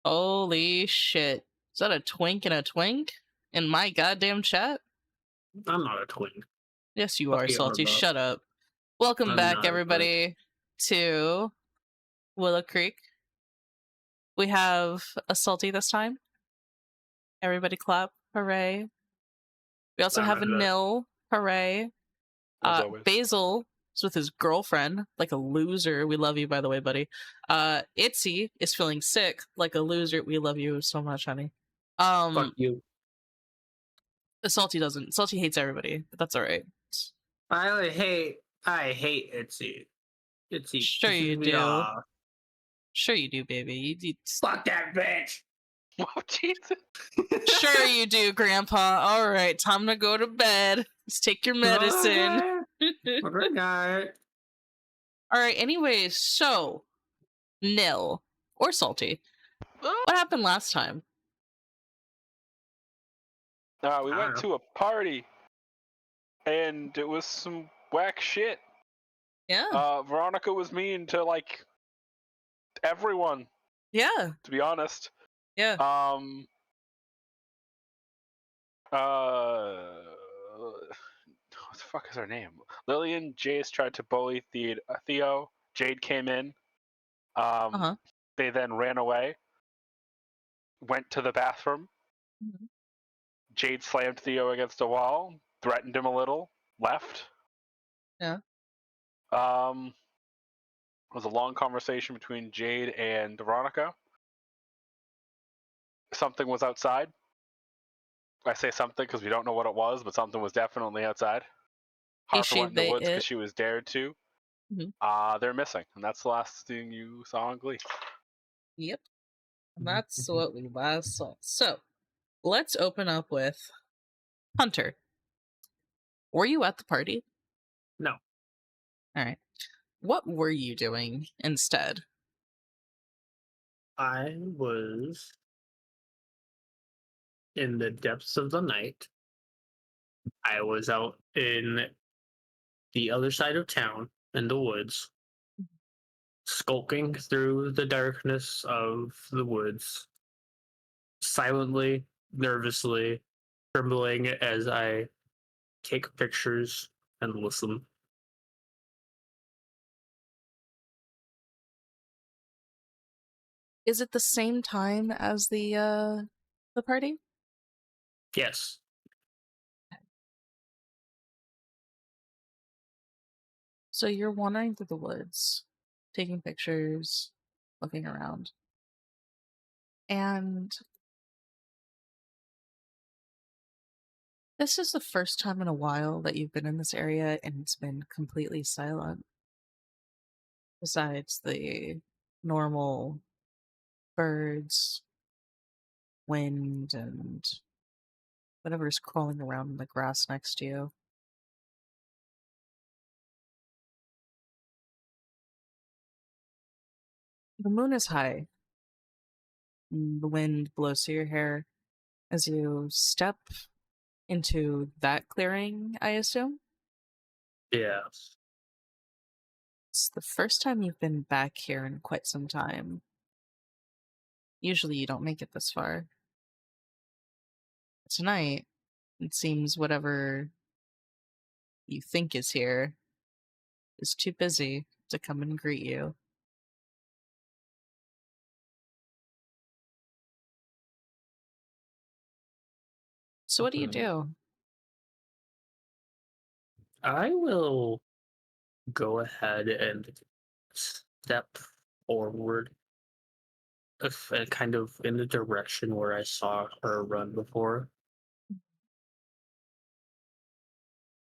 Holy shit. Is that a twink and a twink? In my goddamn chat? I'm not a twink. Yes, you Fuck are, you, Salty. Arba. Shut up. Welcome I'm back, not a twink. everybody, to Willow Creek. We have a Salty this time. Everybody clap. Hooray. We also have a nil. Hooray. As always. Basil is with his girlfriend, like a loser. We love you, by the way, buddy. Itzy is feeling sick, like a loser. We love you so much, honey. Fuck you. Salty doesn't. Salty hates everybody, but that's all right. I hate Itzy. Itzy Sure pisses you me do. off. Sure you do, baby. Fuck that bitch. Oh, Jesus. Sure you do, Grandpa. All right, time to go to bed. Let's take your medicine. Okay, guy. All right. Anyways, so nil or Salty. What happened last time? We went to a party, and it was some whack shit. Yeah. Veronica was mean to like everyone. Yeah. To be honest. Yeah. What the fuck is her name? Lillian Jace tried to bully Theo. Jade came in. They then ran away. Went to the bathroom. Mm-hmm. Jade slammed Theo against a wall, threatened him a little, left. Yeah. It was a long conversation between Jade and Veronica. Something was outside. I say something because we don't know what it was, but something was definitely outside. Harper went in the woods because she was dared to. Mm-hmm. They're missing, and that's the last thing you saw on Glee. Yep. And that's what we last saw. So, let's open up with Hunter. Were you at the party? No. All right. What were you doing instead? I was in the depths of the night. I was out in the other side of town in the woods, skulking through the darkness of the woods, silently, nervously, trembling as I take pictures and listen. Is it the same time as the party? Yes. So you're wandering through the woods, taking pictures, looking around. And this is the first time in a while that you've been in this area and it's been completely silent. Besides the normal birds, wind, and whatever's crawling around in the grass next to you. The moon is high. The wind blows through your hair as you step into that clearing, I assume? Yes. It's the first time you've been back here in quite some time. Usually you don't make it this far. Tonight, it seems whatever you think is here is too busy to come and greet you. So what do you do? I will go ahead and step forward kind of in the direction where I saw her run before.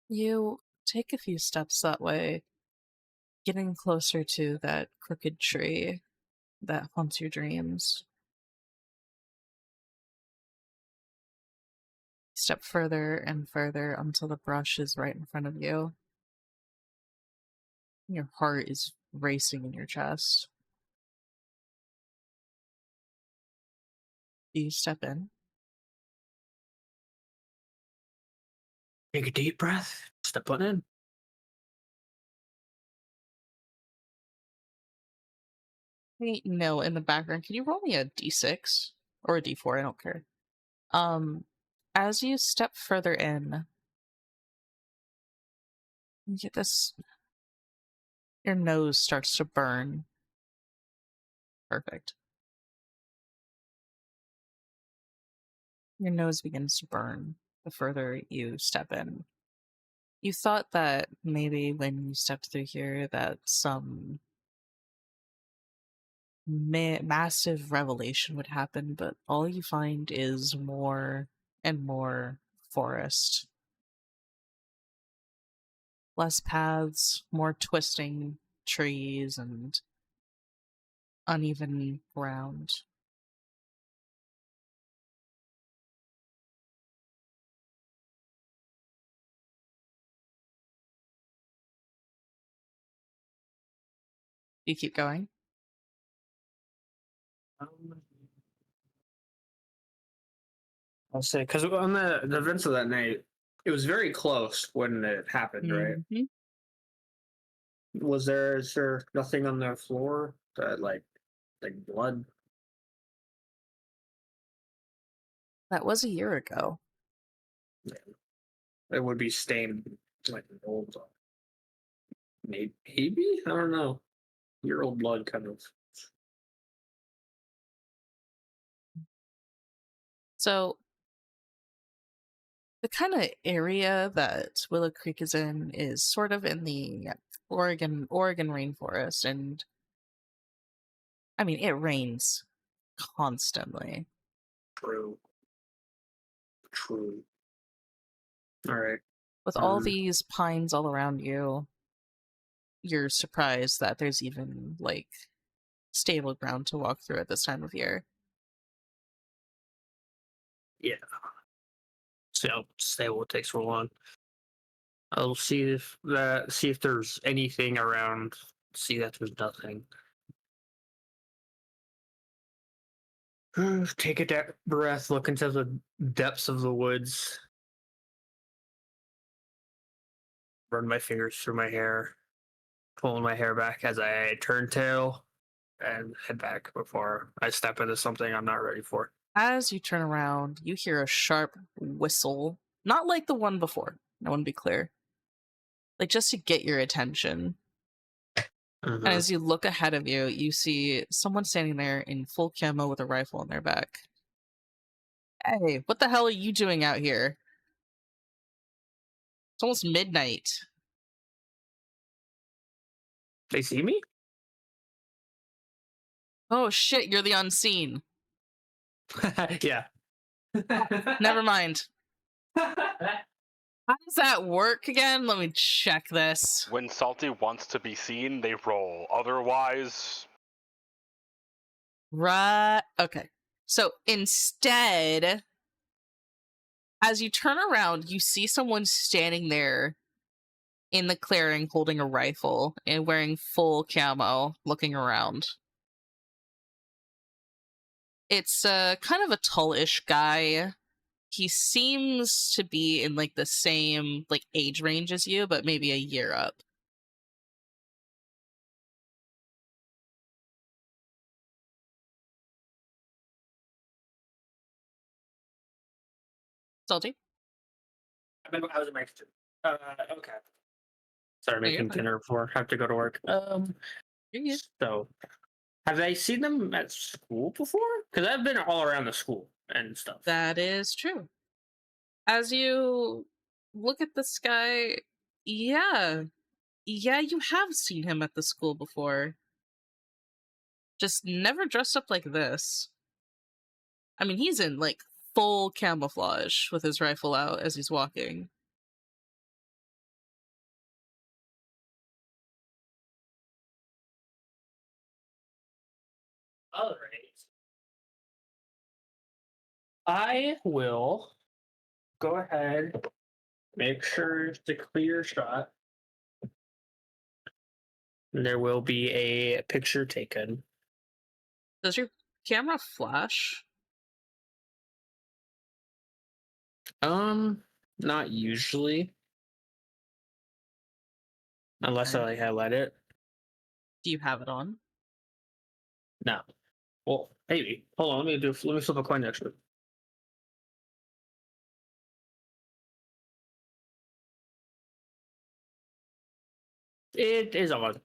You take a few steps that way, getting closer to that crooked tree that haunts your dreams. Step further and further until the brush is right in front of you. Your heart is racing in your chest. Do you step in? Take a deep breath, step on in. Hey, no, in the background, can you roll me a d6 or a d4? I don't care. As you step further in, you get this. Your nose starts to burn. Perfect. Your nose begins to burn the further you step in. You thought that maybe when you stepped through here that some massive revelation would happen, but all you find is more and more forest. Less paths, more twisting trees, and uneven ground. You keep going. I'll say because on the events of that night, it was very close when it happened, right? Mhm. Is there nothing on the floor that like blood? That was a year ago. It would be stained like an old, maybe I don't know, year old blood kind of. So the kind of area that Willow Creek is in is sort of in the Oregon rainforest, and I mean it rains constantly. True. All right. With all these pines all around you, you're surprised that there's even like stable ground to walk through at this time of year. Yeah. So I'll stay what it takes for long. I'll see if there's anything around. See that there's nothing. Take a breath, look into the depths of the woods. Run my fingers through my hair, pulling my hair back as I turn tail and head back before I step into something I'm not ready for. As you turn around, you hear a sharp whistle, not like the one before. I want to be clear. Like just to get your attention. And as you look ahead of you, you see someone standing there in full camo with a rifle on their back. Hey, what the hell are you doing out here? It's almost midnight. They see me? Oh shit, you're the unseen. Yeah. Never mind. How does that work again? Let me check this. When Salty wants to be seen, they roll. Otherwise, Right. Okay. So instead, as you turn around, you see someone standing there in the clearing holding a rifle and wearing full camo, looking around. It's kind of a tallish guy. He seems to be in like the same like age range as you, but maybe a year up. Salty? I was in my kitchen. Okay. Started Oh, you're making fine. dinner before I have to go to work. You're good. So have I seen them at school before? Because I've been all around the school and stuff. That is true. As you look at this guy, yeah, you have seen him at the school before. Just never dressed up like this. I mean, he's in like full camouflage with his rifle out as he's walking. All right. I will go ahead, make sure it's a clear shot. And there will be a picture taken. Does your camera flash? Not usually. Unless I Okay. like highlight it. Do you have it on? No. Well, maybe. Hold on. Let me flip a coin extra. It is on.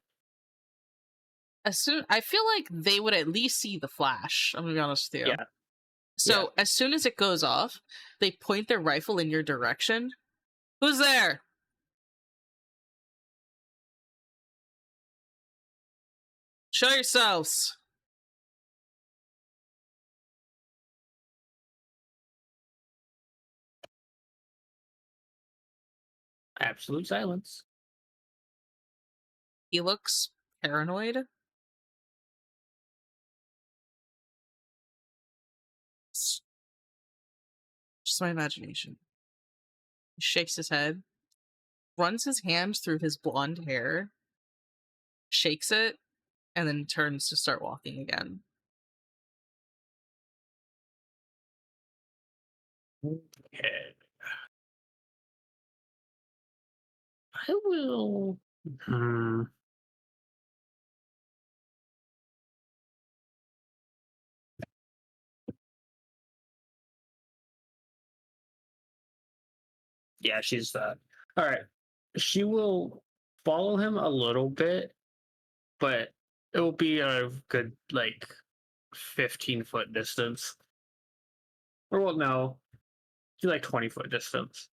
I feel like they would at least see the flash. I'm gonna be honest with you. Yeah. So as soon as it goes off, they point their rifle in your direction. Who's there? Show yourselves. Absolute silence. He looks paranoid. It's just my imagination. He shakes his head, runs his hand through his blonde hair, shakes it, and then turns to start walking again. Okay. I will. Yeah, she's that. All right. She will follow him a little bit, but it will be a good, like, 15-foot distance. Or, well, no. She's like 20-foot distance.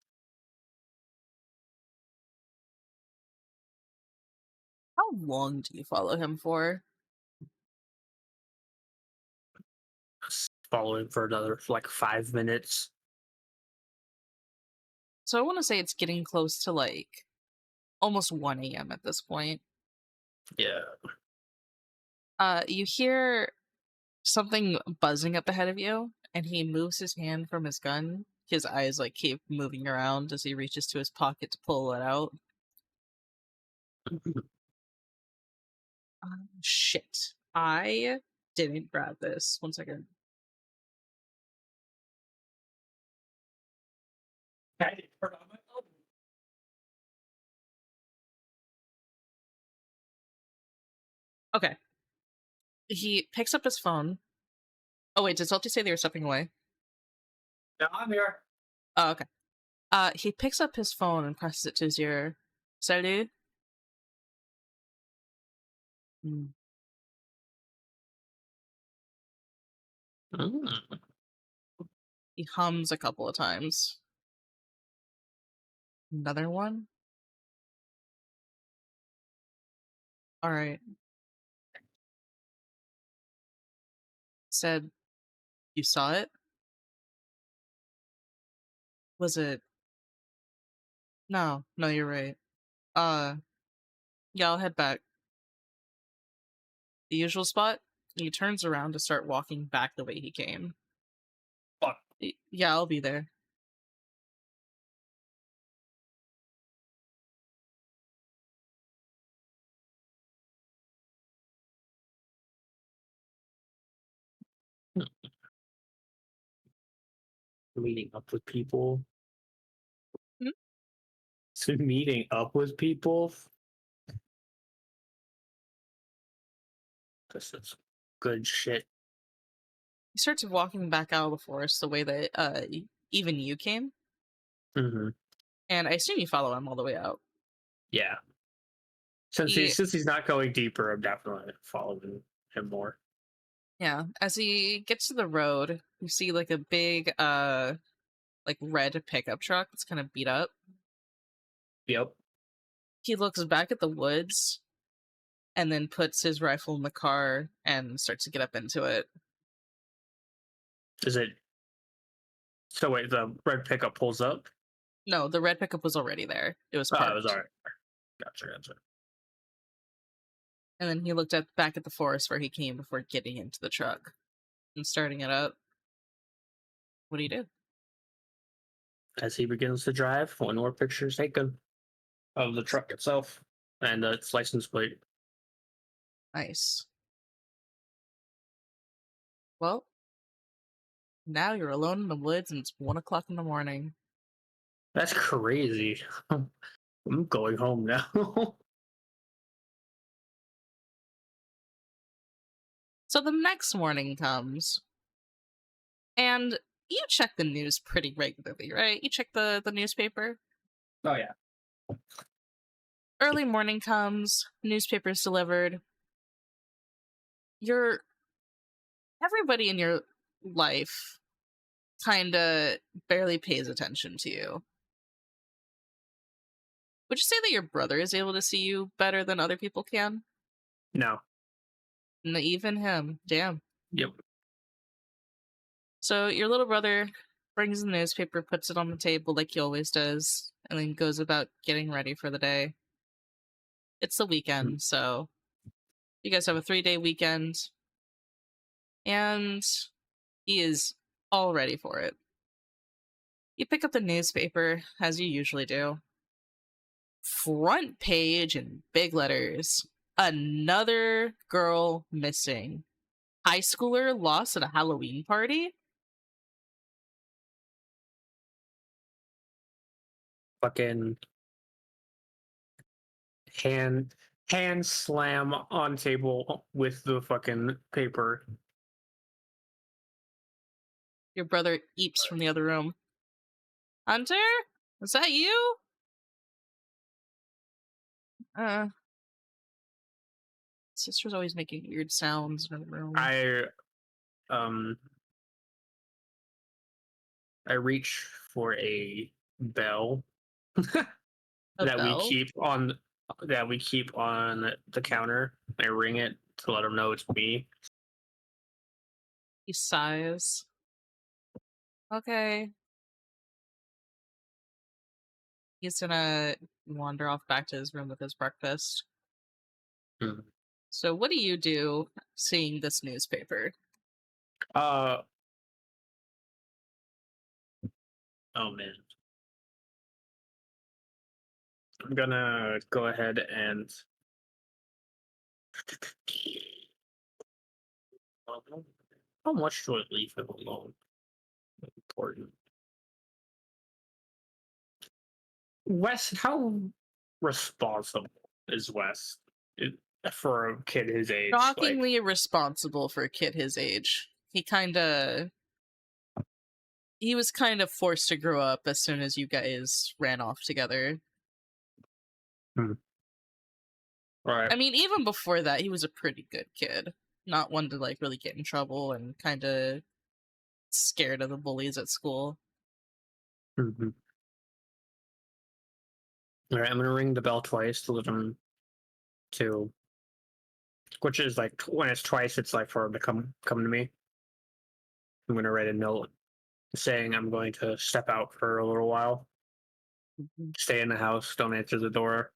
How long do you follow him for? Follow him for another, like, 5 minutes. So I want to say it's getting close to like almost 1 a.m. at this point. Yeah. You hear something buzzing up ahead of you, and he moves his hand from his gun. His eyes like keep moving around as he reaches to his pocket to pull it out. Shit. I didn't grab this. 1 second. I didn't turn on my phone. Okay. He picks up his phone. Oh wait, did Salty say they were stepping away? No, I'm here. Oh, okay. He picks up his phone and presses it to his ear. Salut? Hmm. He hums a couple of times. Another one? Alright. Said, you saw it? Was it? No, you're right. Yeah, I'll head back. The usual spot? He turns around to start walking back the way he came. Fuck. Yeah, I'll be there. Meeting up with people. Hmm? So meeting up with people. This is good shit. He starts walking back out of the forest the way that even you came, Mm-hmm. and I assume you follow him all the way out. Yeah. Since He- he's not going deeper, I'm definitely following him more. Yeah, as he gets to the road, you see like a big like red pickup truck that's kind of beat up. Yep. He looks back at the woods and then puts his rifle in the car and starts to get up into it. Is it? So wait, the red pickup pulls up. No, the red pickup was already there. It was Oh, parked. it was alright. Gotcha. And then he looked back at the forest where he came before getting into the truck and starting it up. What do you do? As he begins to drive, one more picture is taken of the truck itself and its license plate. Nice. Well, now you're alone in the woods and it's 1 o'clock in the morning. That's crazy. I'm going home now. So the next morning comes, and you check the news pretty regularly, right? You check the newspaper. Oh yeah. Early morning comes, newspaper's delivered. Everybody in your life kind of barely pays attention to you. Would you say that your brother is able to see you better than other people can? No. Even him. Damn. Yep. So your little brother brings the newspaper, puts it on the table like he always does, and then goes about getting ready for the day. It's the weekend, so you guys have a 3-day weekend, and he is all ready for it. You pick up the newspaper, as you usually do. Front page in big letters. Another girl missing. High schooler lost at a Halloween party? Fucking hand slam on table with the fucking paper. Your brother eeps from the other room. Hunter? Is that you? Sister's always making weird sounds in her room. I reach for a bell A that bell? we keep on the counter. I ring it to let them know it's me. He sighs. Okay. He's gonna wander off back to his room with his breakfast. Hmm. So what do you do seeing this newspaper? Oh man. I'm gonna go ahead and how much do I leave him alone? Important. Wes, how responsible is Wes for a kid his age? Shockingly irresponsible for a kid his age. He was kind of forced to grow up as soon as you guys ran off together. Right. I mean, even before that, he was a pretty good kid. Not one to like really get in trouble and kind of scared of the bullies at school. Mm-hmm. All right, I'm gonna ring the bell twice to let him to, which is like when it's twice, it's like for him to come to me. I'm gonna write a note saying I'm going to step out for a little while. Mm-hmm. Stay in the house. Don't answer the door.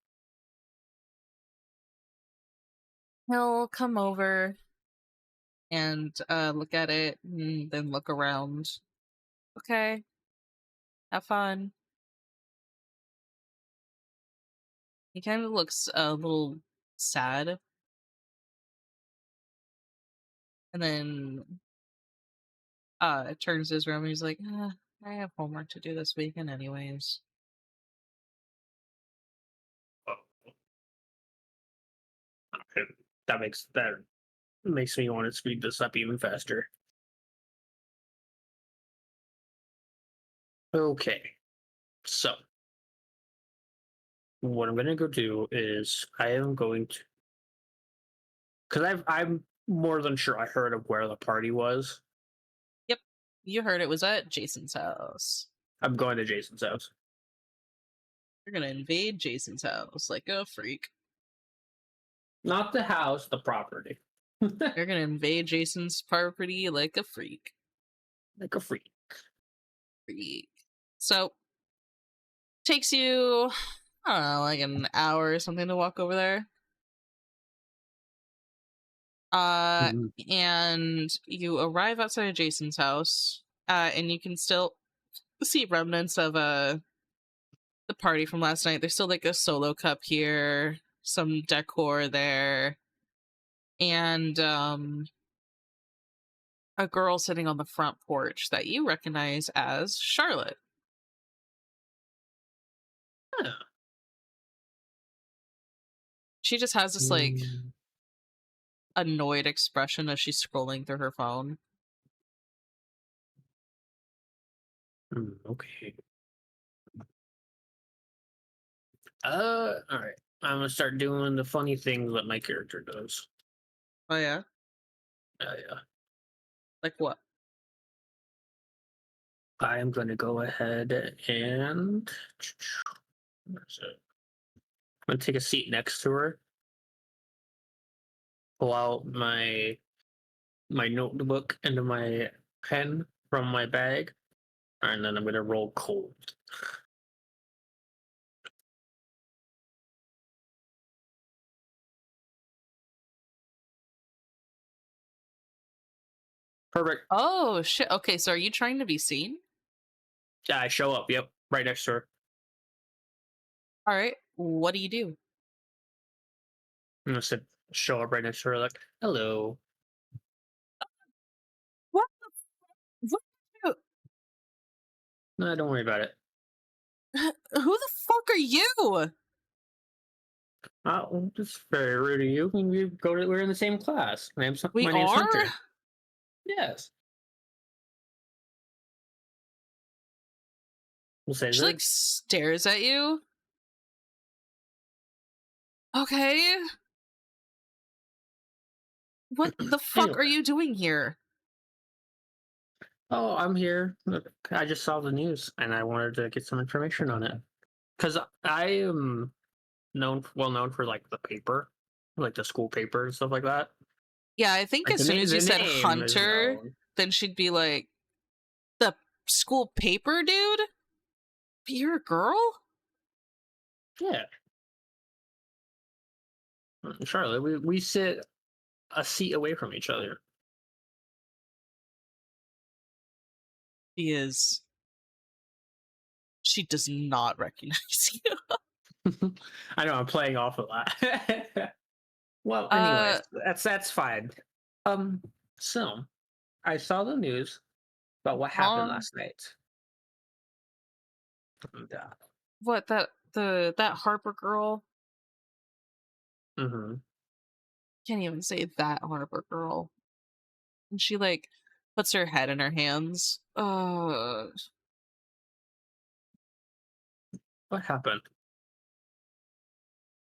He'll come over and look at it and then look around. Okay. Have fun. He kind of looks a little sad. And then turns to his room and he's like, I have homework to do this weekend anyways. Okay. That makes me want to speed this up even faster. Okay, so what I'm gonna go do is I am going to, because I'm more than sure I heard of where the party was. Yep. You heard it was at Jason's house. I'm going to Jason's house. You're gonna invade Jason's house like a freak. Not the house, the property. You're gonna invade Jason's property like a freak. Like a freak. Freak. So, takes you, I don't know, like an hour or something to walk over there. And you arrive outside of Jason's house, and you can still see remnants of the party from last night. There's still like a solo cup here, some decor there, and a girl sitting on the front porch that you recognize as Charlotte. Huh. She just has this like annoyed expression as she's scrolling through her phone. Okay. All right. I'm gonna start doing the funny things that my character does. Oh yeah? Yeah. Like what? I am gonna go ahead and where's it? I'm gonna take a seat next to her. Pull out my notebook and my pen from my bag, and then I'm gonna roll cold. Perfect. Oh shit. Okay, so are you trying to be seen? Yeah, I show up. Yep, right next to her. Alright. What do you do? I'm gonna show up right next to her, like, hello. What the what No, don't worry about it. who the fuck are you? Oh, it's very rude of you. We're in the same class. We My name's are? Hunter. Yes. We'll say She that. like stares at you. Okay. What the fuck are Anyway. you doing here? Oh, I'm here. Look, I just saw the news and I wanted to get some information on it. Because I am well known for like the paper, like the school paper and stuff like that. Yeah, I think Like as soon as you the said name is Hunter, known. then she'd be like, the school paper dude? But you're a girl? Yeah. Charlotte, we sit a seat away from each other. She does not recognize you. I know I'm playing off of that. Well, anyways, that's fine. So I saw the news about what happened last night. And, what, that Harper girl? mm-hmm. Can't even say that Harper girl. And she like puts her head in her hands. What happened?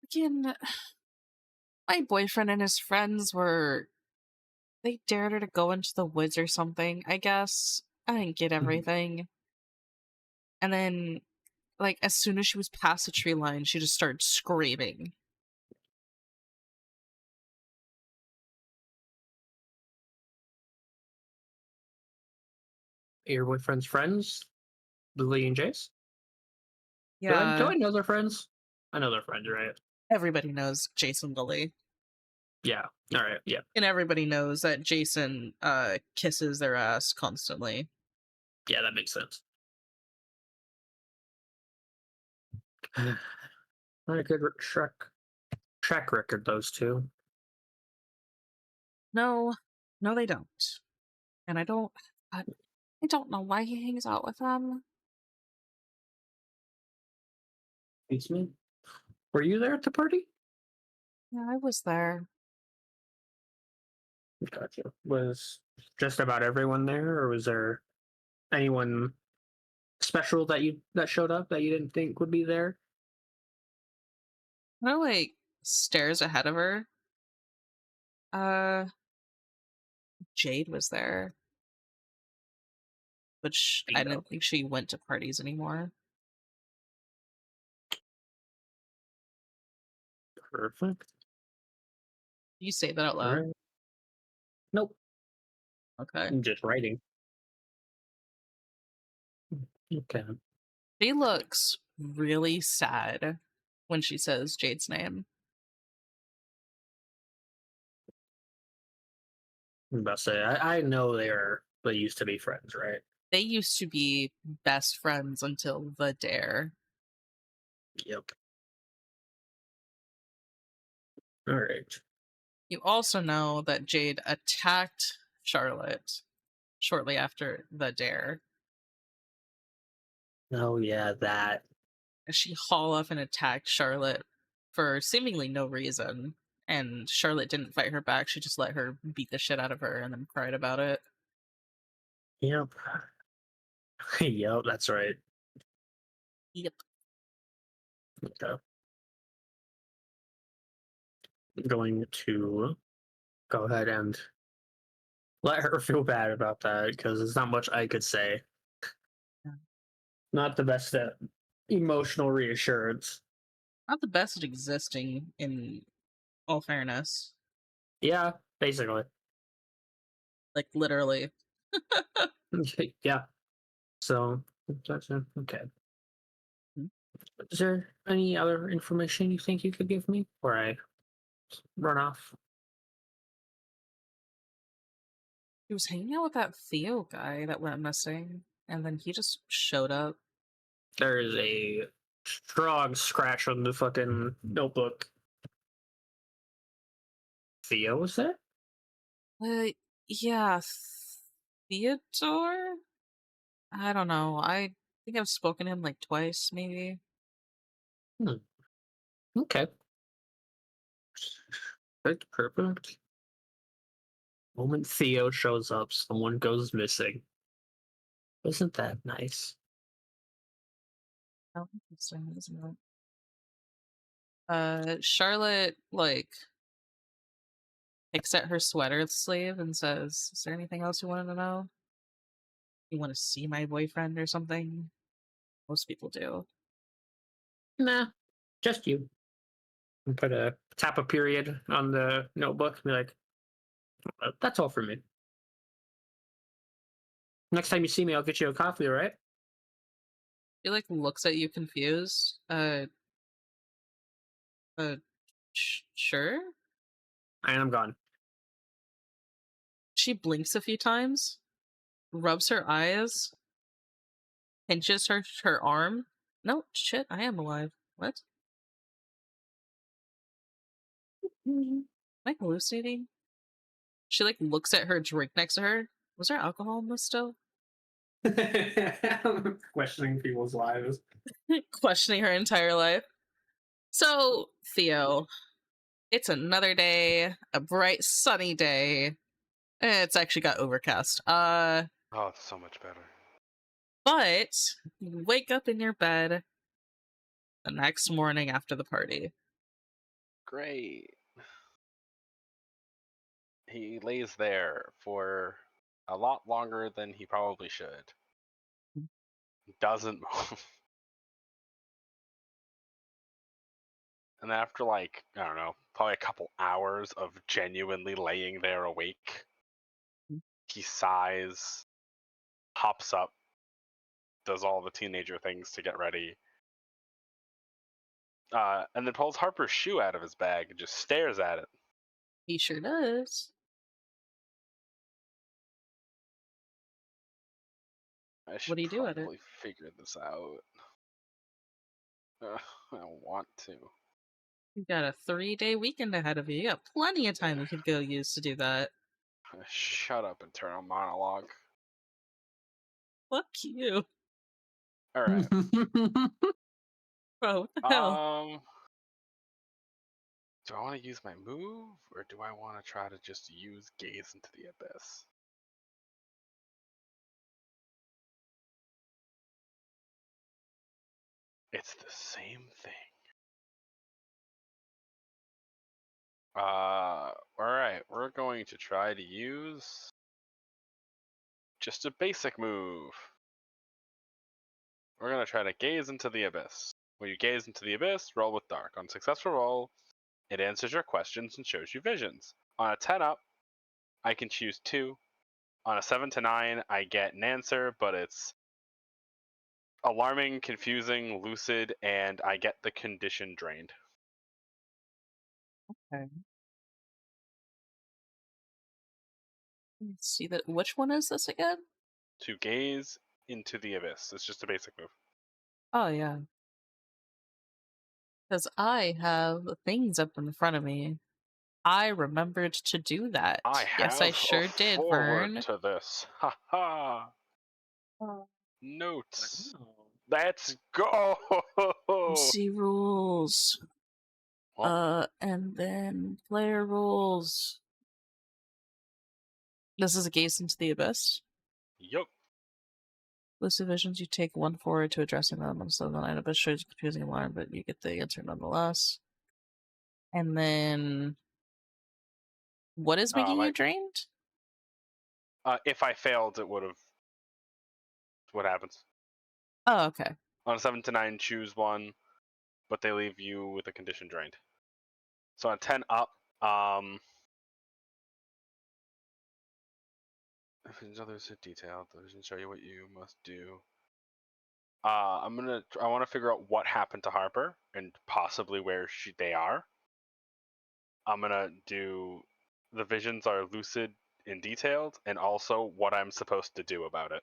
Again, my boyfriend and his friends they dared her to go into the woods or something, I guess. I didn't get everything. And then, like, as soon as she was past the tree line, she just started screaming. Your boyfriend's friends, Lily and Jace? Yeah. Do I know their friends? I know their friends, right? Everybody knows Jason Lilly. Yeah. All right. Yeah. And everybody knows that Jason kisses their ass constantly. Yeah, that makes sense. Not a good track record, those two. No, they don't. And I don't know why he hangs out with them. Excuse me? Were you there at the party? Yeah, I was there. Gotcha. Was just about everyone there, or was there anyone special that showed up that you didn't think would be there? Kind of like stares ahead of her. Jade was there. Which I didn't think she went to parties anymore. Perfect. You say that out loud? Right. Nope. Okay. I'm just writing. Okay. She looks really sad when she says Jade's name. I'm about to say, I know they used to be friends, right? They used to be best friends until the dare. Yep. All right. You also know that Jade attacked Charlotte shortly after the dare. Oh yeah, that. She haul off and attacked Charlotte for seemingly no reason. and Charlotte didn't fight her back. She just let her beat the shit out of her and then cried about it. Yep. Yep, that's right. Yep. Okay. I'm going to go ahead and let her feel bad about that because there's not much I could say. Yeah. Not the best at emotional reassurance. Not the best at existing, in all fairness. Yeah, basically. Like, literally. Yeah. So, that's it. Okay. Hmm. Is there any other information you think you could give me before I run off? He was hanging out with that Theo guy that went missing, and then he just showed up. There is a strong scratch on the fucking notebook. Theo was there? Yeah, Theodore? I don't know. I think I've spoken to him like twice, maybe. Hmm. Okay. That's perfect. Moment Theo shows up, someone goes missing. Isn't that nice? Oh, interesting, isn't it? Charlotte, like, picks at her sweater sleeve and says, "Is there anything else you wanted to know? You want to see my boyfriend or something?" Most people do. Nah, just you. And put a tap a period on the notebook and be like, that's all for me. Next time you see me, I'll get you a coffee, all right? She, like, looks at you confused. Sure? And I'm gone. She blinks a few times, rubs her eyes, pinches her arm. No, shit, I am alive. What? Am I hallucinating? She, like, looks at her drink next to her. Was there alcohol in this still? Questioning people's lives. Questioning her entire life. So, Theo, it's another day, a bright, sunny day. It's actually got overcast. Oh, it's so much better. But you wake up in your bed the next morning after the party. Great. He lays there for a lot longer than he probably should. Doesn't move. And after, like, I don't know, probably a couple hours of genuinely laying there awake, he sighs, hops up, does all the teenager things to get ready, and then pulls Harper's shoe out of his bag and just stares at it. He sure does. I What should do you do at it? probably figure this out. I don't want to. You've got a 3-day weekend ahead of you. You got plenty of time you could go use to do that. Shut up and turn on monologue. Fuck you. Alright. Bro, what the hell? Do I want to use my move, or do I want to try to just use Gaze into the Abyss? It's the same thing. Alright, we're going to try to use just a basic move. We're going to try to Gaze into the Abyss. When you gaze into the Abyss, roll with Dark. On successful roll, it answers your questions and shows you visions. On a 10 up, I can choose 2. On a 7 to 9, I get an answer, but it's alarming, confusing, lucid, and I get the condition drained. Okay. Let's see that. Which one is this again? To gaze into the abyss. It's just a basic move. Oh, yeah. Because I have things up in front of me. I remembered to do that. I Yes, I have sure a did, forward Vern. to this. Ha ha. Notes. Let's go. MC rules. And then player rules. This is a gaze into the abyss. Yup. List of visions, you take one forward to addressing them, and so the line abyss shows confusing alarm, but you get the answer nonetheless. And then, what is making you drained? If I failed, it would have. What happens? Oh, okay. On a 7 to 9, choose one, but they leave you with a condition drained. So on 10 up, if it's others detailed, the vision show you what you must do. I want to figure out what happened to Harper and possibly where they are. I'm gonna do the visions are lucid and detailed, and also what I'm supposed to do about it.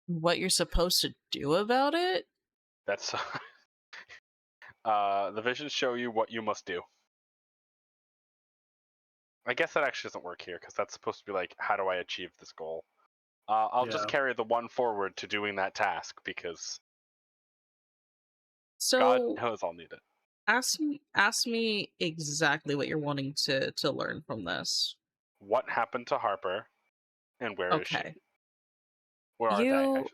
What you're supposed to do about it? That's the visions show you what you must do. I guess that actually doesn't work here because that's supposed to be like, how do I achieve this goal? I'll just carry the one forward to doing that task because God knows I'll need it. Ask me exactly what you're wanting to learn from this. What happened to Harper, and where is she? Where are they? I should say.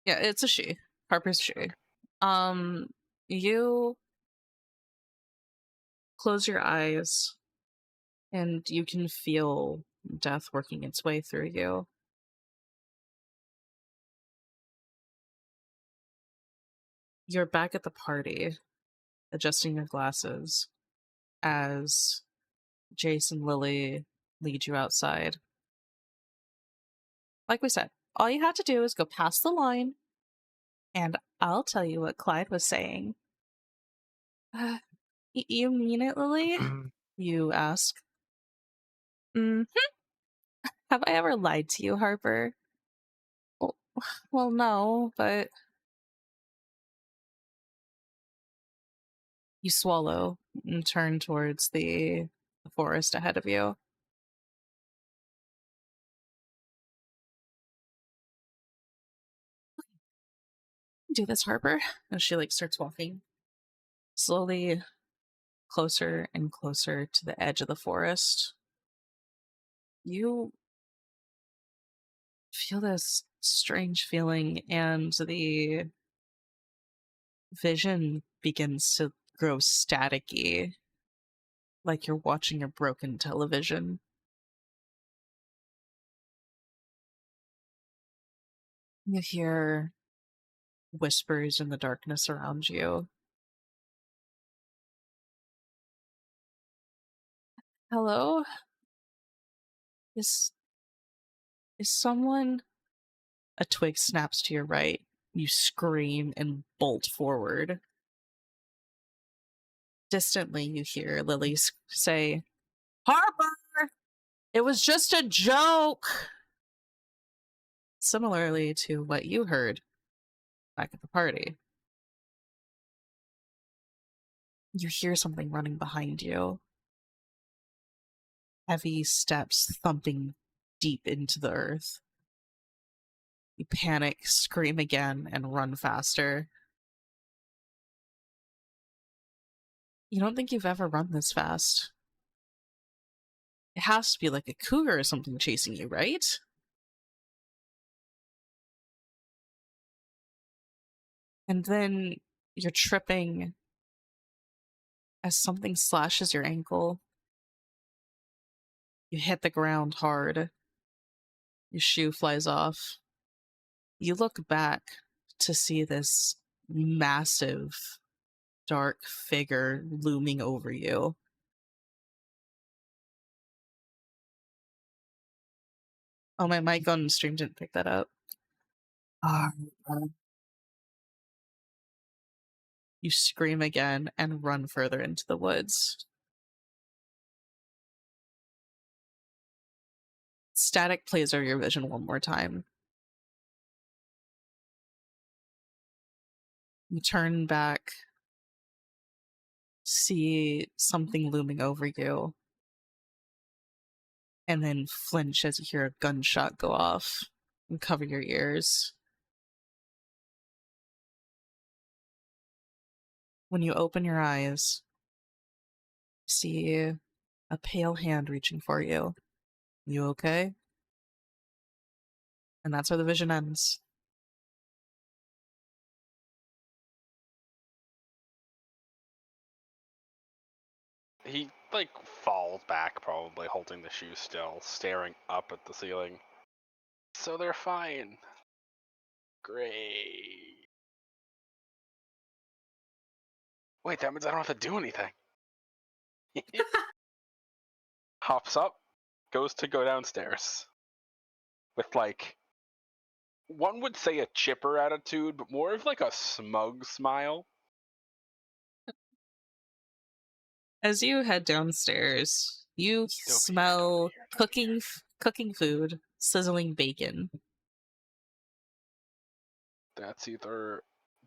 Yeah, it's a she. Harper's she. Okay. You close your eyes, and you can feel death working its way through you. You're back at the party, adjusting your glasses, as Jace and Lily lead you outside. Like we said, all you have to do is go past the line, and I'll tell you what Clyde was saying. You mean it, Lily? You ask. Mm-hmm. Have I ever lied to you, Harper? Well, no, but... You swallow and turn towards the forest ahead of you. Do this, Harper. As she starts walking slowly closer and closer to the edge of the forest. You feel this strange feeling, and the vision begins to grow staticky, like you're watching a broken television. You hear whispers in the darkness around you. Hello? Is someone... A twig snaps to your right. You scream and bolt forward. Distantly, you hear Lily say, Harper! It was just a joke! Similarly to what you heard back at the party. You hear something running behind you. Heavy steps thumping deep into the earth. You panic, scream again, and run faster. You don't think you've ever run this fast. It has to be like a cougar or something chasing you, right? And then you're tripping as something slashes your ankle. You hit the ground hard. Your shoe flies off. You look back to see this massive, dark figure looming over you. Oh, my mic on stream didn't pick that up. You scream again and run further into the woods. Static plays over your vision one more time. You turn back, see something looming over you, and then flinch as you hear a gunshot go off. and cover your ears. When you open your eyes, you see a pale hand reaching for you. You okay? And that's where the vision ends. He, like, falls back, probably holding the shoe still, staring up at the ceiling. So they're fine. Great. Wait, that means I don't have to do anything. Hops up, goes to go downstairs. With, like, one would say a chipper attitude, but more of like a smug smile. As you head downstairs, you smell cooking food, sizzling bacon. That's either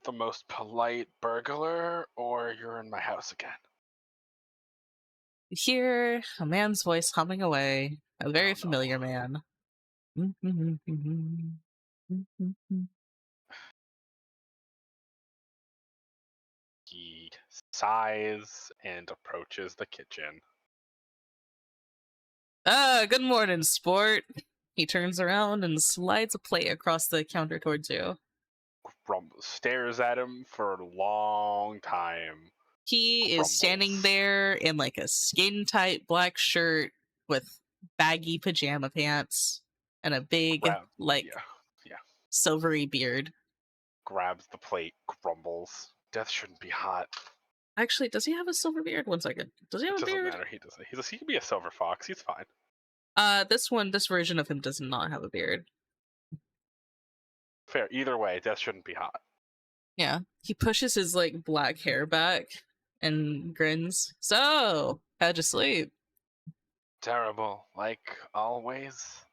the most polite burglar or you're in my house again. You hear a man's voice humming away, a very familiar man. He sighs and approaches the kitchen. Good morning, sport. He turns around and slides a plate across the counter towards you. Stares at him for a long time. He is standing there in like a skin-tight black shirt with baggy pajama pants and a big, silvery beard. Grabs the plate, grumbles. Death shouldn't be hot. Actually, does he have a silver beard? 1 second. Does he have a beard? It doesn't matter. He doesn't. He can be a silver fox. He's fine. This version of him does not have a beard. Fair. Either way, death shouldn't be hot. Yeah. He pushes his like black hair back and grins. So, how'd you sleep? Terrible, like always.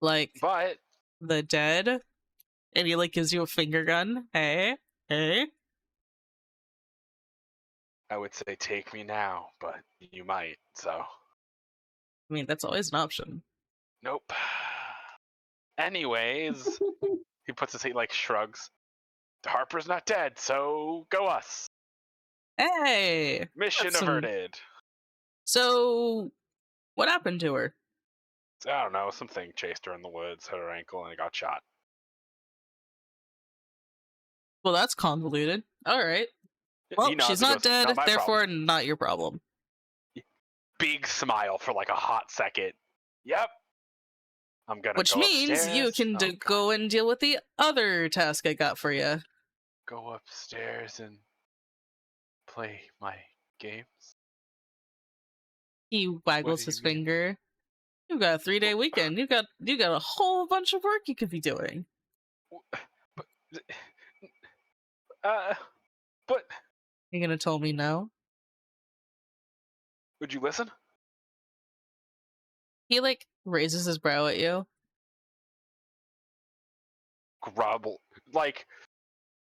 Like, but the dead? And he like gives you a finger gun. Hey? I would say take me now, but you might, so. I mean, that's always an option. Nope. Anyways, he puts his, like, shrugs. Harper's not dead, so go us. Hey! Mission averted. So, what happened to her? I don't know, something chased her in the woods, hit her ankle, and got shot. Well, that's convoluted. Alright. Well, she's not dead, therefore not your problem. Big smile for like a hot second. Yep. I'm gonna Which go means upstairs. you can go and deal with the other task I got for you. Go upstairs and play my games. He waggles his finger. You got a 3-day weekend. You got a whole bunch of work you could be doing. But you're gonna tell me no? Would you listen? He like raises his brow at you. Grumble, like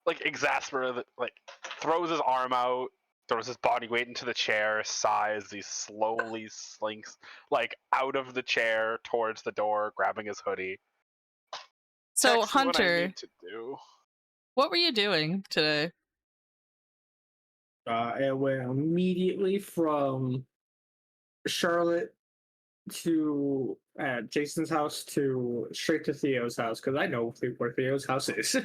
exasperated, like throws his arm out, throws his body weight into the chair, sighs, he slowly slinks like out of the chair towards the door, grabbing his hoodie. So Hunter, what I need to do. What were you doing today? It went immediately from Charlotte to Jason's house to straight to Theo's house because I know where Theo's house is.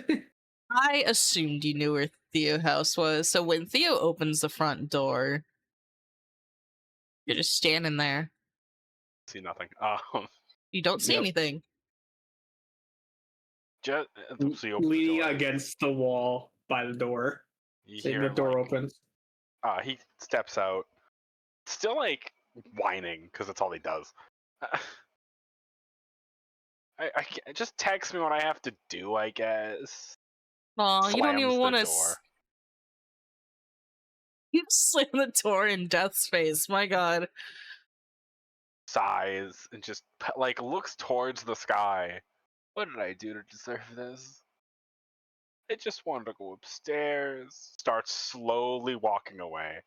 I assumed you knew where Theo's house was, so when Theo opens the front door, you're just standing there. See nothing. You don't see anything. Just leaning against the wall by the door. Seeing the door opens. He steps out, still like whining because that's all he does. I just text me what I have to do, I guess. Oh, you don't even want to. You slam the door in Death's face. My God. Sighs and just like looks towards the sky. What did I do to deserve this? I just wanted to go upstairs. Starts slowly walking away.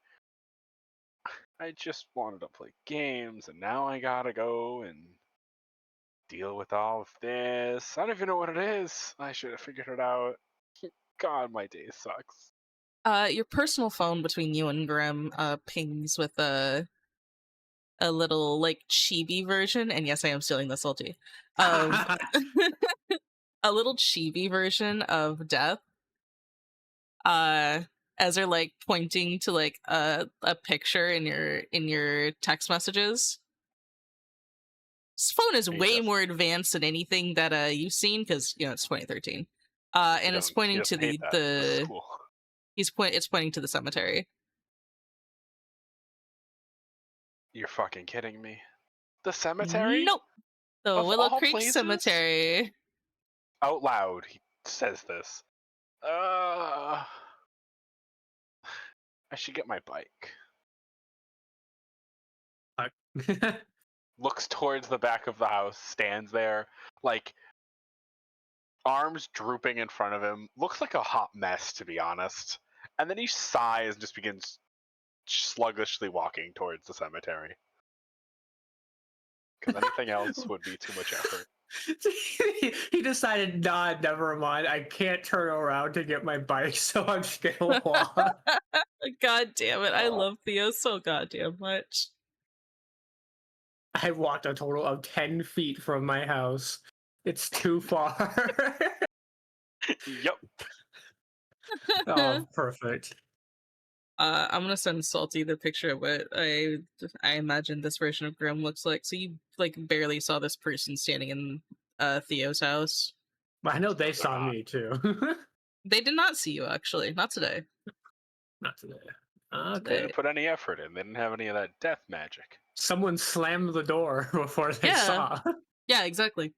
I just wanted to play games, and now I gotta go and deal with all of this? I don't even know what it is. I should have figured it out. God, my day sucks. Your personal phone between you and Grim pings with a little like chibi version, and yes, I am stealing the salty of a little chibi version of death. As they're like pointing to like a picture in your text messages. This phone is way more advanced than anything that you've seen because it's 2013. And it's pointing to the it's pointing to the cemetery. You're fucking kidding me. The cemetery? Nope. The Of Willow all Creek places? Cemetery. Out loud, he says this. I should get my bike. Looks towards the back of the house, stands there, like arms drooping in front of him. Looks like a hot mess, to be honest. And then he sighs and just begins sluggishly walking towards the cemetery. Because anything else would be too much effort. He decided, nah, never mind. I can't turn around to get my bike, so I'm just gonna walk. God damn it. I love Theo so goddamn much. I walked a total of 10 feet from my house. It's too far. Yep. Oh, perfect. I'm gonna send Salty the picture of what I imagine this version of Grim looks like. So you like barely saw this person standing in Theo's house. I know they saw me too. They did not see you actually, not today. Not today. They didn't put any effort in. They didn't have any of that death magic. Someone slammed the door before they saw. Yeah, exactly.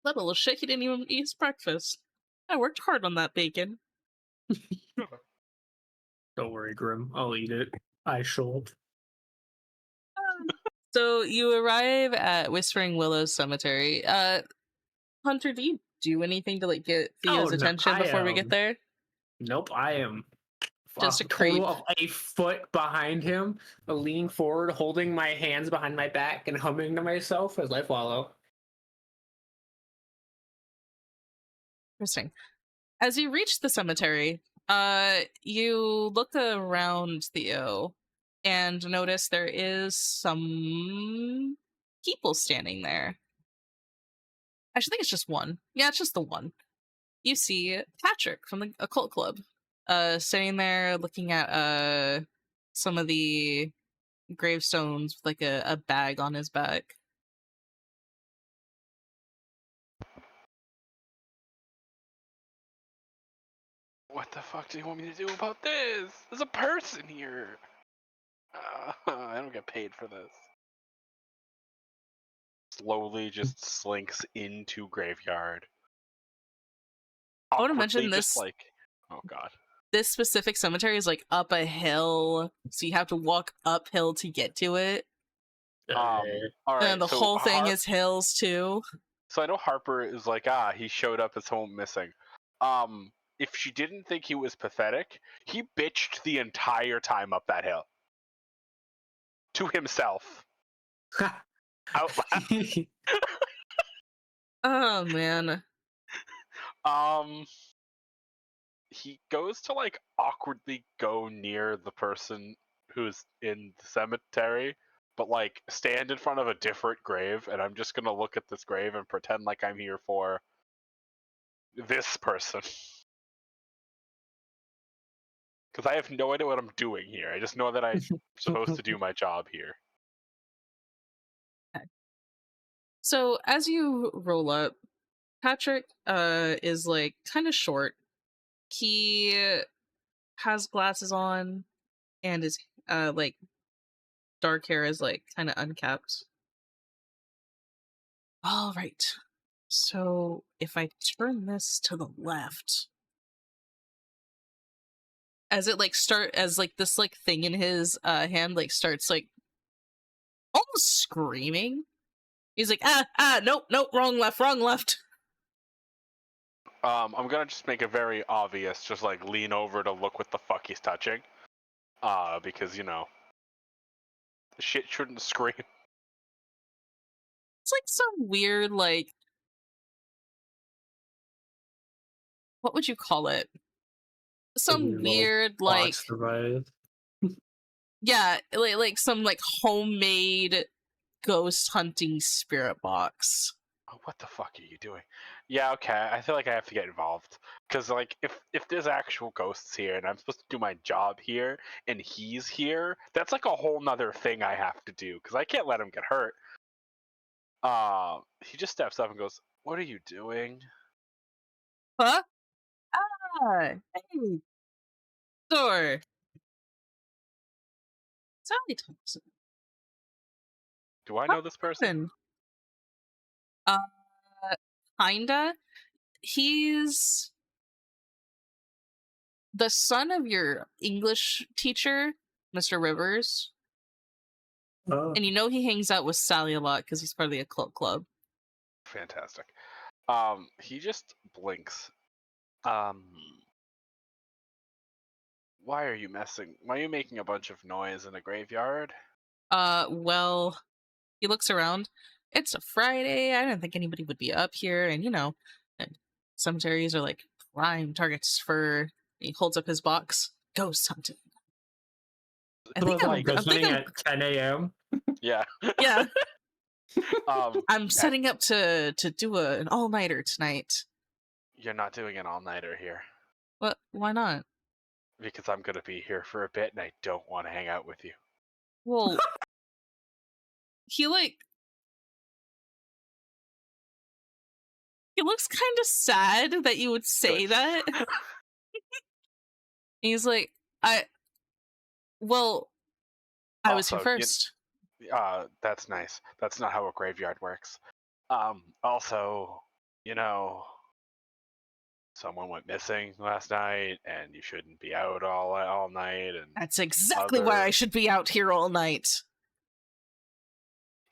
That little shit, he didn't even eat his breakfast. I worked hard on that bacon. Don't worry, Grim. I'll eat it. I shall. So you arrive at Whispering Willows Cemetery. Hunter, do you do anything to like get Theo's attention before we get there? Nope, I am just a total of a foot behind him, leaning forward, holding my hands behind my back, and humming to myself as I follow. Interesting. As you reach the cemetery, you look around Theo and notice there is some people standing there. Actually, I think it's just one. Yeah, it's just the one. You see Patrick from the Occult Club, sitting there looking at some of the gravestones with like a bag on his back. What the fuck do you want me to do about this? There's a person here. I don't get paid for this. Slowly just slinks into graveyard. I want to mention this. Just like, oh god. This specific cemetery is like up a hill, so you have to walk uphill to get to it. All right, and the whole thing is hills too. So I know Harper is like, he showed up as home missing. If she didn't think he was pathetic, he bitched the entire time up that hill. To himself. Out loud. Oh man. He goes to like awkwardly go near the person who's in the cemetery, but like stand in front of a different grave, and I'm just gonna look at this grave and pretend like I'm here for this person. Because I have no idea what I'm doing here. I just know that I'm supposed to do my job here. Okay. So as you roll up, Patrick is like kind of short. He has glasses on and his like dark hair is like kind of unkept. All right. So if I turn this to the left, as it like as this like thing in his hand like starts like almost screaming. He's like, nope, wrong left. I'm gonna just make it very obvious, just like lean over to look what the fuck he's touching. Because the shit shouldn't scream. like some weird, like, what would you call it? Some weird, like, box device. yeah, like some like homemade ghost hunting spirit box. Oh, what the fuck are you doing? Yeah, okay. I feel like I have to get involved because, like, if there's actual ghosts here and I'm supposed to do my job here and he's here, that's like a whole nother thing I have to do because I can't let him get hurt. He just steps up and goes, "What are you doing?" Huh? Ah, hey, door. Sally Thompson. Do I know this person? Uh, kinda. He's the son of your English teacher, Mr. Rivers. Oh. And you know he hangs out with Sally a lot because he's part of the occult club. Fantastic. He just blinks. Why are you messing? Why are you making a bunch of noise in a graveyard? Well, he looks around. It's a Friday. I didn't think anybody would be up here, and and cemeteries are like prime targets for. He holds up his box. Ghost hunting. I think I'm at 10 a.m. Yeah. Yeah. Um, I'm setting up to do an all-nighter tonight. You're not doing an all-nighter here. What? Why not? Because I'm gonna be here for a bit and I don't want to hang out with you. Well, he looks kind of sad that you would say Good. that. He's like, I was here Also, first. That's nice. That's not how a graveyard works. Also, someone went missing last night, and you shouldn't be out all night. And That's exactly why I should be out here all night.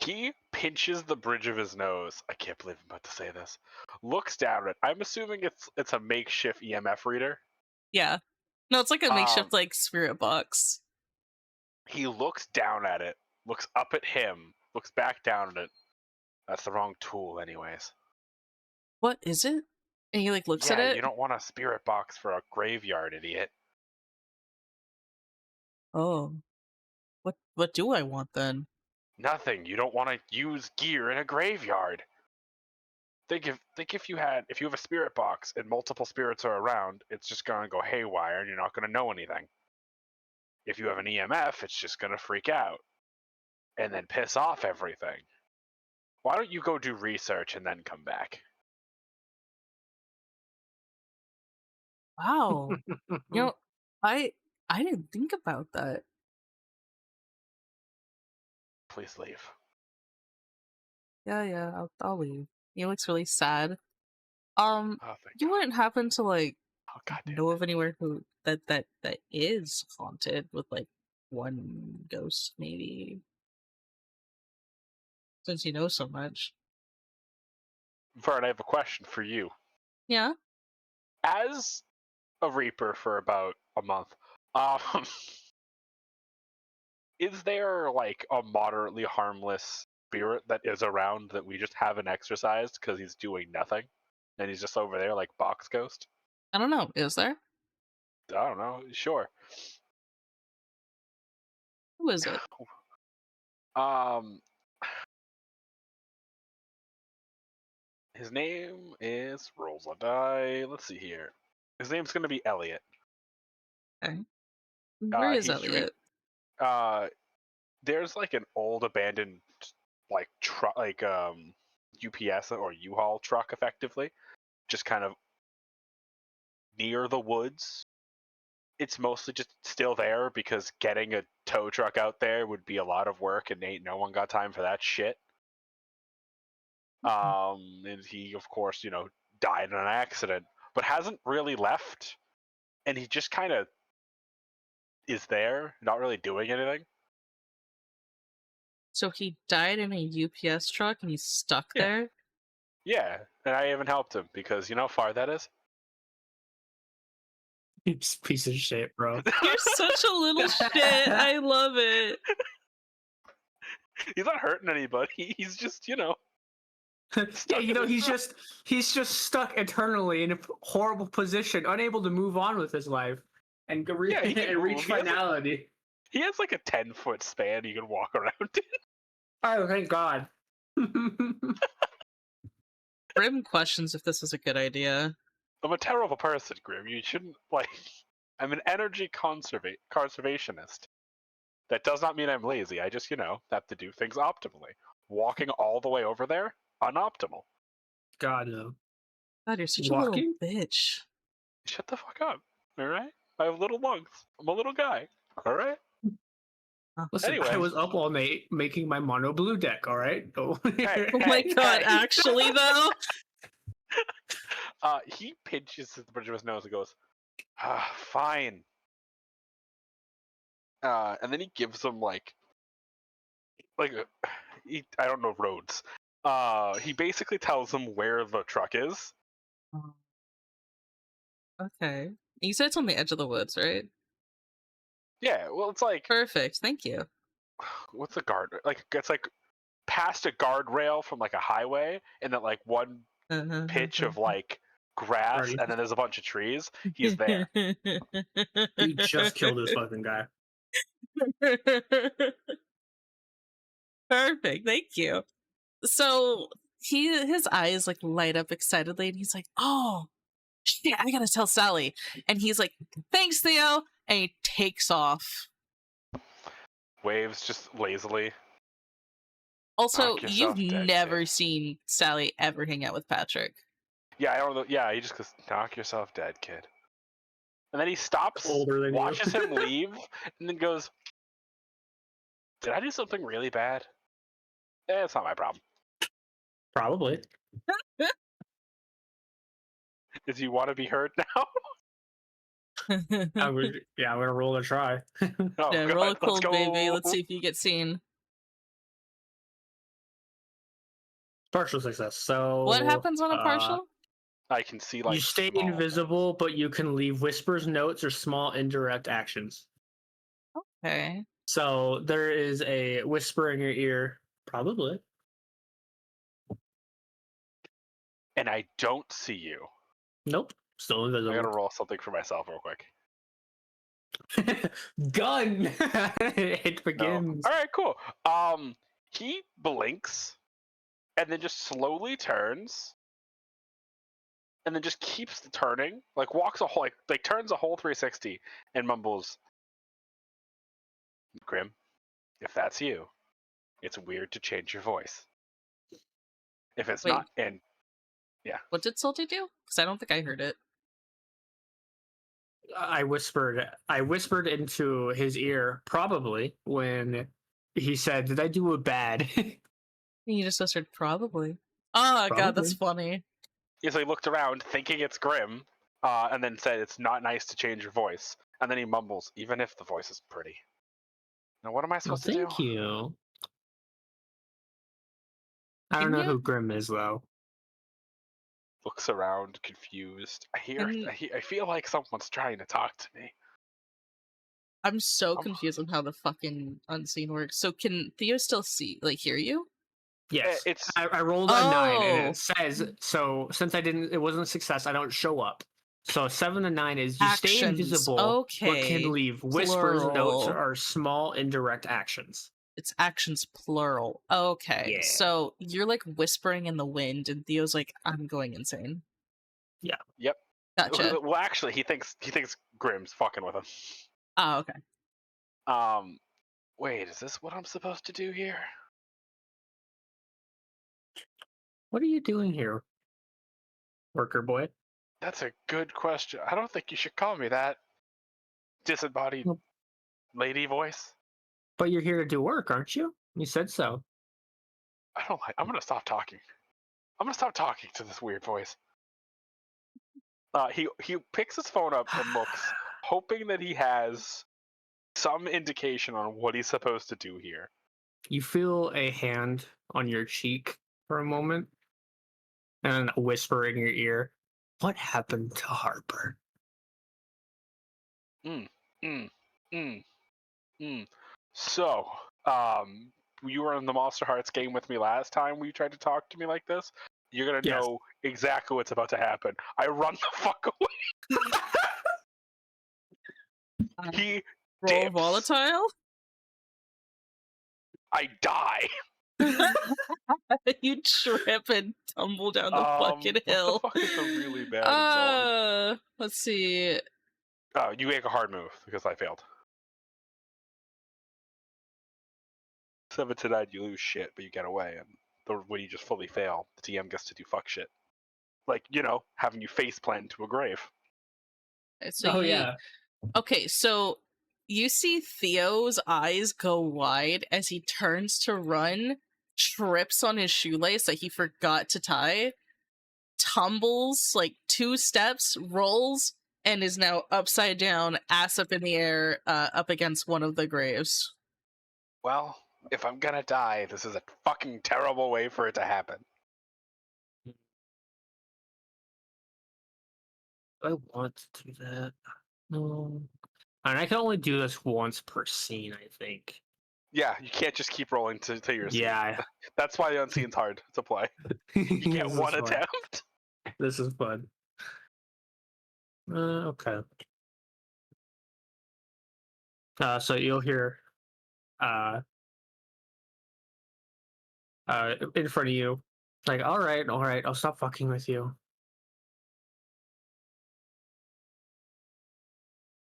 He pinches the bridge of his nose. I can't believe I'm about to say this. Looks down at it. I'm assuming it's a makeshift EMF reader. Yeah. No, it's like a makeshift like spirit box. He looks down at it, looks up at him, looks back down at it. That's the wrong tool, anyways. What is it? And he like looks at it. You don't want a spirit box for a graveyard, idiot. Oh. What do I want then? Nothing. You don't want to use gear in a graveyard. Think if you have a spirit box and multiple spirits are around, it's just gonna go haywire and you're not gonna know anything. If you have an EMF, it's just gonna freak out and then piss off everything. Why don't you go do research and then come back? Wow. I didn't think about that. Please leave. Yeah, I'll leave. He looks really sad. Oh, You wouldn't happen to like know it. of anywhere who that is haunted with like one ghost, maybe? Since you know so much. Vern, I have a question for you. Yeah. As a Reaper for about a month, is there like a moderately harmless spirit that is around that we just haven't exercised because he's doing nothing and he's just over there like box ghost? I don't know. Is there? I don't know. Sure. Who is it? His name is rolls a die. Let's see here. His name's gonna be Elliot. Okay. Where is he's Elliot? There's like an old abandoned like truck, like UPS or U-Haul truck, effectively, just kind of near the woods. It's mostly just still there because getting a tow truck out there would be a lot of work, and ain't no one got time for that shit. And he, of course, died in an accident, but hasn't really left, and he just kind of is there, not really doing anything. So he died in a UPS truck and he's stuck there? Yeah, and I haven't helped him because you know how far that is? You piece of shit, bro. You're such a little shit. I love it. He's not hurting anybody. He's just, Yeah, in his- he's just stuck eternally in a horrible position, unable to move on with his life and Yeah, he can and move. reach finality. He has like a 10-foot span he can walk around in. Oh, thank God. Grim questions if this is a good idea. I'm a terrible person, Grim. You shouldn't like. I'm an energy conservationist. That does not mean I'm lazy. I just, have to do things optimally. Walking all the way over there, unoptimal. God, no. God, you're such a little Walking? bitch. Shut the fuck up. All right. I have little lungs. I'm a little guy. All right. Listen, Anyway. I was up all night making my mono blue deck, all right? Hey, Oh my God, hey. actually though? He pinches the bridge of his nose and goes, fine. And then he gives him I don't know roads. He basically tells him where the truck is. Okay. You said it's on the edge of the woods, right? Yeah, well, it's like, Perfect, thank you. what's a guard? It's like past a guardrail from like a highway, and then like one pitch of like grass, Right. and then there's a bunch of trees. He's there. He just killed this fucking guy. Perfect, thank you. So his eyes like light up excitedly and he's like, oh shit, I gotta tell Sally. And he's like, thanks, Theo, and he takes off. Waves just lazily. Also, Knock you've yourself dead, never kid. seen Sally ever hang out with Patrick. Yeah, I don't know. Yeah, he just goes, knock yourself dead, kid. And then he stops, Older than you. watches him leave, and then goes, did I do something really bad? It's not my problem. Probably. Does he want to be heard now? I'm gonna roll a try. Oh, Yeah, God, roll a let's cold, go. baby. Let's see if you get seen. Partial success. So What happens on a partial? I can see like you stay small invisible, but you can leave whispers, notes, or small indirect actions. Okay. So there is a whisper in your ear, probably. things. And I don't see you. Nope, still I gotta invisible. roll something for myself real quick. Gun. It No. begins. All right, cool. He blinks, and then just slowly turns, and then just keeps turning, like walks a whole, like turns a whole 360, and mumbles, "Grim, if that's you, it's weird to change your voice. If it's Wait. not, and yeah, What did Salty do? Because I don't think I heard it. I whispered into his ear, probably when he said, "Did I do it bad?" You just whispered, probably. Oh, God, that's funny. yeah." So he looked around, thinking it's Grim, and then said, "It's not nice to change your voice." And then he mumbles, "Even if the voice is pretty." Now, what am I Oh, supposed to do? thank you. I don't Can know you- who Grim is though. Looks around, confused. Can- I feel like someone's trying to talk to me. I'm so confused on how the fucking unseen works. So can Theo still see, like, hear you? Yes, It's I rolled a 9, and Oh. it says so. Since it wasn't a success, I don't show up. So 7 to 9 is you stay Actions. invisible, but Okay. can leave whispers, notes, Plural. or small indirect actions. It's actions plural. Okay. Yeah. So you're like whispering in the wind, and Theo's like, I'm going insane. Yeah. Yep. Gotcha. Well, actually, he thinks Grim's fucking with him. Oh, okay. Wait, is this what I'm supposed to do here? What are you doing here, worker boy? That's a good question. I don't think you should call me that. Disembodied Well- lady voice. But you're here to do work, aren't you? You said so. I don't like. I'm gonna stop talking. I'm gonna stop talking to this weird voice. He picks his phone up and looks, hoping that he has some indication on what he's supposed to do here. You feel a hand on your cheek for a moment, and a whisper in your ear. What happened to Harper? So, you were in the Monster Hearts game with me last time when you tried to talk to me like this, you're gonna know exactly what's about to happen. I run the fuck away. He Roll dips. volatile. I die. You trip and tumble down the fucking hill. What the fuck is a really bad result? Let's see. Oh, you make a hard move because I failed. 7 to 9, you lose shit, but you get away. And when you just fully fail, the TM gets to do fuck shit. Like, having you face plant into a grave. So yeah. Okay, so you see Theo's eyes go wide as he turns to run, trips on his shoelace that he forgot to tie, tumbles like 2 steps, rolls, and is now upside down, ass up in the air, up against one of the graves. Well, if I'm gonna die, this is a fucking terrible way for it to happen. I want to do that. No. And I can only do this once per scene, I think. Yeah, you can't just keep rolling to your scene. Yeah. That's why the unseen's hard to play. You get one attempt. This is fun. Okay. So you'll hear in front of you, like, all right, I'll stop fucking with you.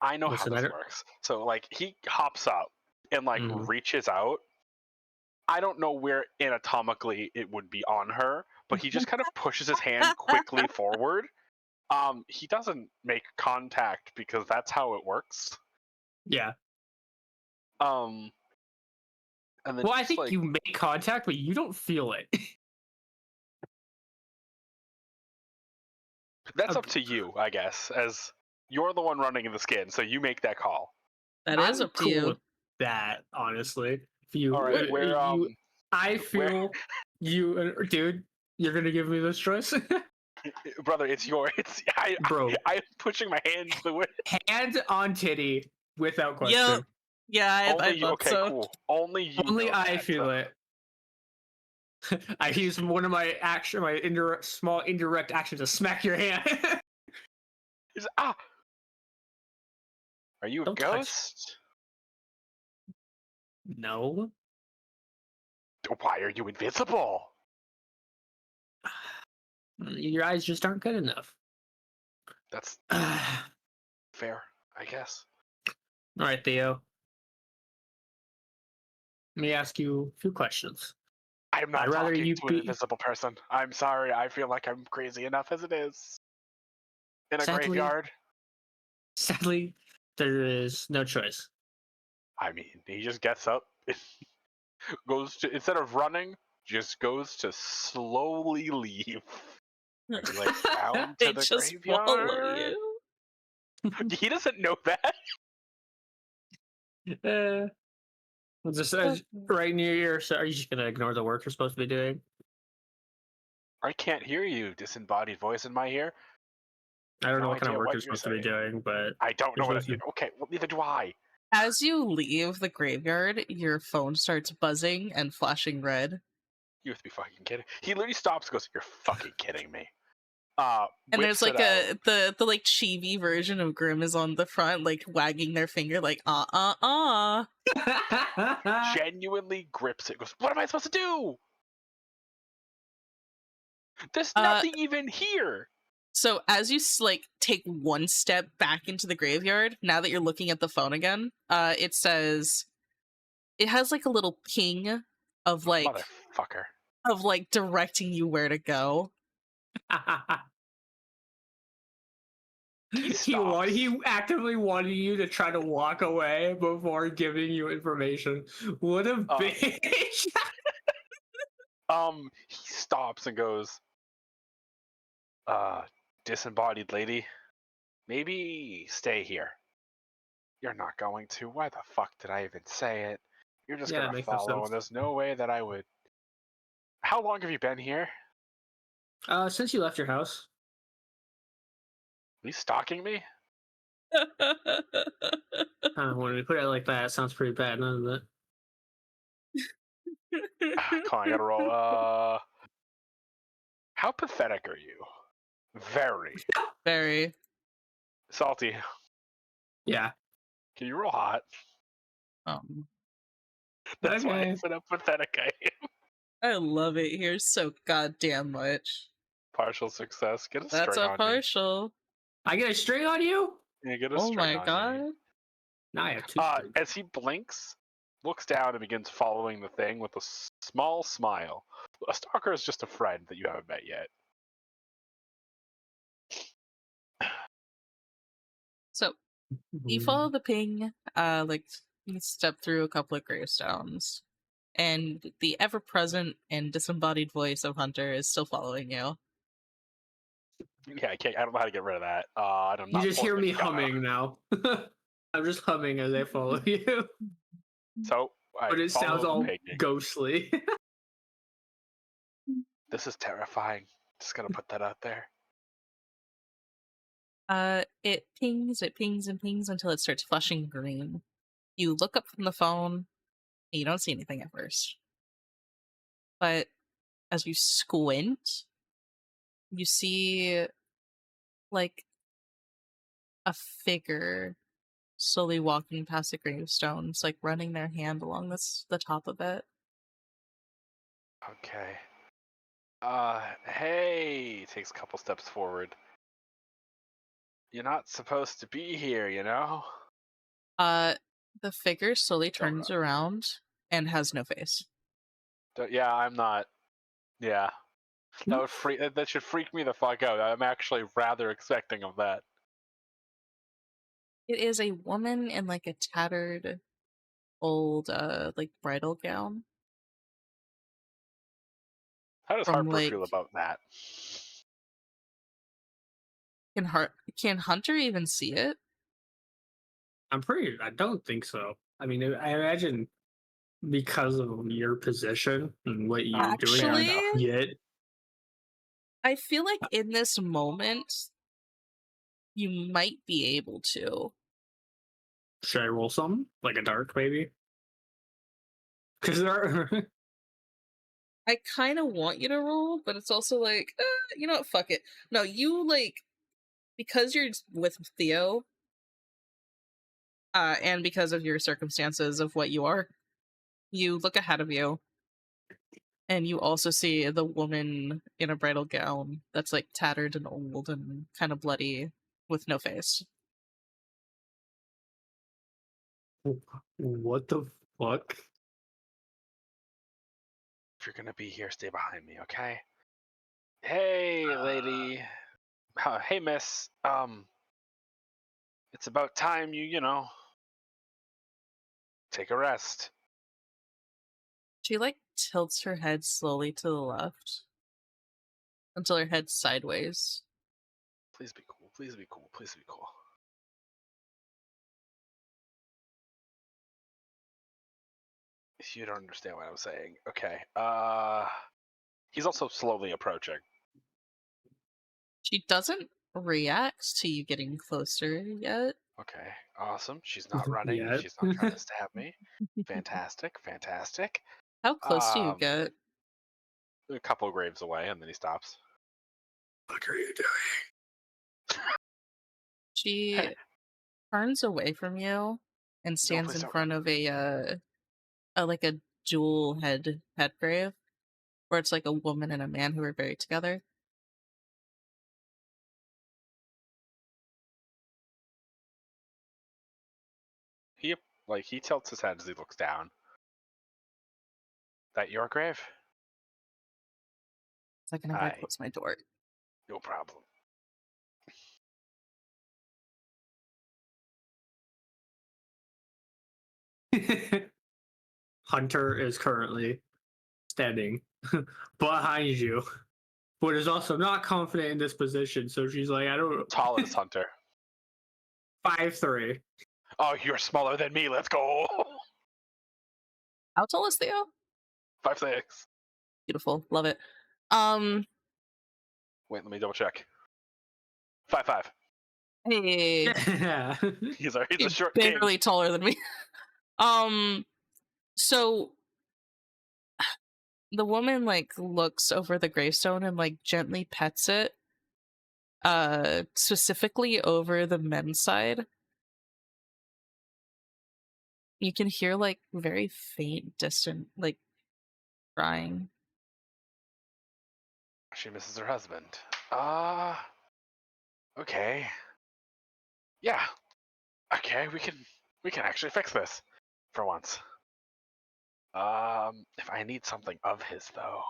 I know how this works. So, like, he hops up and, like, reaches out. I don't know where anatomically it would be on her, but he just kind of pushes his hand quickly forward. He doesn't make contact because that's how it works. Yeah. And then I think you make contact, but you don't feel it. That's up to you, I guess, as you're the one running in the skin, so you make that call. That is up to you. With that, honestly. If you, all right, I feel you, dude. You're gonna give me this choice, brother. It's yours. Bro. I'm pushing my hand to it. Hand on titty, without question. Yep. Yeah, I thought okay, so. Cool. Only you. Only I feel it. I use one of my small indirect actions to smack your hand. Are you a ghost? No. Why are you invisible? Your eyes just aren't good enough. That's fair, I guess. All right, Theo. Let me ask you a few questions. I'm not talking to an invisible person. I'm sorry. I feel like I'm crazy enough as it is. In a graveyard. Sadly, there is no choice. I mean, he just gets up, goes to, instead of running, just goes to slowly leave. Like down to the just graveyard. Follow you. He doesn't know that. Just right near your ear. So are you just gonna ignore the work you're supposed to be doing? I can't hear you, disembodied voice in my ear. I don't know what kind of work you're supposed to be doing, but I don't know what. Okay, well, neither do I. As you leave the graveyard, your phone starts buzzing and flashing red. You have to be fucking kidding. He literally stops and goes, "You're fucking kidding me." And there's like the like chibi version of Grimm is on the front, like wagging their finger, like Genuinely grips it. Goes, "What am I supposed to do? There's nothing even here." So as you like take one step back into the graveyard, now that you're looking at the phone again, it says it has like a little ping of like motherfucker of like directing you where to go. He actively wanted you to try to walk away before giving you information. What a bitch! He stops and goes, disembodied lady, maybe stay here. You're not going to. Why the fuck did I even say it? You're just gonna follow, and there's no way that I would. How long have you been here? Since you left your house. Are you stalking me? When we put it like that, it sounds pretty bad, doesn't it? I gotta roll. How pathetic are you? Very. Very. Salty. Yeah. Can you roll hot? That's why I said how pathetic I am. I love it here so goddamn much. Partial success. Get a That's string a on partial. I get a string on you? you. You get a Oh string my on god. you. Now I have two. As he blinks, looks down and begins following the thing with a small smile. A stalker is just a friend that you haven't met yet. So you follow the ping, like you step through a couple of gravestones, and the ever-present and disembodied voice of Hunter is still following you. Yeah, I can't. I don't know how to get rid of that. I'm You not just hear pulling me the gun out. humming now. I'm just humming as I follow you. So, But it sounds all pinging. ghostly. This is terrifying. Just gonna put that out there. It pings and pings until it starts flashing green. You look up from the phone, and you don't see anything at first. But as you squint, you see like a figure slowly walking past the gravestones, like running their hand along the top of it. Okay. Hey, takes a couple steps forward. You're not supposed to be here, you know? The figure slowly turns around and has no face. Yeah, I'm not. Yeah. That would that should freak me the fuck out. I'm actually rather expecting of that. It is a woman in like a tattered old like bridal gown. How does From, Harper feel like- about that? Can Hunter even see it? I don't think so. I mean, I imagine because of your position and what you're doing, Actually, yet I feel like in this moment, you might be able to. should I roll something like a dark maybe? Because there are. I kind of want you to roll, but it's also like, you know what? Fuck it. No, you like because you're with Theo, and because of your circumstances of what you are, you look ahead of you, and you also see the woman in a bridal gown that's like tattered and old and kind of bloody with no face. What the fuck? If you're gonna be here, stay behind me, okay? Hey, lady. Hey, miss. It's about time you know, take a rest. She like tilts her head slowly to the left until her head's sideways. Please be cool. Please be cool. Please be cool. You don't understand what I'm saying. Okay. He's also slowly approaching. She doesn't react to you getting closer yet. Okay. Awesome. She's not running. Yet. She's not trying to stab me. Fantastic. Fantastic. How close do you get? A couple of graves away, and then he stops. What are you doing? She turns away from you and stands in front of a like a dual head grave, where it's like a woman and a man who are buried together. He tilts his head as he looks down. That your grave? Second, if I close my door. No problem. Hunter is currently standing behind you, but is also not confident in this position. So she's like, I don't. Tall is Hunter. 5'3". Oh, you're smaller than me. Let's go. How tall is Theo? 5'6". Beautiful, love it. Wait, let me double check. 5'5". Hey, Yeah. He's a short barely king. taller than me. So the woman like looks over the gravestone and like gently pets it, specifically over the men's side. You can hear like very faint, distant, like crying. She misses her husband. Okay. Yeah. Okay, we can actually fix this for once. If I need something of his though.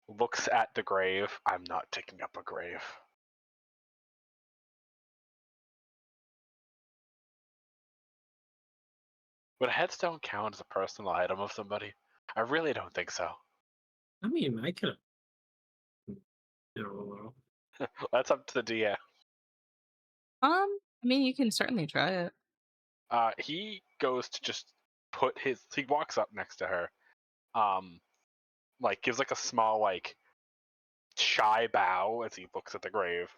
Looks at the grave. I'm not taking up a grave. Would a headstone count as a personal item of somebody? I really don't think so. I mean, I could. Well. That's up to the DM. I mean, you can certainly try it. He goes to just he walks up next to her, like gives like a small like shy bow as he looks at the grave.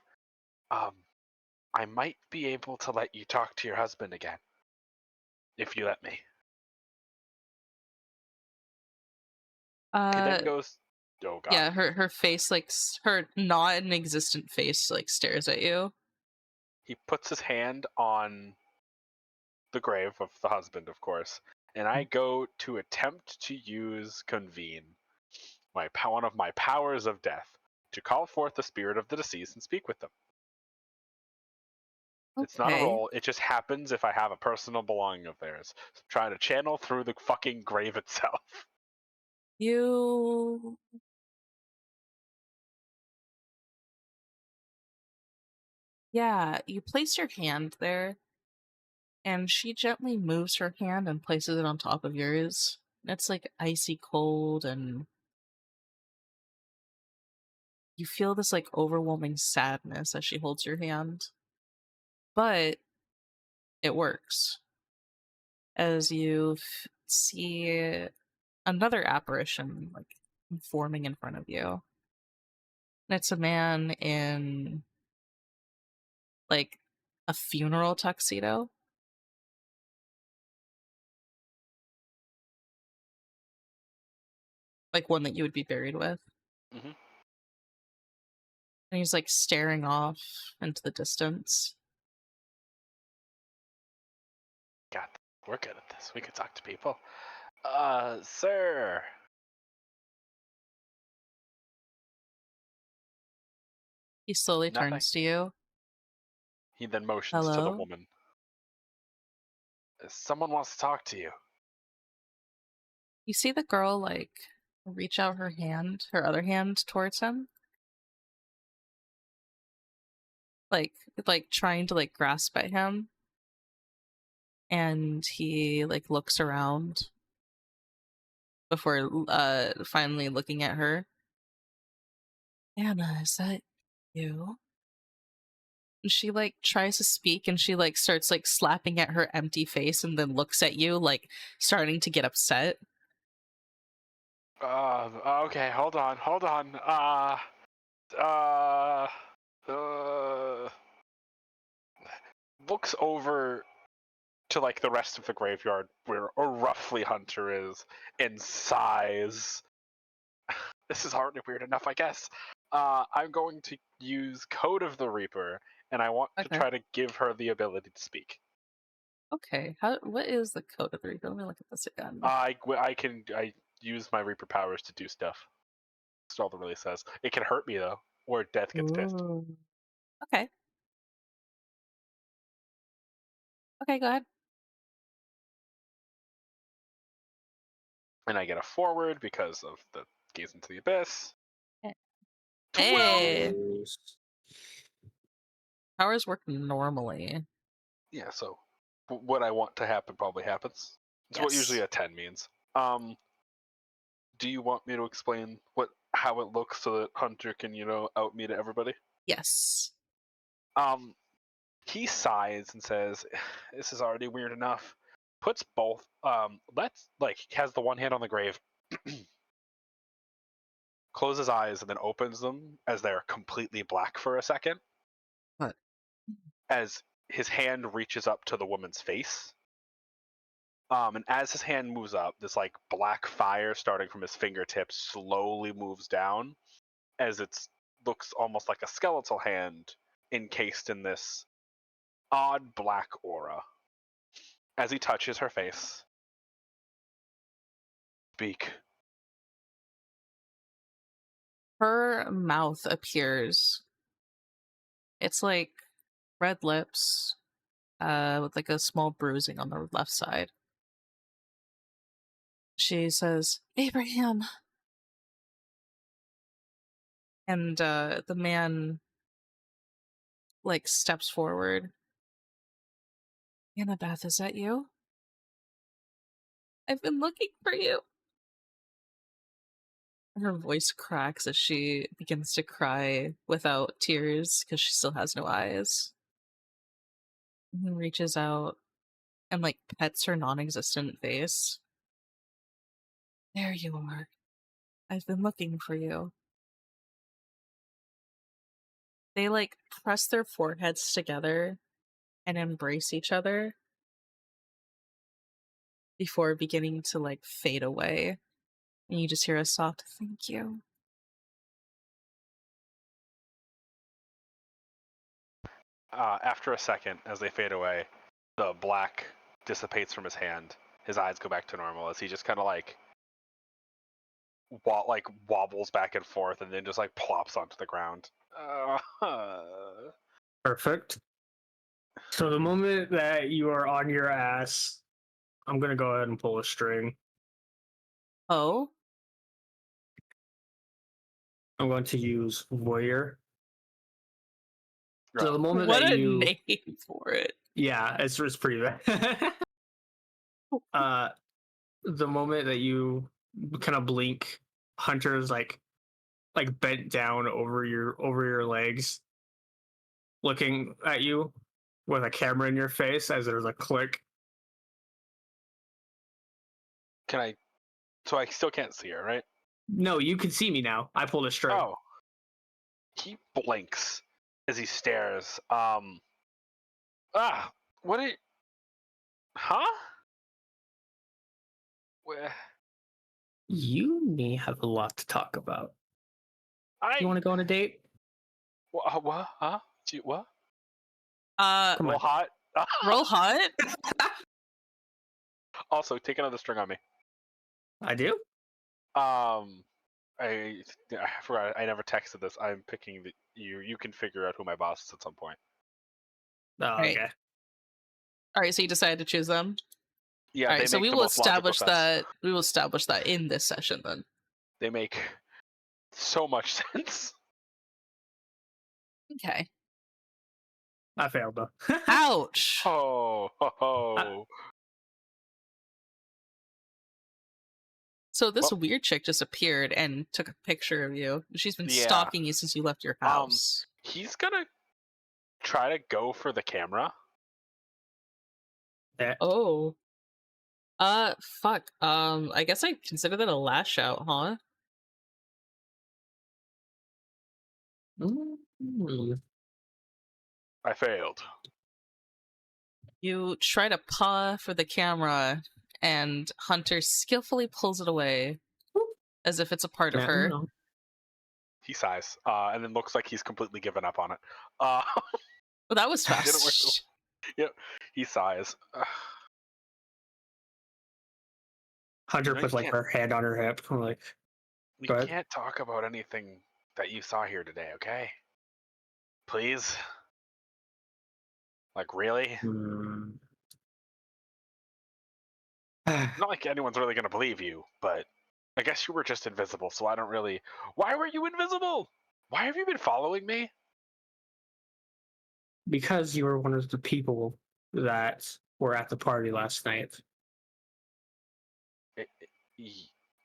I might be able to let you talk to your husband again, if you let me. He then goes, oh god. Yeah, her face, like her non-existent face, like stares at you. He puts his hand on the grave of the husband, of course, and I go to attempt to use convene, one of my powers of death, to call forth the spirit of the deceased and speak with them. Okay. It's not a roll, it just happens if I have a personal belonging of theirs. So I'm trying to channel through the fucking grave itself. You Yeah, you place your hand there, and she gently moves her hand and places it on top of yours. It's like icy cold, and you feel this like overwhelming sadness as she holds your hand. But it works as you see another apparition like forming in front of you. And it's a man in like a funeral tuxedo. Like one that you would be buried with. Mm-hmm. And he's like staring off into the distance. God, we're good at this. We can talk to people. Sir. He slowly Nothing. turns to you. He then motions to the Hello? woman. Someone wants to talk to you. You see the girl like reach out her hand, her other hand towards him. Like trying to like grasp at him. And he like looks around before finally looking at her. Anna, is that you? And she like tries to speak, and she like starts like slapping at her empty face and then looks at you like starting to get upset. Okay, hold on. Looks over to like the rest of the graveyard where a roughly hunter is and sighs. This is already weird enough, I guess. I'm going to use Code of the Reaper, and I want to Okay. try to give her the ability to speak. Okay. What is the code of the Reaper? Let me look at this again. I use my Reaper powers to do stuff. That's all it really says. It can hurt me though, or death gets pissed. Ooh. Okay. Okay, go ahead. And I get a forward because of the gaze into the abyss. Hey. 12. Powers work normally. Yeah, so what I want to happen probably happens. It's what usually a 10 means. Do you want me to explain how it looks so that Hunter can, out me to everybody? Yes. He sighs and says, "This is already weird enough." Puts both has the one hand on the grave, closes his eyes and then opens them as they're completely black for a second. What? As his hand reaches up to the woman's face, And as his hand moves up, this like black fire starting from his fingertips slowly moves down as it looks almost like a skeletal hand encased in this odd black aura. As he touches her face, speak. Her mouth appears. It's like red lips, with like a small bruising on the left side. She says, "Abraham." And the man like steps forward. "Annabeth, is that you? I've been looking for you." Her voice cracks as she begins to cry without tears because she still has no eyes. And he reaches out and like pets her non-existent face. "There you are. I've been looking for you." They like press their foreheads together and embrace each other before beginning to like fade away. And you just hear a soft "thank you." After a second, as they fade away, the black dissipates from his hand. His eyes go back to normal as he just kind of like wobbles back and forth, and then just like plops onto the ground. Perfect. So the moment that you are on your ass, I'm gonna go ahead and pull a string. Oh? I'm going to use Warrior. So the moment What that a you, name for it. yeah, it's pretty bad. The moment that you kind of blink, Hunter's like bent down over your legs, looking at you with a camera in your face as there's a click. Can I? So I still can't see her, right? No, you can see me now. I pulled a string. Oh. He blinks as he stares. What it? Huh? Where? You may have a lot to talk about. You want to go on a date? What? Huh? What? Come Roll on. hot. Roll hot? Also, take another string on me. I do? I forgot. I never texted this. I'm picking you. You can figure out who my boss is at some point. Oh, Right. okay. Alright, so you decided to choose them? Yeah, Alright, they so make we the will most logical establish sense. that. We will establish that in this session then. They make so much sense. Okay. I failed though. Ouch! Oh, ho, ho. So this weird chick just appeared and took a picture of you. She's been Yeah. stalking you since you left your house. He's gonna try to go for the camera. Yeah. Oh. Fuck. I guess I consider that a lash out, huh? I failed. You try to paw for the camera, and Hunter skillfully pulls it away as if it's a part of her. No. He sighs, and then looks like he's completely given up on it. Well, that was Didn't work. fast. Yep, he sighs. Hunter You puts like can't- her hand on her hip. I'm like, We Go ahead. can't talk about anything that you saw here today, okay? Please? Like, really? Not like anyone's really gonna believe you, but I guess you were just invisible, so I don't really... Why were you invisible? Why have you been following me? Because you were one of the people that were at the party last night.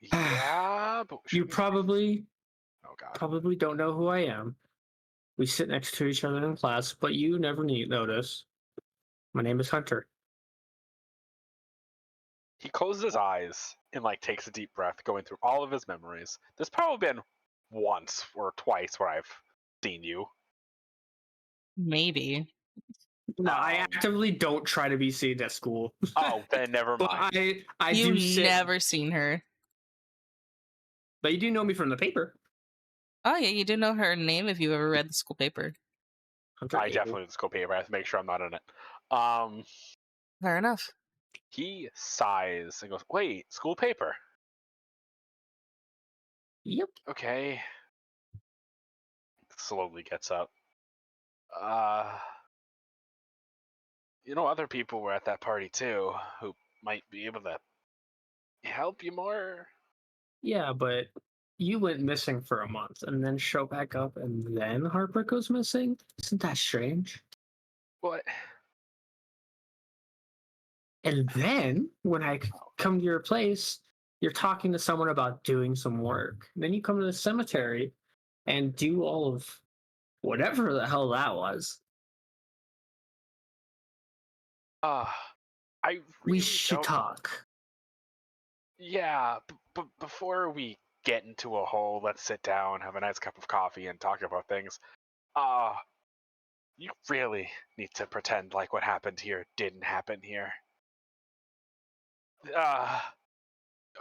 Yeah, but... You probably Oh, God. probably don't know who I am. We sit next to each other in class, but you never notice. My name is Hunter. He closes his eyes and like takes a deep breath, going through all of his memories. There's probably been once or twice where I've seen you. Maybe. No, I actively don't try to be seen at school. Oh, then never But mind. I You've do sit. never seen her. But you do know me from the paper. Oh yeah, you do know her name if you ever read the school paper. I definitely would school paper. I have to make sure I'm not in it. Fair enough. He sighs and goes, "Wait, school paper? Yep. Okay." Slowly gets up. Other people were at that party too, who might be able to help you more. Yeah, but you went missing for a month and then show back up and then Harper goes missing? Isn't that strange? What? And then when I come to your place, you're talking to someone about doing some work. And then you come to the cemetery and do all of whatever the hell that was. I really We should don't. talk. Yeah, but before we get into a hole, let's sit down, have a nice cup of coffee, and talk about things. You really need to pretend like what happened here didn't happen here.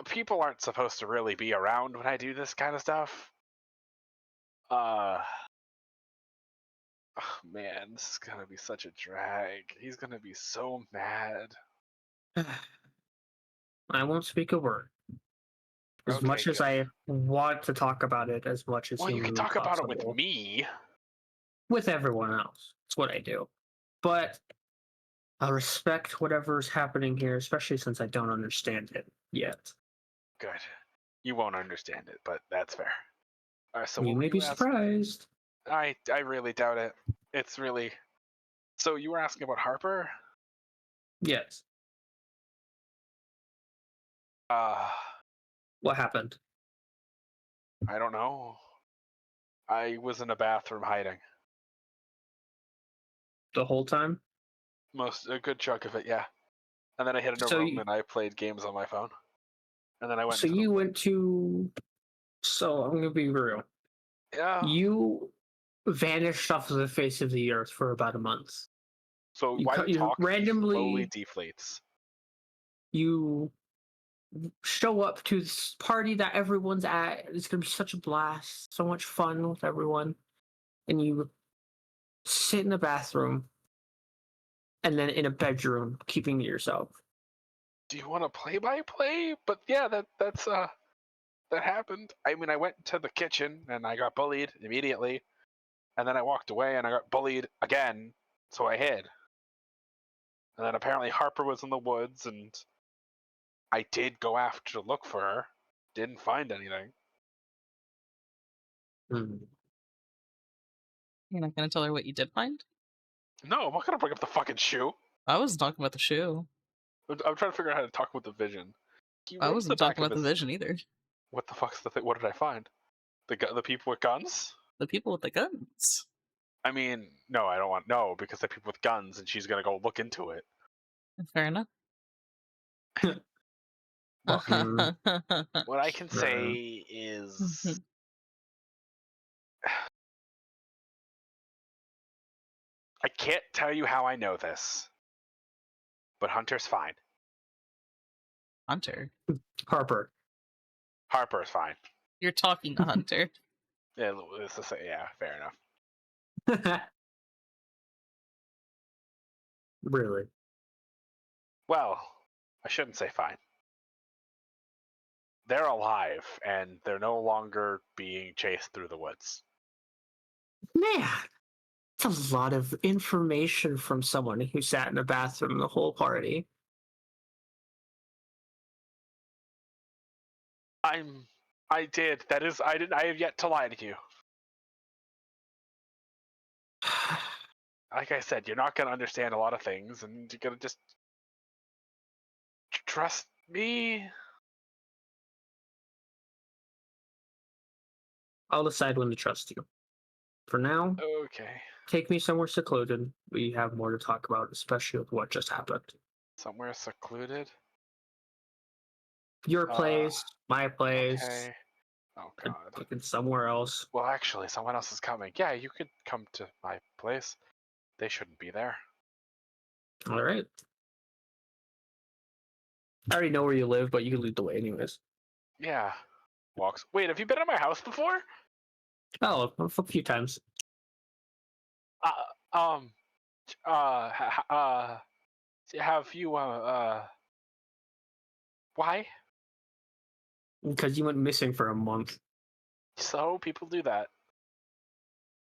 People aren't supposed to really be around when I do this kind of stuff. Oh man, this is gonna be such a drag. He's gonna be so mad. I won't speak a word. As Okay, much as good. I want to talk about it as much as Well, you can humanly talk about it possible. with me. With everyone else. It's what I do. But I'll respect whatever's happening here, especially since I don't understand it yet. Good. You won't understand it, but that's fair. Alright, so You what were may be you asking? surprised. I really doubt it. It's really. So you were asking about Harper? Yes. Uh, What happened? I don't know. I was in a bathroom hiding. The whole time? A good chunk of it, yeah. And then I hid in a room and I played games on my phone. And then I went So into the you went to. So I'm gonna be real. Yeah. You vanished off of the face of the earth for about a month. So You why you you talk slowly randomly deflates. you show up to this party that everyone's at. It's gonna be such a blast, so much fun with everyone, and you sit in the bathroom and then in a bedroom, keeping to yourself. Do you want to play by play? But yeah, that happened. I mean, I went to the kitchen and I got bullied immediately, and then I walked away and I got bullied again, so I hid. And then apparently Harper was in the woods, and I did go after to look for her. Didn't find anything. Hmm. You're not gonna tell her what you did find? No, I'm not gonna bring up the fucking shoe. I wasn't talking about the shoe. I'm trying to figure out how to talk with the vision. He I runs the wasn't back talking of about the his. vision either. What the fuck's the thing? What did I find? The people with guns? The people with the guns. I mean, no, I don't want no because they're people with guns, and she's gonna go look into it. Fair enough. Look, Mm. what I can say is, I can't tell you how I know this, but Hunter's fine. Hunter. Harper. Harper's fine. You're talking to Hunter. Yeah, fair enough. Really? Well, I shouldn't say fine. They're alive, and they're no longer being chased through the woods. Man, that's a lot of information from someone who sat in the bathroom the whole party. I did. That is, I didn't. I have yet to lie to you. Like I said, you're not gonna understand a lot of things, and you're gonna just trust me. I'll decide when to trust you. For now, Okay. take me somewhere secluded. We have more to talk about, especially with what just happened. Somewhere secluded. Your place, my place, Okay. Oh God. fucking somewhere else. Well, actually, someone else is coming. Yeah, you could come to my place. They shouldn't be there. All right. I already know where you live, but you can lead the way anyways. Yeah. Walks. Wait, have you been at my house before? Oh, a few times. Um. Have you? Why? Because you went missing for a month. So people do that.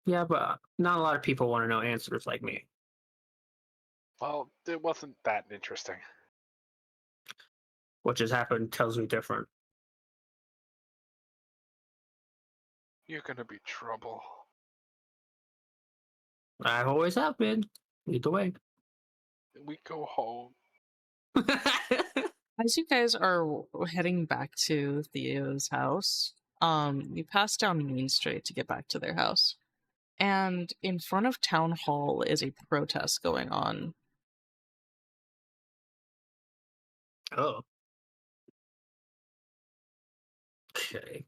Yeah, but not a lot of people want to know answers like me. Well, it wasn't that interesting. What just happened tells me different. You're gonna be trouble. I've always have been. Lead the way. We go home. As you guys are heading back to Theo's house, you pass down Main Street to get back to their house. And in front of Town Hall is a protest going on. Oh. Okay.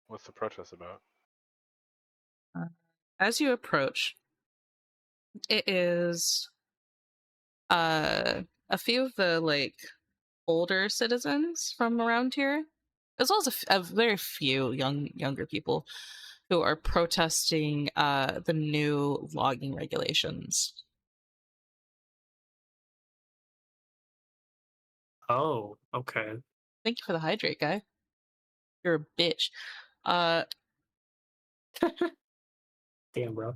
What's the protest about? As you approach, it is a few of the older citizens from around here, as well as a very few younger people who are protesting the new logging regulations. Oh, okay. Thank you for the hydrate, guy. You're a bitch. Damn, bro.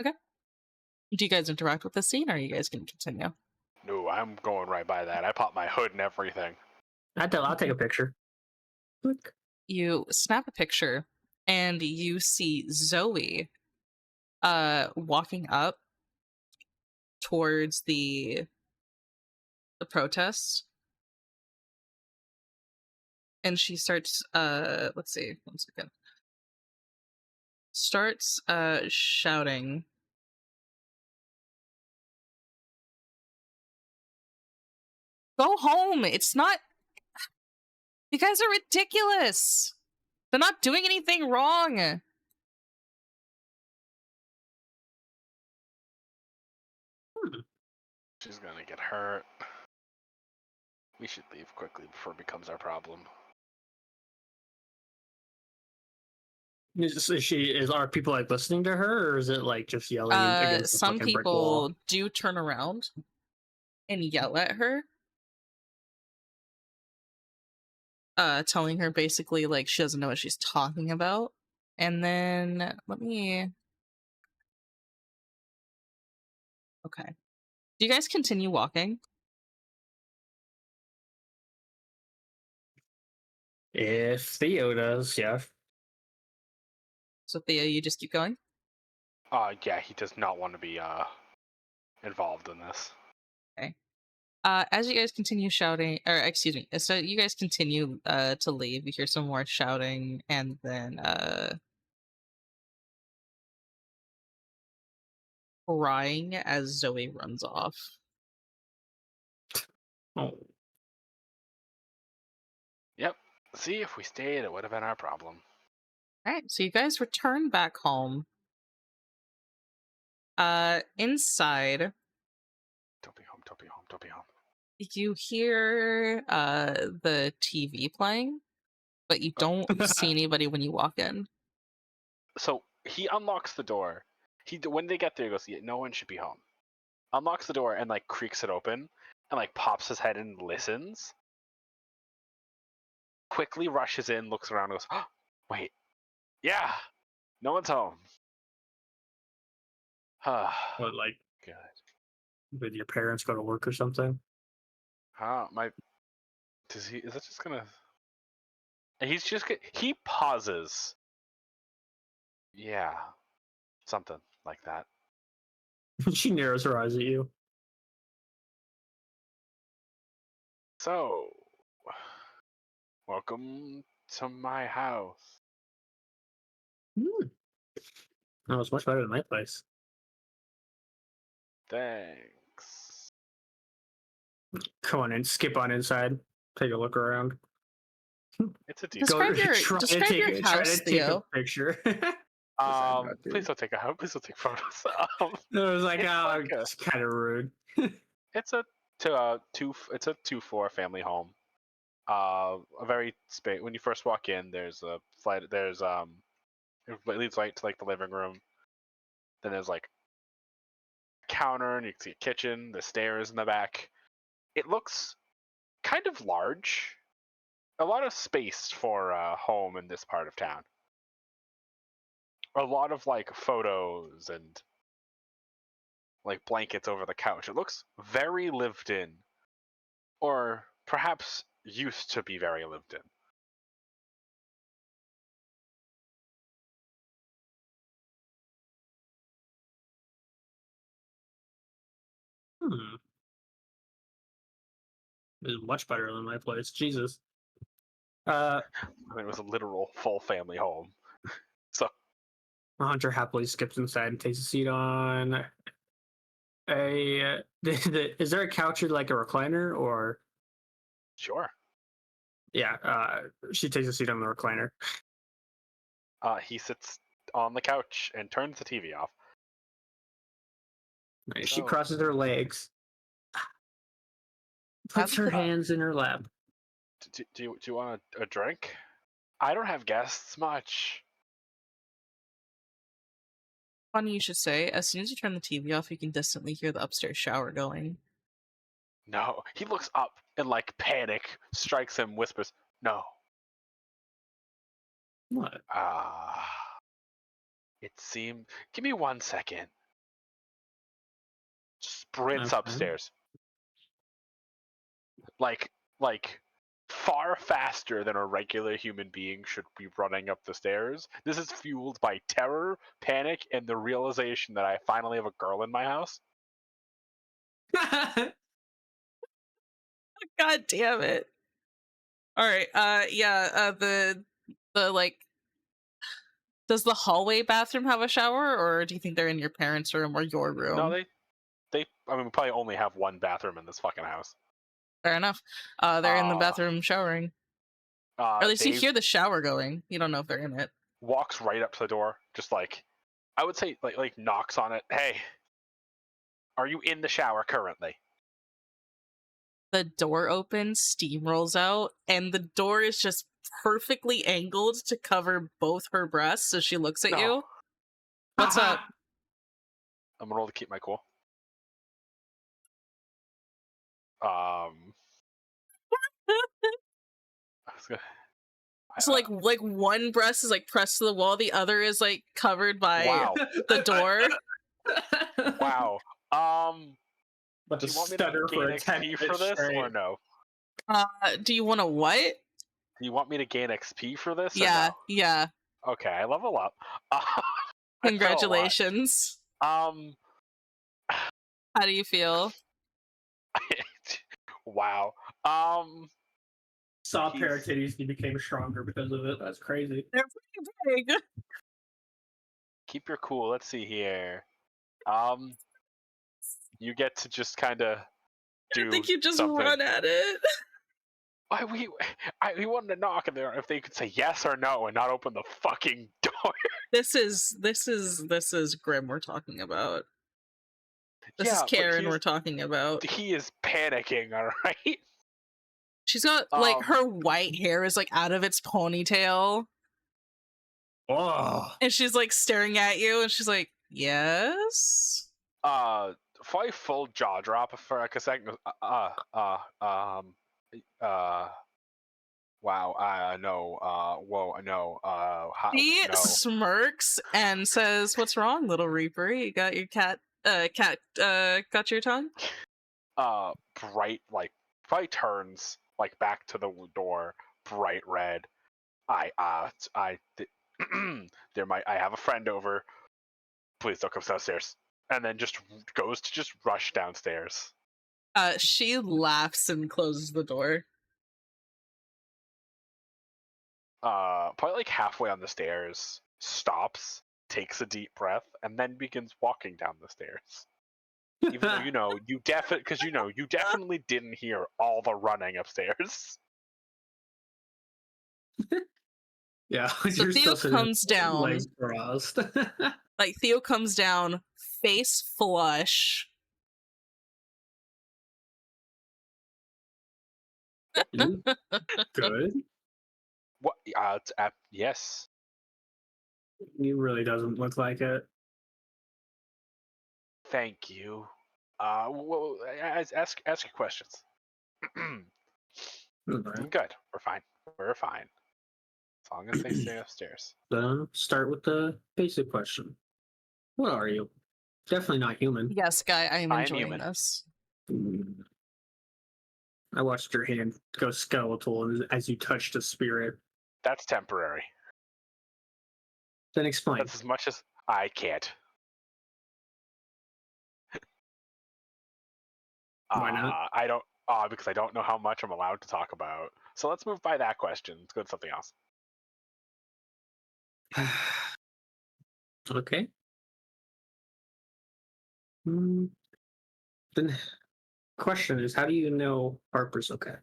Okay. Do you guys interact with the scene, or are you guys going to continue? No, I'm going right by that. I popped my hood and everything. I'll take a picture. Look. You snap a picture, and you see Zoe walking up towards the protests, and she starts let's see, 1 second, starts shouting, "Go home! It's not, you guys are ridiculous. They're not doing anything wrong." She's gonna get hurt. We should leave quickly before it becomes our problem. Are people like listening to her, or is it like just yelling against the Some fucking brick wall? people do turn around and yell at her, telling her basically like she doesn't know what she's talking about. And then okay. Do you guys continue walking? If Theo does, yeah. So Theo, you just keep going? Yeah, he does not want to be involved in this. Okay. As you guys continue shouting, or excuse me, so you guys continue to leave, you hear some more shouting, and then crying as Zoe runs off. Oh. Yep. See, if we stayed, it would have been our problem. All right, so you guys return back home. Inside, Don't be home, don't be home, don't be home. you hear the TV playing, but you don't see anybody when you walk in. So he unlocks the door. When they get there, he goes, yeah, no one should be home. Unlocks the door and like creaks it open and like pops his head in and listens. Quickly rushes in, looks around, and goes, oh, wait, yeah, no one's home. What, like, good. did your parents go to work or something? Is that just gonna? And he pauses. Yeah, something like that. She narrows her eyes at you. So, welcome to my house. Oh, it's much better than my place. Thanks. Come on in, skip on inside. Take a look around. It's a decent. Describe your Try to house, take Theo. a picture. Please don't take photos. It was like, It's oh, like a- it's kind of rude. it's a it's a 2-floor family home. A very space. When you first walk in, there's a flight. It leads right to like the living room. Then there's like a counter, and you can see a kitchen. The stairs in the back. It looks kind of large. A lot of space for a home in this part of town. A lot of like photos and like blankets over the couch. It looks very lived in, or perhaps used to be very lived in. It was much better than my place. Jesus. I mean, it was a literal full family home. So Hunter happily skips inside and takes a seat on a. Is there a couch with like a recliner or? sure. Yeah, she takes a seat on the recliner. He sits on the couch and turns the TV off. She So- crosses her legs, puts her hands in her lap. Do you want a drink? I don't have guests much. Funny you should say. As soon as you turn the TV off, you can distantly hear the upstairs shower going. No. He looks up and like panic strikes him, whispers, "No." What? It seemed. Give me 1 second. Sprints Okay. upstairs. Like far faster than a regular human being should be running up the stairs. This is fueled by terror, panic, and the realization that I finally have a girl in my house. God damn it. Alright, the like, does the hallway bathroom have a shower, or do you think they're in your parents' room or your room? No, they. I mean, we probably only have one bathroom in this fucking house. Fair enough. They're in the bathroom showering. Or at least you Dave hear the shower going. You don't know if they're in it. walks right up to the door, just like, I would say, like knocks on it. Hey, are you in the shower currently? The door opens, steam rolls out, and the door is just perfectly angled to cover both her breasts as she looks at No. you. What's up? I'm gonna roll to keep my cool. So like one breast is like pressed to the wall, the other is like covered by Wow. the door. Wow. But Do you want me to gain XP for this or no? Do you want to what? Do you want me to gain XP for this? Yeah, Or no? yeah. Okay, I level up. I fell a lot. Congratulations. How do you feel? Wow. Saw paratitties, he became stronger because of it. That's crazy. They're pretty big. Keep your cool. Let's see here. You get to just kind of do. I think you just something. run at it. We wanted to knock, and there if they could say yes or no and not open the fucking door. This is Grim we're talking about. This is but Karen we're talking about. He is panicking, all right? She's got like her white hair is like out of its ponytail. Oh. And she's like staring at you and she's like, "Yes?" Probably full jaw drop for like a second. Wow, no, whoa, no, He no. smirks and says, "What's wrong, little Reaper? You got your cat got your tongue?" Bright, like, probably turns, like, back to the door, bright red. I have a friend over. Please don't come downstairs. And then just goes to just rush downstairs. She laughs and closes the door. Probably like halfway on the stairs, stops, takes a deep breath, and then begins walking down the stairs. Even though you definitely didn't hear all the running upstairs. Yeah, So you're Theo still sitting comes down. legs crossed. Like, Theo comes down, face flush. You good? What? Yes. He really doesn't look like it. Thank you. Well, ask your questions. Alright. Good. We're fine. We're fine. As long as they stay upstairs. Then start with the basic question. What are you? Definitely not human. Yes, Guy, I am I am enjoying human. this. I watched your hand go skeletal as you touched a spirit. That's temporary. Then explain. That's as much as I can't. Why not? I don't. Because I don't know how much I'm allowed to talk about. So let's move by that question. Let's go to something else. Okay. Then question is, how do you know Harper's okay?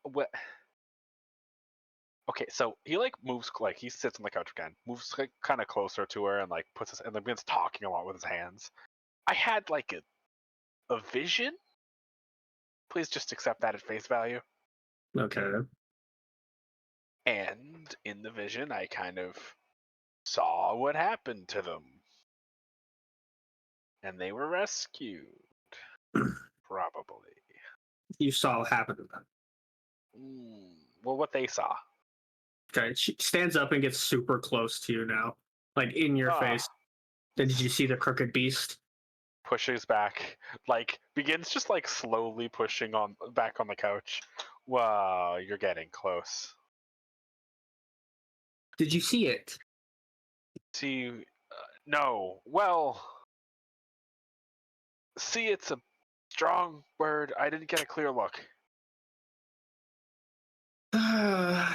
What? Okay, so he moves he sits on the couch again, moves kind of closer to her and puts his and then begins talking a lot with his hands. I had a vision. Please just accept that at face value. Okay. And in the vision, I kind of saw what happened to them, and they were rescued. Probably. You saw what happened to them. Well, what they saw. Okay. She stands up and gets super close to you now, like in your face. Then did you see the crooked beast? Pushes back, begins just slowly pushing on back on the couch. Wow, you're getting close. Did you see it? See, no. Well, see, it's a strong word. I didn't get a clear look.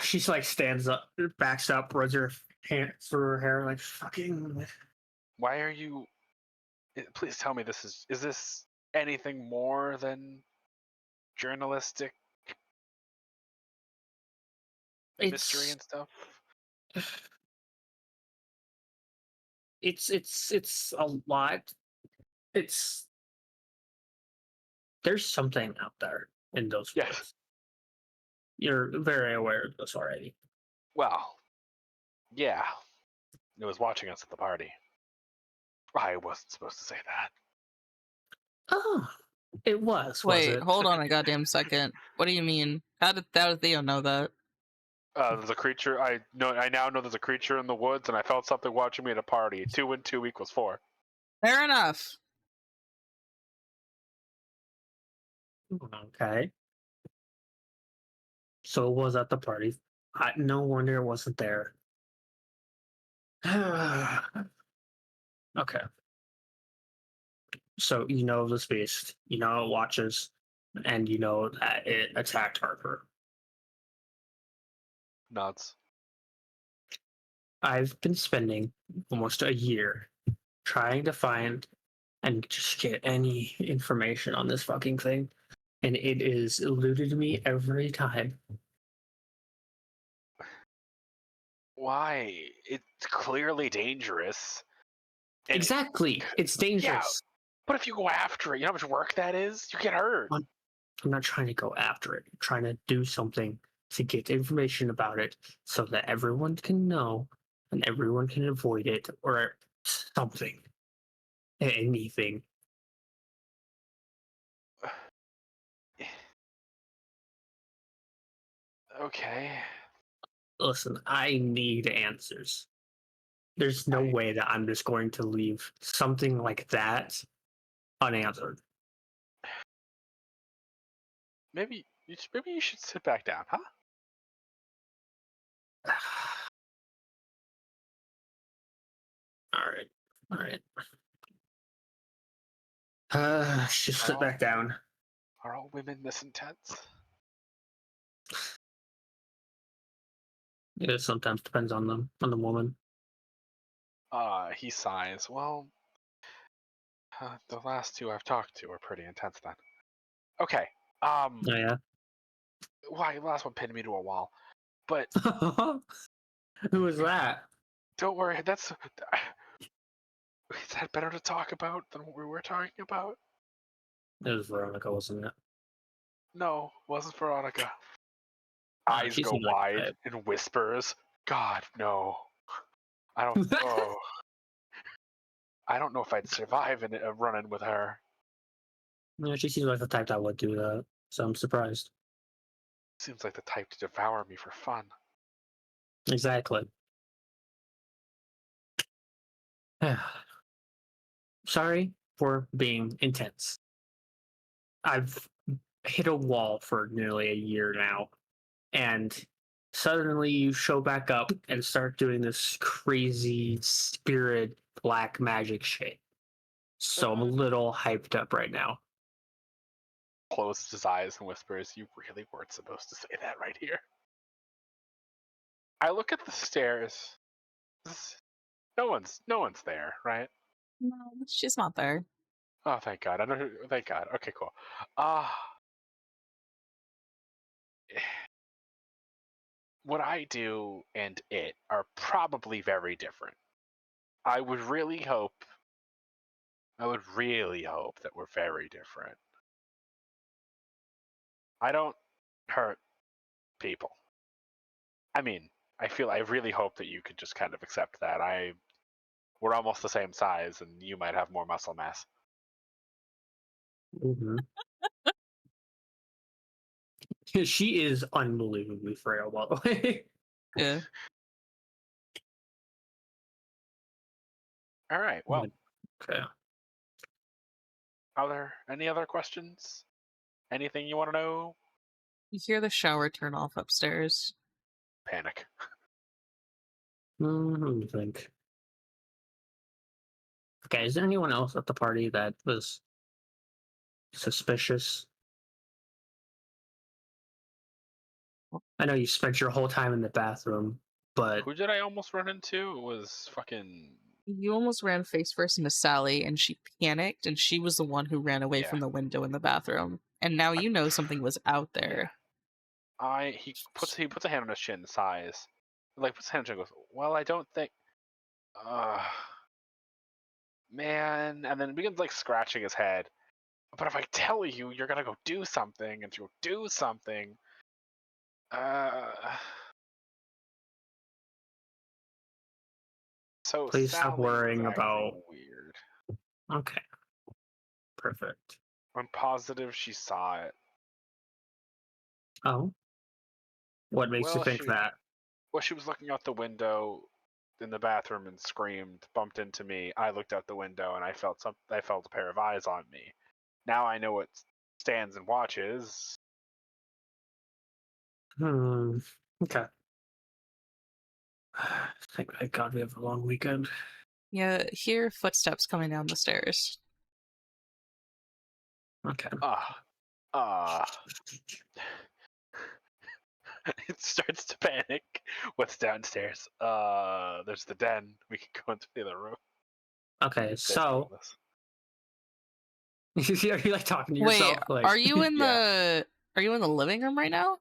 She's stands up, backs up, runs her hand through her hair, like fucking. Why are you? Please tell me is this anything more than journalistic mystery and stuff? It's a lot. It's there's something out there in those Yes. woods. You're very aware of this already. Well, yeah. It was watching us at the party. I wasn't supposed to say that. Oh, it was Wait, it? hold on a goddamn second. What do you mean? How did Theo know that? There's a creature. I now know there's a creature in the woods, and I felt something watching me at a party. 2 and 2 equals 4. Fair enough. Okay. So it was at the party. No wonder it wasn't there. Okay. So you know this beast, you know it watches, and you know that it attacked Harper. Nuts. I've been spending almost a year trying to find and just get any information on this fucking thing, and it is eluded me every time. Why? It's clearly dangerous. And Exactly, it's dangerous. But if you go after it, you know how much work that is? You get hurt. I'm not trying to go after it. I'm trying to do something to get information about it so that everyone can know and everyone can avoid it or something. Anything. Okay. Listen, I need answers. There's no way that I'm just going to leave something like that unanswered. Maybe you should sit back down, huh? All right. Just sit back down. Are all women this intense? It sometimes depends on the woman. He sighs. Well, the last two I've talked to are pretty intense then. Okay, Oh yeah. Why last one pinned me to a wall? But Who was that? don't worry, that's is that better to talk about than what we were talking about? It was Veronica, wasn't it? No, wasn't Veronica. No, Eyes she go seemed like the wide type. and whispers, "God, no! I don't. Oh, I don't know if I'd survive in a run-in with her." Yeah, she seems like the type that would do that. So I'm surprised. Seems like the type to devour me for fun. Exactly. Sorry for being intense. I've hit a wall for nearly a year now, and suddenly you show back up and start doing this crazy spirit black magic shit. So I'm a little hyped up right now. Closes his eyes and whispers, "You really weren't supposed to say that right here." I look at the stairs. No one's there, right? No, she's not there. Oh, thank God. I know. Thank God. Okay, cool. Uh what I do and it are probably very different. I would really hope that we're very different. I don't hurt people. I mean, I really hope that you could just kind of accept that. We're almost the same size and you might have more muscle mass. Mm-hmm. She is unbelievably frail, by the way. Yeah. All right. Well, Okay. are there any other questions? Anything you want to know? You hear the shower turn off upstairs. Panic. Let me think. Okay, is there anyone else at the party that was suspicious? I know you spent your whole time in the bathroom, but Who did I almost run into? It was fucking. You almost ran face first into Sally, and she panicked, and she was the one who ran away Yeah. from the window in the bathroom. And now you know something was out there. Yeah. He puts a hand on his chin, sighs, like puts a hand on his chin, and goes, "Well, I don't think, man," and then begins like scratching his head. "But if I tell you, you're gonna go do something, and you'll do something. So please stop Sally was worrying about. acting weird. Okay, perfect. I'm positive she saw it. Oh, what makes you Well, think that? she was looking out the window in the bathroom and screamed, bumped into me. I looked out the window and I felt a pair of eyes on me. Now I know what stands and watches." Okay. Thank God we have a long weekend. Yeah, hear footsteps coming down the stairs. Okay. It starts to panic. What's downstairs? There's the den. We can go into the other room. Okay, so are you like talking to Wait, yourself? Like, are you in Yeah. are you in the living room right now?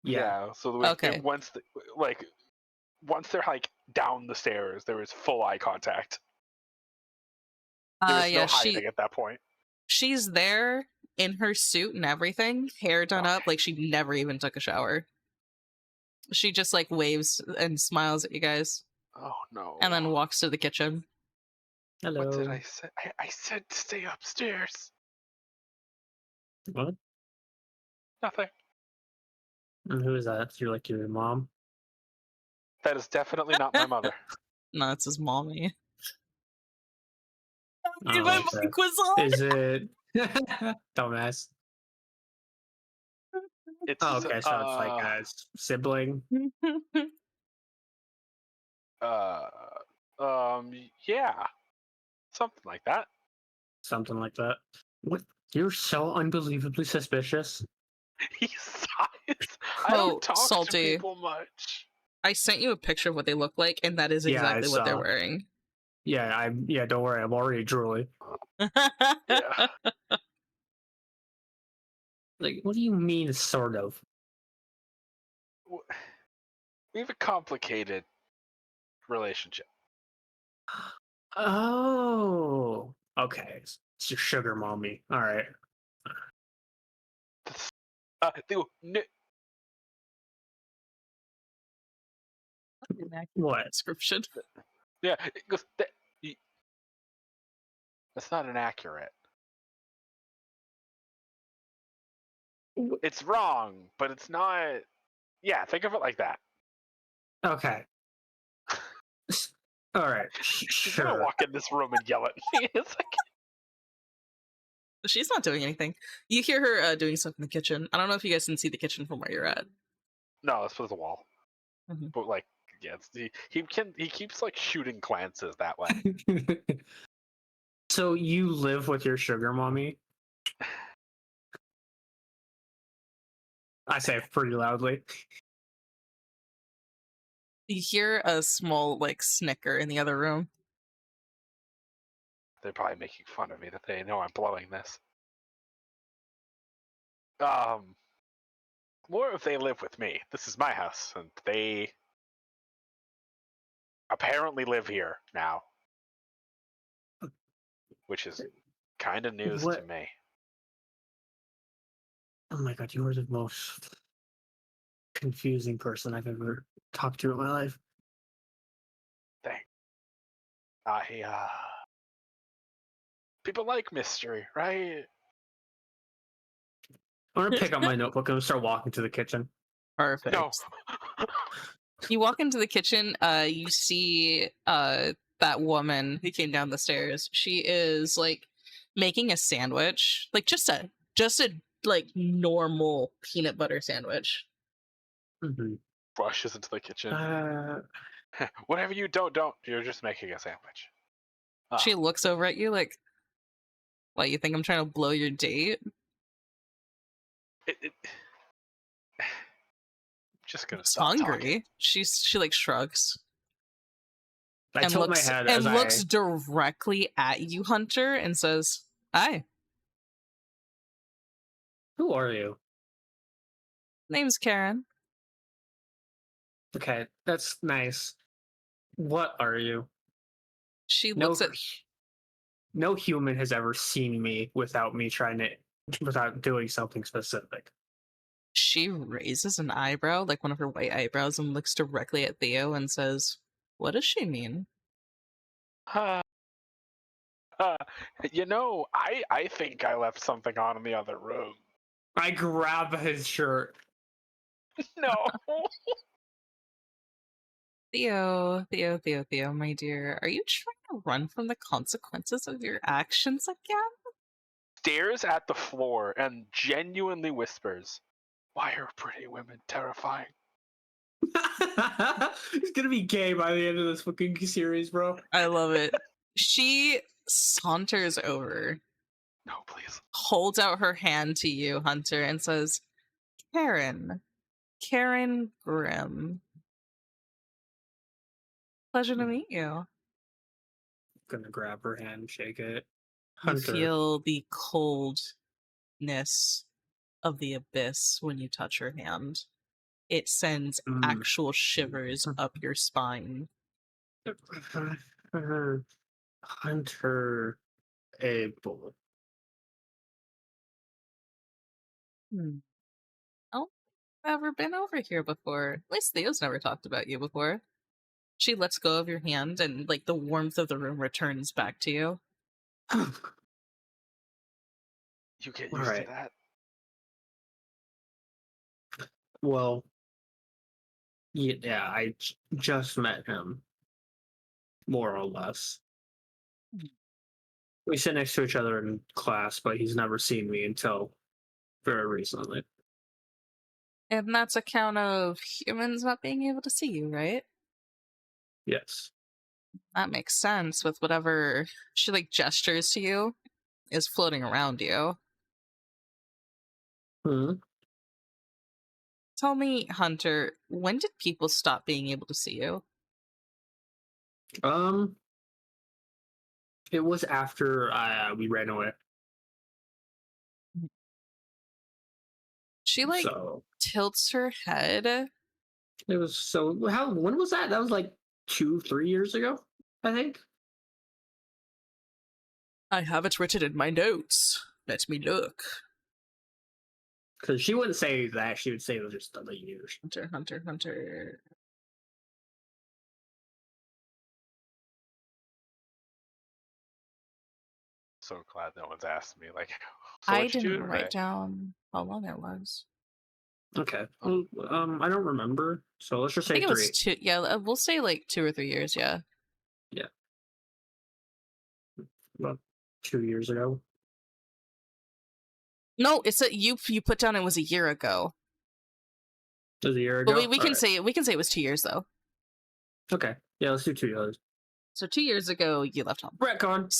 yeah. So Okay. once they're like down the stairs, there is full eye contact. There is Yeah, no hiding at that point. she's there in her suit and everything, hair done up, like she never even took a shower. She just like waves and smiles at you guys. Oh no. And then walks to the kitchen. Hello. What did I say? I said to stay upstairs. What? Nothing. And who is that? You're like your mom? That is definitely not my mother. No, it's his mommy. Oh, My okay. mic was on. Is it dumbass? It's okay, so it's like a sibling. Yeah, something like that. Something like that. What? You're so unbelievably suspicious. He sighs. I don't talk Salty. to people much. I sent you a picture of what they look like, and that is Yeah, exactly I what they're saw. wearing. Yeah, don't worry, I'm already drooling. Yeah. Like, what do you mean, sort of? We have a complicated relationship. Oh, okay. It's your sugar mommy. All right. What? Description. Yeah, it goes, that's not inaccurate. It's wrong, but it's not. Yeah, think of it like that. Okay. All right. She's gonna Sure. walk in this room and yell at me. It's like, She's not doing anything. You hear her doing stuff in the kitchen. I don't know if you guys can see the kitchen from where you're at. no, that's for the wall. Mhm. But like, yeah, he keeps like shooting glances that way. So you live with your sugar mommy? I say it pretty loudly. You hear a small like snicker in the other room. They're probably making fun of me that they know I'm blowing this. More if they live with me. This is my house, and they apparently live here now, which is kind of news to What? me. Oh my god, you are the most confusing person I've ever talked to in my life. Thanks. People like mystery, right? I'm gonna pick up my notebook and start walking to the kitchen. Perfect. No. You walk into the kitchen, you see that woman who came down the stairs. She is like making a sandwich. Like just a like normal peanut butter sandwich. Mm-hmm. Rushes into the kitchen. Uh, Whatever you don't. You're just making a sandwich. She looks over at you like, what, you think I'm trying to blow your date? Just gonna It's stop hungry. talking. She like shrugs. I and tilt looks my head and as looks directly at you, Hunter, and says, "Hi, Who are you? name's Karen." Okay, that's nice. What are you? She No, looks at no human has ever seen me without without doing something specific. she raises an eyebrow, like one of her white eyebrows, and looks directly at Theo and says, "What does she mean?" I think I left something on in the other room. I grab his shirt. No. Theo, my dear, are you trying to run from the consequences of your actions again? Stares at the floor and genuinely whispers, "Why are pretty women terrifying?" He's gonna be gay by the end of this fucking series, bro. I love it. She saunters over, No, please. holds out her hand to you, Hunter, and says, Karen Grimm. Pleasure to meet you. Gonna grab her hand, shake it. You Hunter. feel the coldness of the abyss when you touch her hand. It sends actual shivers up your spine. Hunter Abel. Oh, ever been over here before? At least Theo's never talked about you before. She lets go of your hand, and like the warmth of the room returns back to you. You get used to that. Well, yeah, I just met him, more or less. We sit next to each other in class, but he's never seen me until very recently. And that's a count of humans not being able to see you, right? Yes. That makes sense with whatever she like gestures to you is floating around you. Tell me, Hunter, when did people stop being able to see you? It was after we ran away. She like So tilts her head. it was when was that? That was like 2-3 years ago, I think. I have it written in my notes. Let me look. Because she wouldn't say that. She would say it was just the years. Hunter. So glad no one's asked me. Like, so I what'd you do didn't write today? down how long it was. Okay. Well, I don't remember. So let's just I say think it 3. was 2. Yeah, we'll say like 2 or 3 years. Yeah. Yeah. About 2 years ago. No, it's a you put down it was a year ago. It was a year But ago. we can say it was 2 years though. Okay. Yeah, let's do 2 years. So 2 years ago you left home. Retcon.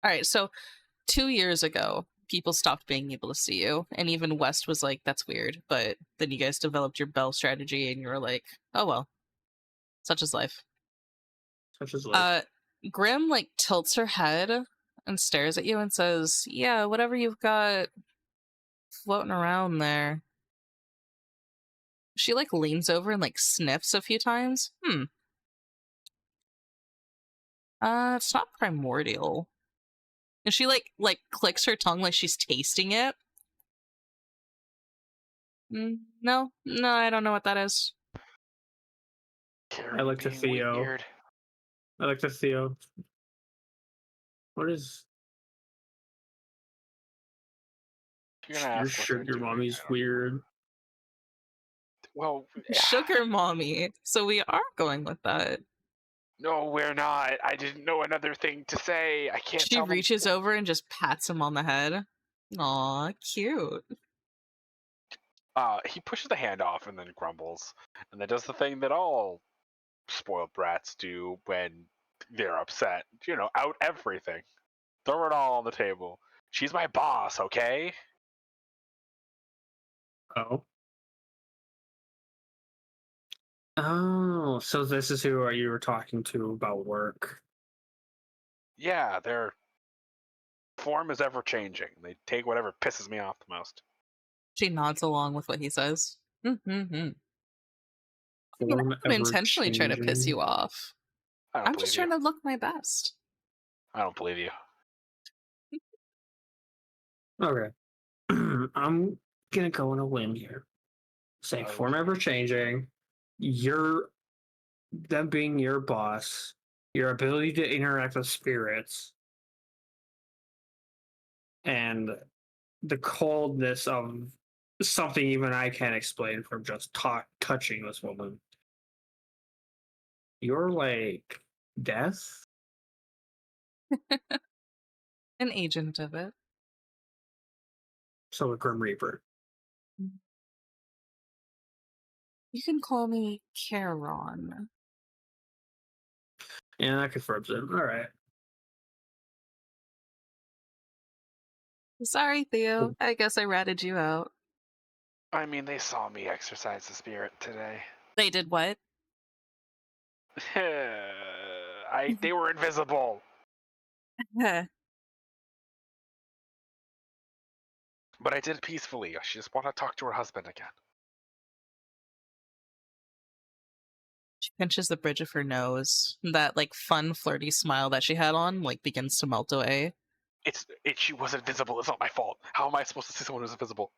All right, so 2 years ago people stopped being able to see you, and even West was like, "That's weird." But then you guys developed your bell strategy, and you were like, "Oh well, such is life." Such as life. Grim like tilts her head and stares at you and says, "Yeah, whatever you've got floating around there." She like leans over and like sniffs a few times. It's not primordial. And she like clicks her tongue like she's tasting it. No, I don't know what that is. I look to Theo. Weird. I look to Theo. What is You're gonna your ask what they're sugar doing. mommy's I don't- weird? Well, Sugar mommy. So we are going with that. no, we're not. I didn't know another thing to say. I can't She tell them. reaches over and just pats him on the head. Aw, cute. He pushes the hand off and then grumbles, and then does the thing that all spoiled brats do when they're upset. You know, out everything, throw it all on the table. She's my boss, okay? Oh. Oh, so this is who you were talking to about work. Yeah, their form is ever changing. They take whatever pisses me off the most. She nods along with what he says. Mm-hmm. I mean, Form I don't ever intentionally try to piss changing. you off. I don't I'm believe just you. trying to look my best. I don't believe you. Okay. I'm gonna go on a limb here. Say form ever changing. You're them being your boss, your ability to interact with spirits, and the coldness of something even I can't explain from just touching this woman. You're like death? An agent of it. So a Grim Reaper. You can call me Charon. Yeah, that confirms it. All right. Sorry, Theo. I guess I ratted you out. I mean, they saw me exercise the spirit today. They did what? They were invisible. She But I did it peacefully. She just want to talk to her husband again. pinches the bridge of her nose. That like fun flirty smile that she had on like begins to melt away. She wasn't visible. It's not my fault. How am I supposed to see someone who's invisible?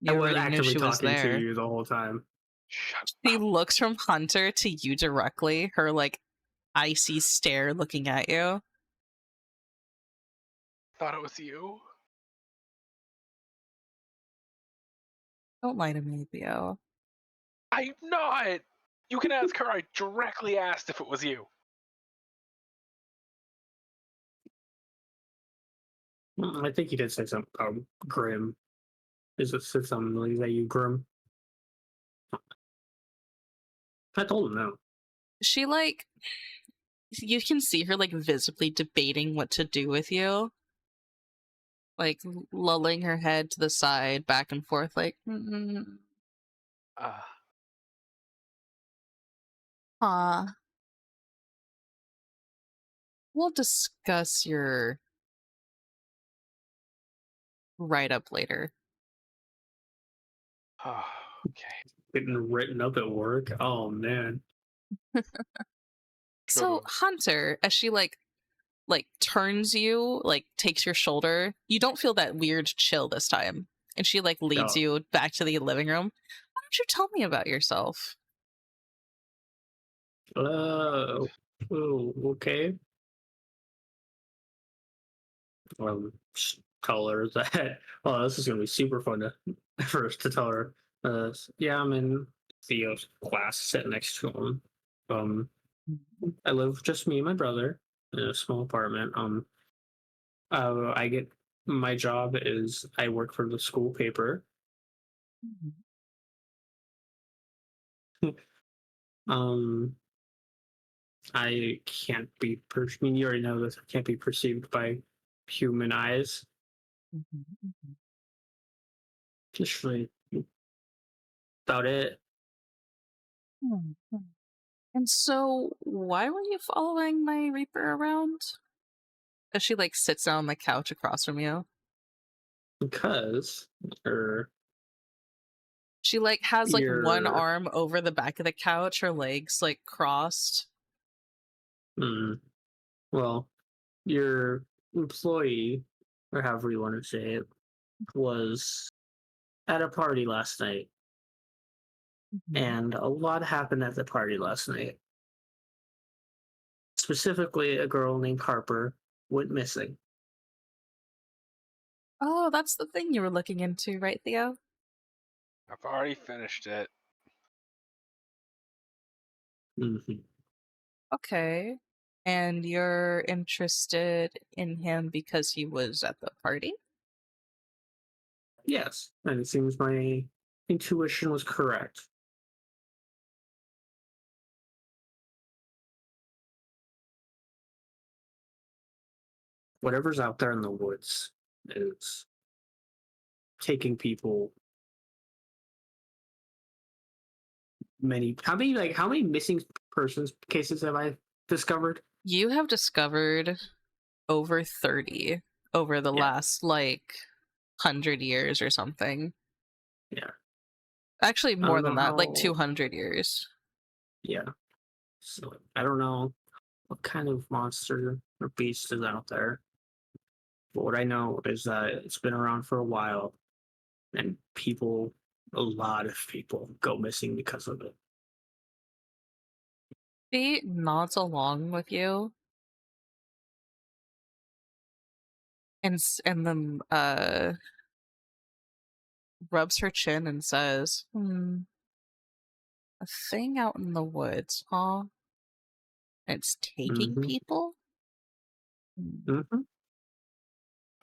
You I was already knew actively she was talking to there. you the whole time. Shut He up. looks from Hunter to you directly, her like icy stare looking at you. Thought it was you. Don't lie to me, Theo. I'm not. You can ask her. I directly asked if it was you. I think he did say something about Grim. Is it said something like that you Grim? I told him no. She like you can see her like visibly debating what to do with you. Like lulling her head to the side, back and forth, like we'll discuss your write up later. Oh, okay. Getting written up at work. Oh man. So Hunter, as she like turns you, like takes your shoulder, you don't feel that weird chill this time. And she like leads Oh. you back to the living room. Why don't you tell me about yourself? Oh, okay. Tell her that. Oh, this is gonna be super fun to first to tell her. Yeah, I'm in Theo's class, sitting next to him. Um, I live just me and my brother in a small apartment. I get my job is I work for the school paper. Um, I can't be. I mean, you already know this. I can't be perceived by human eyes. Just really about it. And so, why were you following my Reaper around? As she like sits down on the couch across from you. Because, or She like has like one you're, arm over the back of the couch, her legs like crossed. well, your employee, or however you want to say it, was at a party last night, and a lot happened at the party last night. Specifically, a girl named Harper went missing. Oh, that's the thing you were looking into, right, Theo? I've already finished it. Mm-hmm. Okay. And you're interested in him because he was at the party? Yes, and it seems my intuition was correct. Whatever's out there in the woods is taking people. How many missing persons cases have I discovered? You have discovered over 30 over the Yeah. last like 100 years or something. Yeah. Actually, I more don't than know that, like how. 200 years. Yeah. So I don't know what kind of monster or beast is out there. But what I know is that it's been around for a while, and people, a lot of people, go missing because of it. She nods along with you and then rubs her chin and says, a thing out in the woods, huh? It's taking Mm-hmm. people?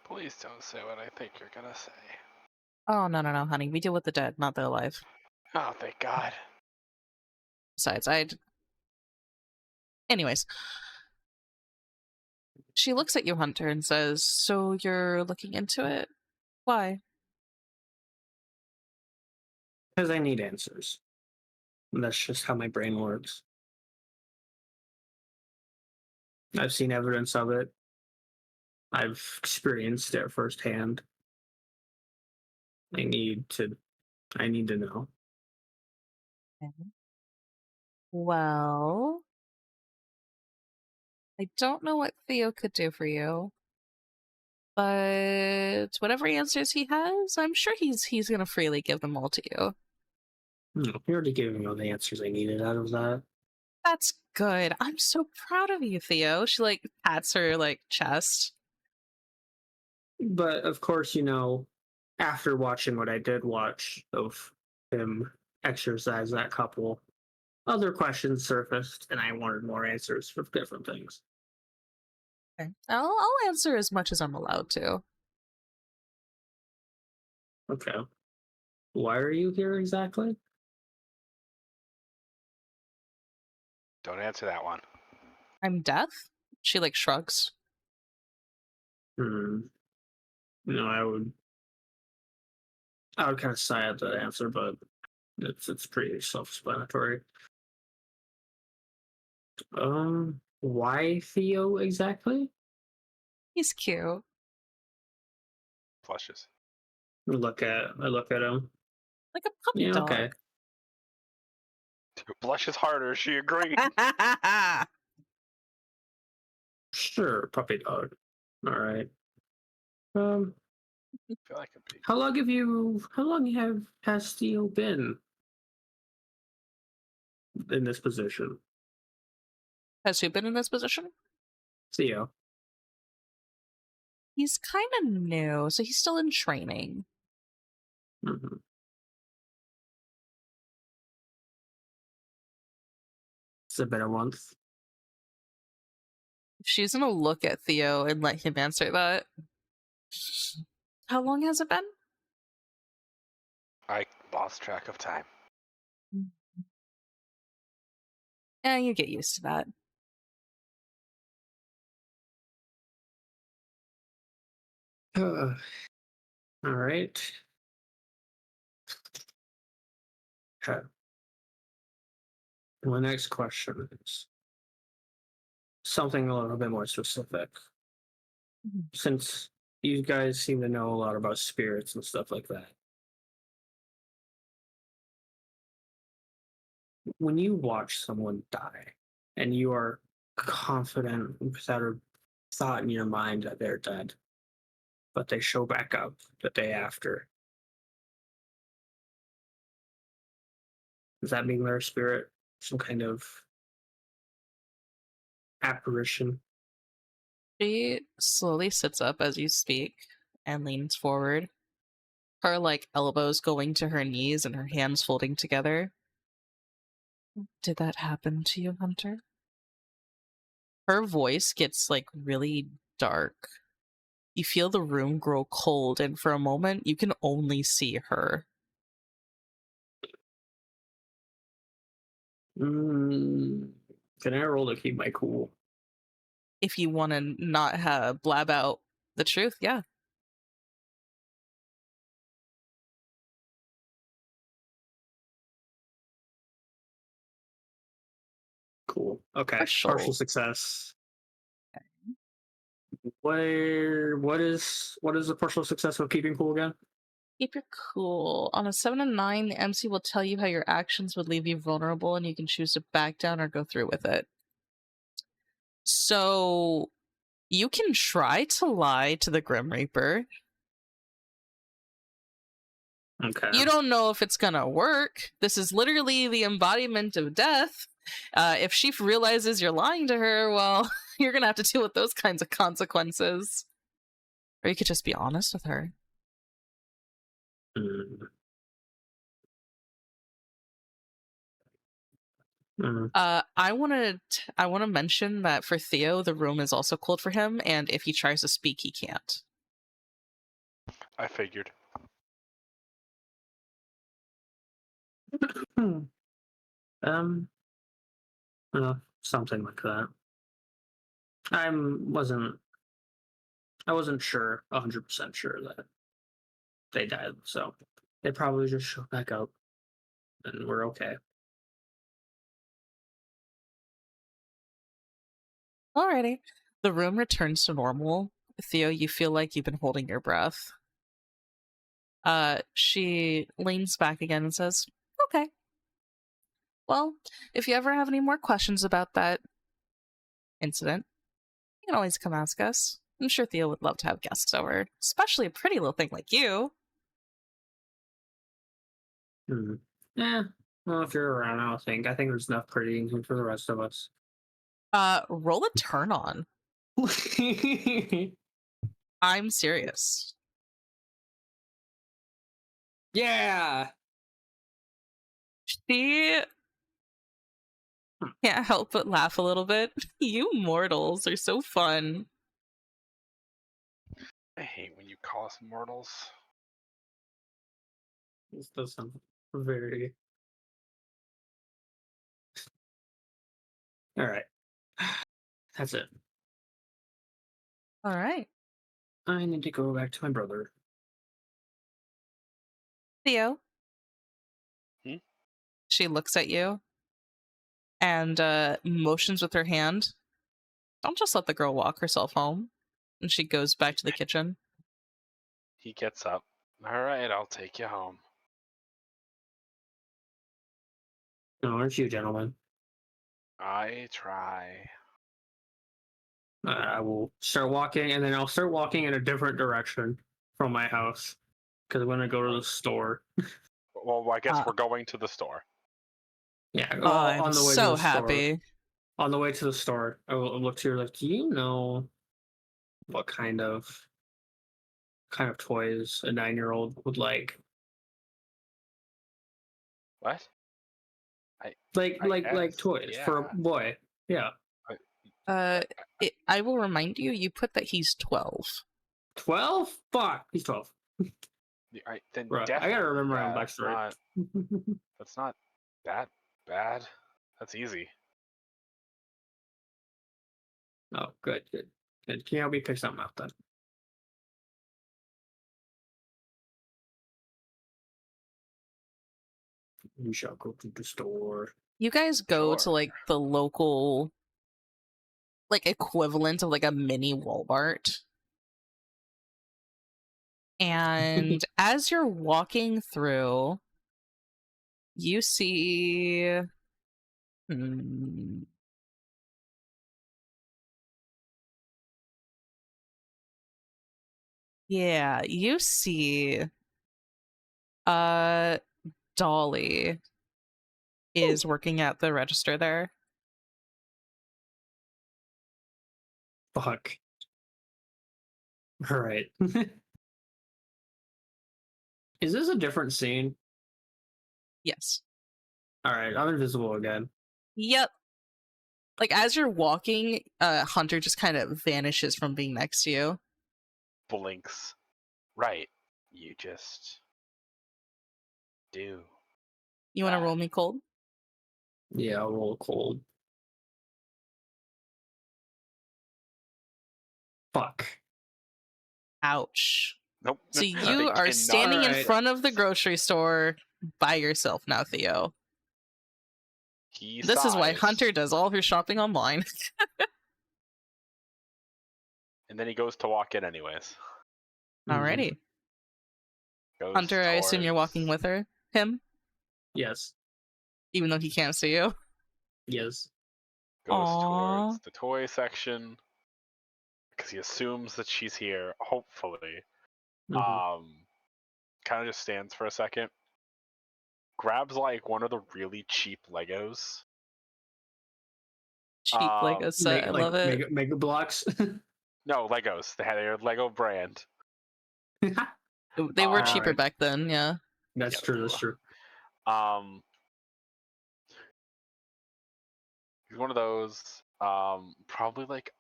Please don't say what I think you're gonna say. Oh, no, honey. We deal with the dead, not the alive. Oh, thank God. Besides, Anyways. She looks at you, Hunter, and says, so you're looking into it? Why? Because I need answers. And that's just how my brain works. I've seen evidence of it. I've experienced it firsthand. I need to know. Well, I don't know what Theo could do for you, but whatever answers he has, I'm sure he's gonna freely give them all to you. You already gave me all the answers I needed out of that. That's good. I'm so proud of you, Theo. She like pats her like chest. But of course, after watching what I did watch of him exercise that couple, other questions surfaced, and I wanted more answers for different things. Okay. I'll answer as much as I'm allowed to. Okay. Why are you here exactly? Don't answer that one. I'm deaf? She like shrugs. No, I would kind of sigh at that answer, but it's pretty self-explanatory. Why Theo exactly? He's cute. Flushes. I look at him. Like a puppy Yeah, dog. okay. Blushes harder. She agreed. Sure, puppy dog. All right. I feel like I'm being... How long has Theo been in this position? Has who been in this position? Theo. He's kind of new, so he's still in training. Mm-hmm. It's been a month. She's gonna look at Theo and let him answer that. How long has it been? I lost track of time. Yeah, you get used to that. All right. Okay. My next question is something a little bit more specific. Mhm. Since you guys seem to know a lot about spirits and stuff like that. When you watch someone die and you are confident without a thought in your mind that they're dead, but they show back up the day after, does that mean they're a spirit? Some kind of apparition? She slowly sits up as you speak and leans forward, her like elbows going to her knees and her hands folding together. Did that happen to you, Hunter? Her voice gets like really dark. You feel the room grow cold, and for a moment, you can only see her. Can I roll to keep my cool? If you want to not blab out the truth, yeah. Cool. Okay. Partial. Partial success. What is the partial success of keeping cool again? Keep your cool. On a 7 and 9, the MC will tell you how your actions would leave you vulnerable, and you can choose to back down or go through with it. So you can try to lie to the Grim Reaper. Okay. You don't know if it's gonna work. This is literally the embodiment of death. If she realizes you're lying to her, well, you're gonna have to deal with those kinds of consequences. Or you could just be honest with her. Mm. Mm. I want to mention that for Theo, the room is also cold for him, and if he tries to speak, he can't. I figured. Um, something like that. I wasn't sure, 100% sure that they died, so they probably just showed back up, and we're okay. Alrighty. The room returns to normal. Theo, you feel like you've been holding your breath. She leans back again and says, "Okay. Well, if you ever have any more questions about that incident, you can always come ask us. I'm sure Theo would love to have guests over, especially a pretty little thing like you." Yeah. Well, if you're around, I think there's enough pretty for the rest of us. Roll a turn on. I'm serious. Yeah. She can't help but laugh a little bit. You mortals are so fun. I hate when you call us mortals. This does sound very. All right. That's it. All right. I need to go back to my brother. Theo. Hmm? She looks at you and motions with her hand. Don't just let the girl walk herself home. And she goes back to the kitchen. He gets up All right, I'll take you home. No, aren't you, gentlemen? I try. I will start walking, and then I'll start walking in a different direction from my house because I'm gonna go to the store. Well, I guess we're going to the store. Yeah, Oh, on I'm the way to so the store. happy. On the way to the store, I will look to you like, do you know what kind of toys a 9-year-old would like? What? Like guess, toys for a yeah. boy. Yeah. I will remind you. You put that he's 12. 12? Fuck, he's 12. Then Bro, I definitely. gotta remember my Yeah, backstory. that's not that bad. That's easy. Oh, good. Can you help me pick something up then? You shall go to the store. You guys go to Sure. like the local, like equivalent of like a mini Walmart. And as you're walking through, you see. Yeah, you see. Dolly is working at the register there. Fuck. All right. Is this a different scene? Yes. All right, I'm invisible again. Yep. Like as you're walking, Hunter just kind of vanishes from being next to you. Blinks. Right. You just do. You want to roll me cold? Yeah, I'll roll cold. Fuck. Ouch. Nope. So They you are cannot- standing in Alright. front of the grocery store by yourself now, Theo. He This is why sighs, Hunter does all her shopping online. and then he goes to walk in anyways. Alrighty. Goes Hunter, I assume you're walking with him, Yes. even though he can't see you. Yes. Goes Aww. towards the toy section because he assumes that she's here. Hopefully, Mhm. kind of just stands for a second. Grabs like one of the really cheap Legos. Cheap Lego set. I love it. Mega blocks. No, Legos. They had their Lego brand. They were cheaper Alright. back then, yeah. That's Yeah, true. That's true. He's one of those. Probably like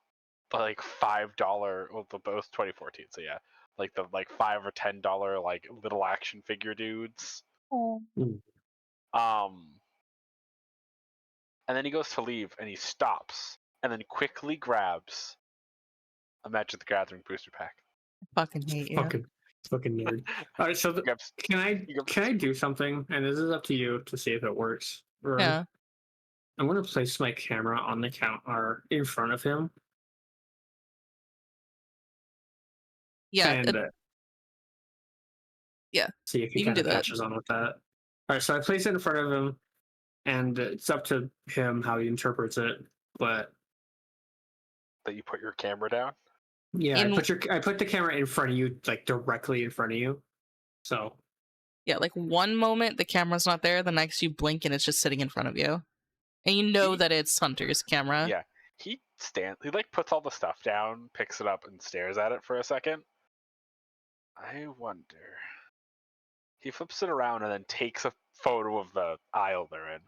$5. Well, the both 2014. So yeah, like the $5 or $10 like little action figure dudes. Mm. And then he goes to leave and he stops and then quickly grabs a Magic the Gathering booster pack. I fucking hate you. Fucking nerd. All right, so can I do something? And this is up to you to see if it works. Yeah. I'm going to place my camera on the counter in front of him. Yeah. And yeah. see if he You can kind of do that. catches on with that. All right, so I place it in front of him, and it's up to him how he interprets it. But that you put your camera down. Yeah, I put the camera in front of you, like directly in front of you. So yeah, like one moment the camera's not there, the next you blink and it's just sitting in front of you, and you know that it's Hunter's camera. Yeah, he like puts all the stuff down, picks it up, and stares at it for a second. I wonder. He flips it around and then takes a photo of the aisle they're in.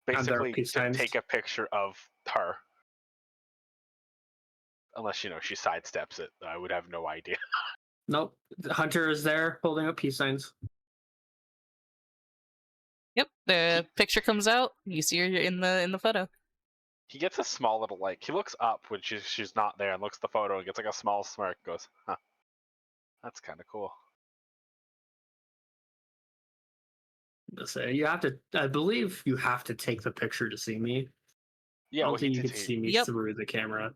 Basically, to take a picture of her. Unless, she sidesteps it. I would have no idea. Nope. Hunter is there holding up peace signs. Yep. The picture comes out. You see her in the photo. He gets a small little he looks up when she's not there and looks at the photo and gets like a small smirk. Goes, huh? That's kind of cool. So you have to. I believe you have to take the picture to see me. Yeah, I don't think you can see me Yep. through the camera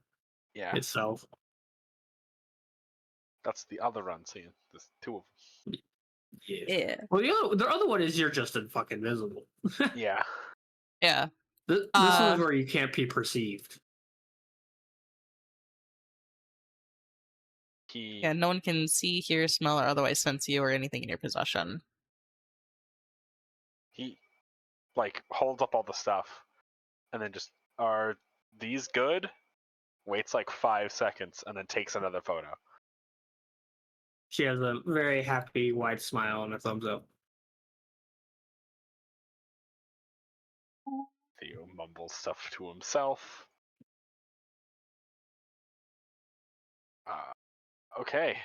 yeah. itself. That's the other run scene. There's two of them. Yeah. Well, the other one is you're just fucking visible. Yeah. Yeah. This one's where you can't be perceived. Yeah, no one can see, hear, smell, or otherwise sense you or anything in your possession. He like holds up all the stuff and then just, are these good? Waits like 5 seconds and then takes another photo. She has a very happy wide smile and a thumbs up. Theo mumbles stuff to himself. Okay.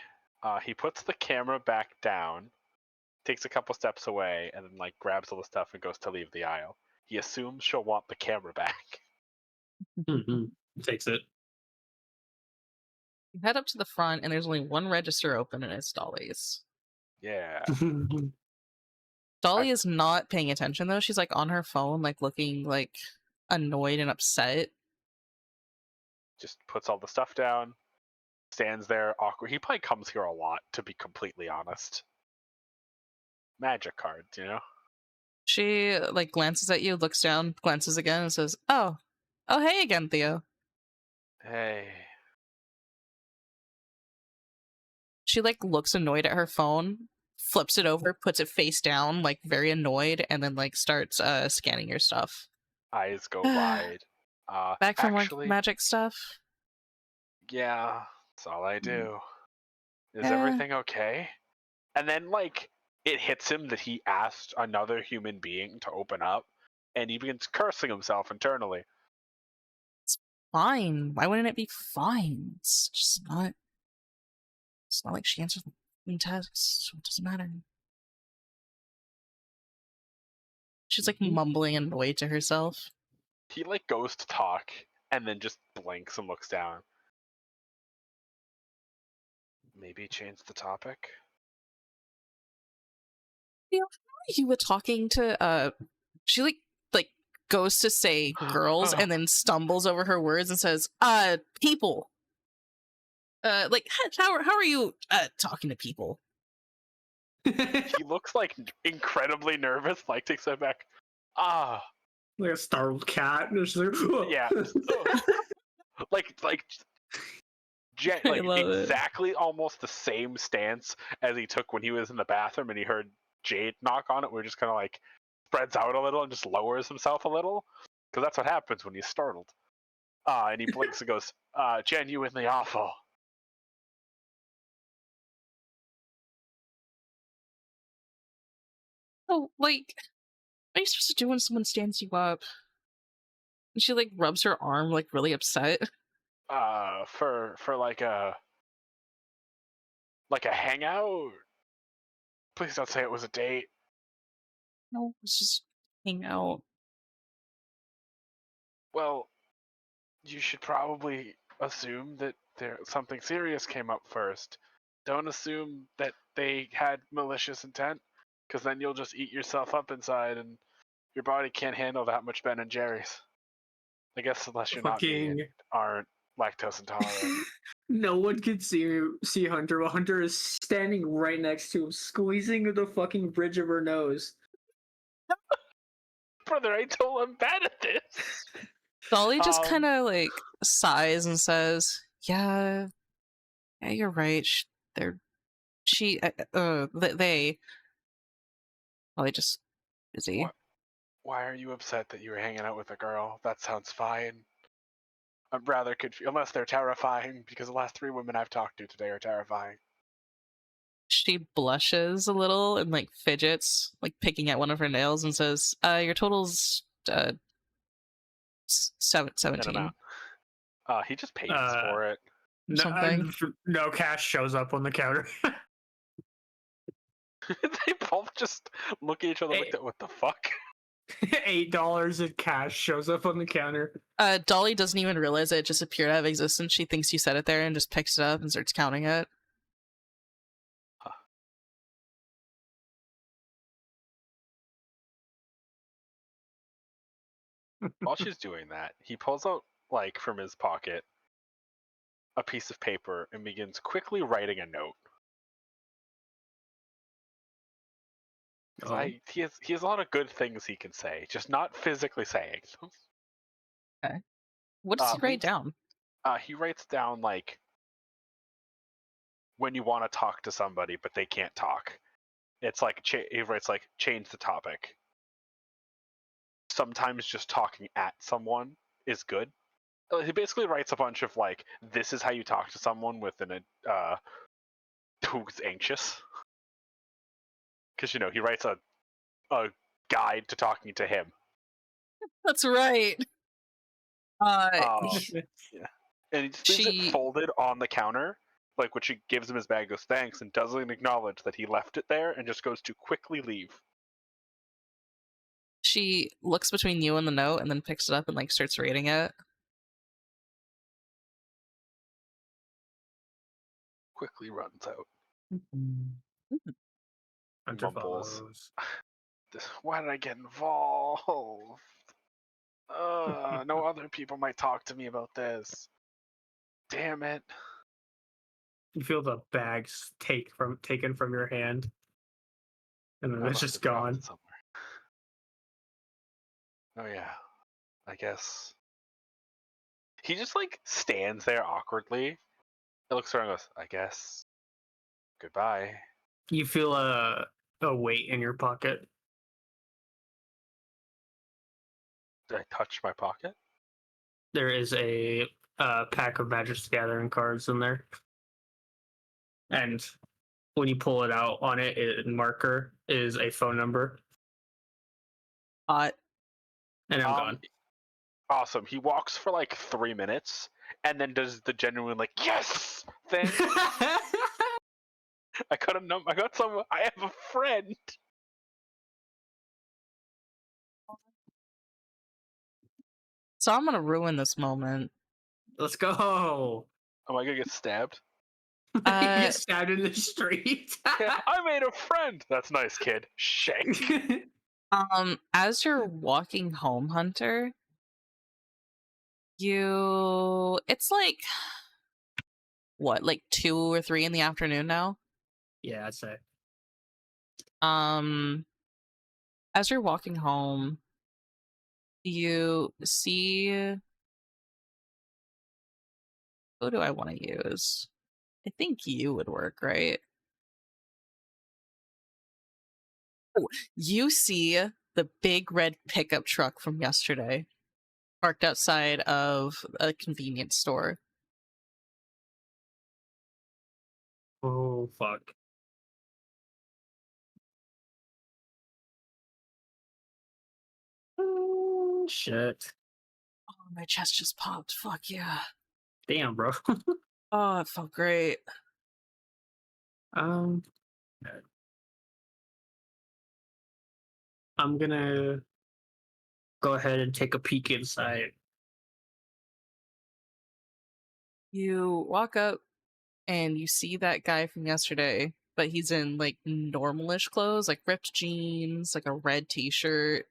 He puts the camera back down, takes a couple steps away, and then like grabs all the stuff and goes to leave the aisle. He assumes she'll want the camera back. Mm-hmm. Takes it. You head up to the front, and there's only one register open, and it's Dolly's. Yeah. Dolly is not paying attention, though. She's, like, on her phone, like, looking, like, annoyed and upset. Just puts all the stuff down, stands there awkward. He probably comes here a lot, to be completely honest. Magic cards, you know? She, like, glances at you, looks down, glances again, and says, Oh, hey again, Theo. Hey. She, like, looks annoyed at her phone, flips it over, puts it face down, like, very annoyed, and then, like, starts scanning your stuff. Eyes go wide. Back from Actually, magic stuff? yeah, that's all I do. Is Yeah. everything okay? And then, like, it hits him that he asked another human being to open up, and he begins cursing himself internally. Fine. Why wouldn't it be fine? It's just not. It's not like she answers the tests, so it doesn't matter. She's like mumbling annoyed to herself. He, like, goes to talk, and then just blinks and looks down. Maybe change the topic? You were talking to, she like goes to say girls and then stumbles over her words and says, people. Like, how are you, talking to people? He looks, like, incredibly nervous, like, takes a step back. Like a startled cat. Yeah. like exactly it. almost the same stance as he took when he was in the bathroom and he heard Jade knock on it, where he just kind of like spreads out a little and just lowers himself a little, because that's what happens when he's startled. And he blinks and goes, genuinely awful. Oh, like, what are you supposed to do when someone stands you up? And she like rubs her arm, like really upset. For like a hangout. Please don't say it was a date. No, it's just hang out. Well, you should probably assume that something serious came up first. Don't assume that they had malicious intent, because then you'll just eat yourself up inside, and your body can't handle that much Ben and Jerry's. I guess unless you're not me and aren't lactose intolerant. No one can see Hunter, but Hunter is standing right next to him, squeezing the fucking bridge of her nose. Brother, I told I'm bad at this. Dolly just kind of like sighs and says, "Yeah, you're right. They. Well, they just busy." Why are you upset that you were hanging out with a girl? That sounds fine. I'm rather confused, unless they're terrifying, because the last 3 women I've talked to today are terrifying. She blushes a little and like fidgets, like picking at one of her nails, and says, "Your total's 17." He just pays for it. Something. No cash shows up on the counter. They both just look at each other like, what the fuck? $8 in cash shows up on the counter. Dolly doesn't even realize it just appeared out of existence. She thinks you said it there and just picks it up and starts counting it. Huh. While she's doing that, he pulls out, like, from his pocket a piece of paper and begins quickly writing a note. Oh. He has a lot of good things he can say, just not physically saying them. Okay. What does he write down? He writes down like when you want to talk to somebody but they can't talk. It's like he writes like change the topic. Sometimes just talking at someone is good. He basically writes a bunch of like this is how you talk to someone within a who's anxious, because he writes a guide to talking to him. That's right. Yeah. And he just leaves it folded on the counter, like when she gives him his bag, goes thanks, and doesn't acknowledge that he left it there, and just goes to quickly leave. She looks between you and the note, and then picks it up and like starts reading it. Quickly runs out. Hunter Mumbles. follows. Why did I get involved? No other people might talk to me about this. Damn it. You feel the bags taken from your hand, and then I it's must just have dropped gone. it somewhere. Oh yeah, I guess. He just like stands there awkwardly. He looks around and goes, I guess. Goodbye. You feel a weight in your pocket. Did I touch my pocket? There is a pack of Magic the Gathering cards in there, and when you pull it out, on it, marker is a phone number. Hot. And I'm gone. Awesome. He walks for like 3 minutes and then does the genuine like yes thing. I got someone. I have a friend. So I'm gonna ruin this moment. Let's go. Am I gonna get stabbed? You get stabbed in the street. I made a friend. That's nice, kid. Shank. As you're walking home, Hunter, it's like what, like 2 or 3 in the afternoon now? Yeah, I'd say. As you're walking home, you see, who do I want to use? I think you would work, right? Oh, you see the big red pickup truck from yesterday parked outside of a convenience store. Oh, fuck. Oh, shit. Oh, my chest just popped. Fuck yeah. Damn, bro. Oh, it felt great. I'm gonna go ahead and take a peek inside. You walk up and you see that guy from yesterday, but he's in like normalish clothes, like ripped jeans, like a red t-shirt.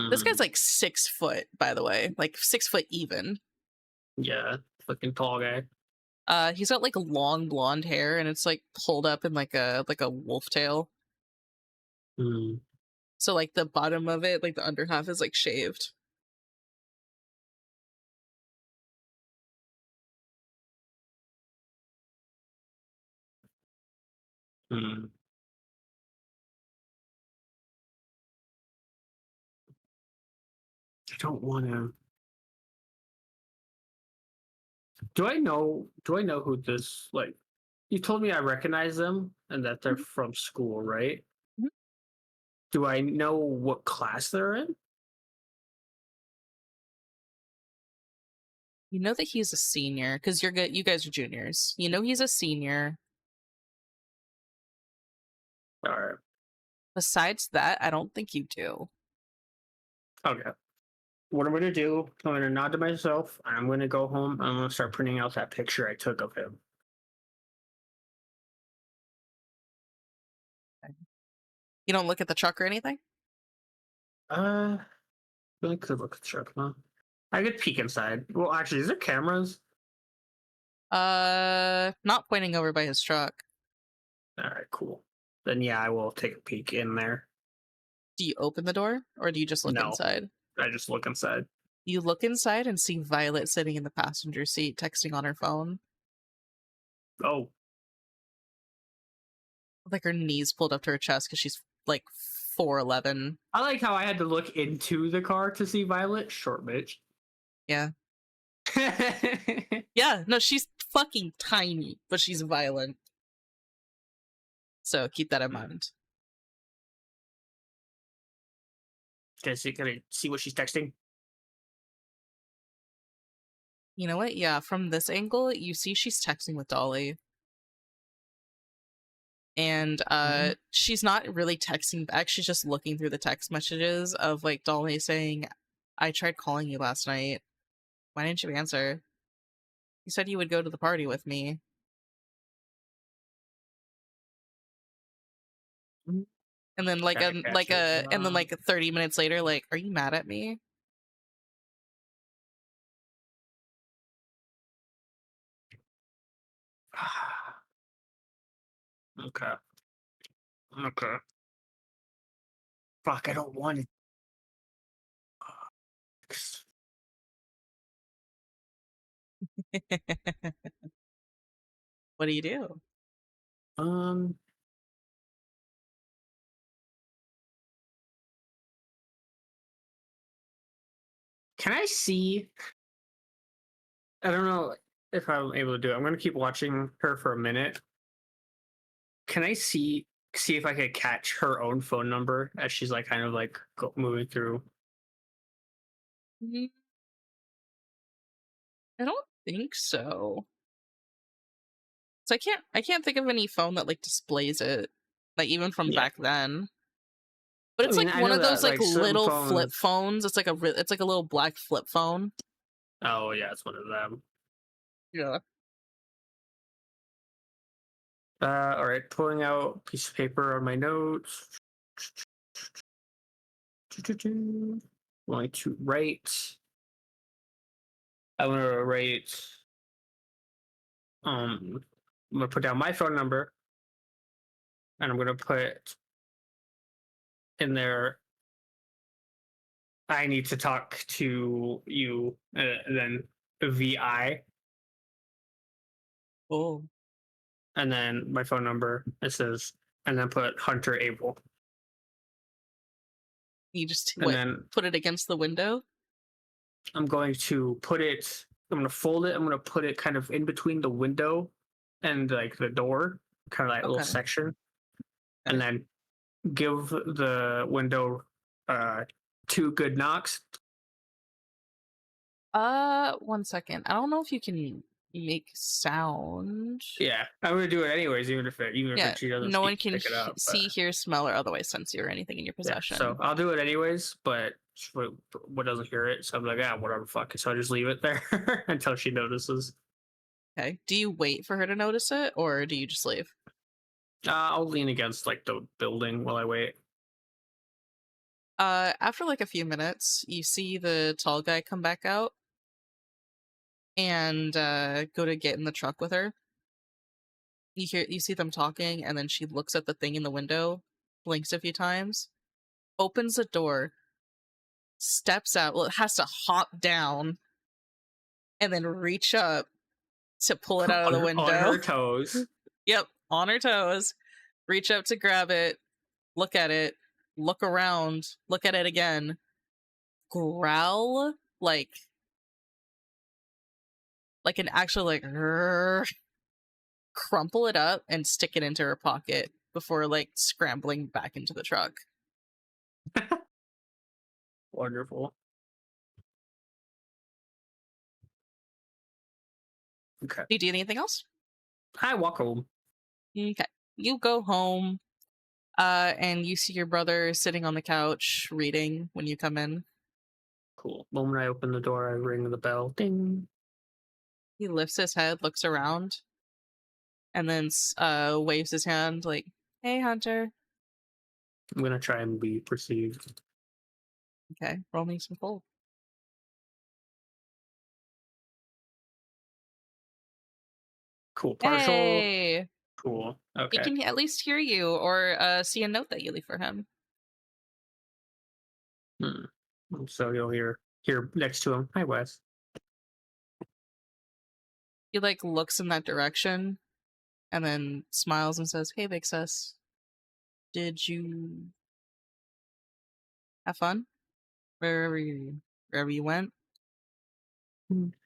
This guy's like 6 foot, by the way, like 6 foot even. Yeah, fucking tall guy. He's got like long blonde hair, and it's like pulled up in like a wolf tail. So like the bottom of it, like the under half, is like shaved. I don't want to. Do I know who this, like? You told me I recognize them and that they're from school, right? Mhm. Do I know what class they're in? You know that he's a senior because you're good. You guys are juniors. You know he's a senior. All right. Besides that, I don't think you do. Okay. What I'm gonna do? I'm gonna nod to myself. I'm gonna go home. I'm gonna start printing out that picture I took of him. You don't look at the truck or anything? I could look at the truck, huh? I could peek inside. Well, actually, is there cameras? Not pointing over by his truck. All right, cool. Then yeah, I will take a peek in there. Do you open the door or do you just look No. inside? I just look inside. You look inside and see Violet sitting in the passenger seat texting on her phone. Oh, With, like, her knees pulled up to her chest because she's like 4'11". I like how I had to look into the car to see Violet. Short bitch. Yeah. Yeah, no, she's fucking tiny, but she's violent. So keep that in mind. Can I see what she's texting? You know what? Yeah, from this angle, you see she's texting with Dolly. And she's not really texting back. She's just looking through the text messages of like Dolly saying, I tried calling you last night. Why didn't you answer? You said you would go to the party with me. And then and then like 30 minutes later, like, are you mad at me? Okay. Okay. Fuck, I don't want it. What do you do? Can I see? I don't know if I'm able to do it. I'm gonna keep watching her for a minute. Can I see if I could catch her own phone number as she's like kind of like moving through? I don't think so. So I can't think of any phone that like displays it, like even from back then. But it's like one of those like little flip phones. It's like a little black flip phone. Oh yeah, it's one of them. Yeah. All right, pulling out a piece of paper on my notes. Going to write. I'm gonna write. I'm gonna put down my phone number, and I'm gonna put in there. I need to talk to you, and then VI. Oh. And then my phone number. It says, and then put Hunter Abel. You just then put it against the window? I'm going to put it. I'm going to fold it. I'm going to put it kind of in between the window and like the door, kind of like a little section, and then give the window 2 good knocks. 1 second. I don't know if you can make sound. Yeah, I'm gonna do it anyways, even if she doesn't. No one can see, hear, smell, or otherwise sense you or anything in your possession. Yeah, so I'll do it anyways, but what doesn't hear it, so I'm like, whatever, fuck it. So I just leave it there until she notices. Okay. Do you wait for her to notice it, or do you just leave? I'll lean against like the building while I wait. After like a few minutes, you see the tall guy come back out and go to get in the truck with her. You see them talking, and then she looks at the thing in the window, blinks a few times, opens the door, steps out. Well, it has to hop down and then reach up to pull it out of the window. On her toes. Yep, on her toes. Reach up to grab it, look at it, look around, look at it again, growl like an actual like crumple it up and stick it into her pocket before like scrambling back into the truck. Wonderful. Okay. Do you do anything else? I walk home. Okay. You go home, and you see your brother sitting on the couch reading when you come in. Cool. The moment I open the door, I ring the bell. Ding. He lifts his head, looks around, and then waves his hand like, "Hey, Hunter." I'm gonna try and be perceived. Okay, roll me some cold. Cool. Partial. Hey, Cool. he Okay. can at least hear you or see a note that you leave for him. So you'll hear next to him. Hi, Wes. He like looks in that direction and then smiles and says, "Hey, Big Sus, did you have fun wherever you went?"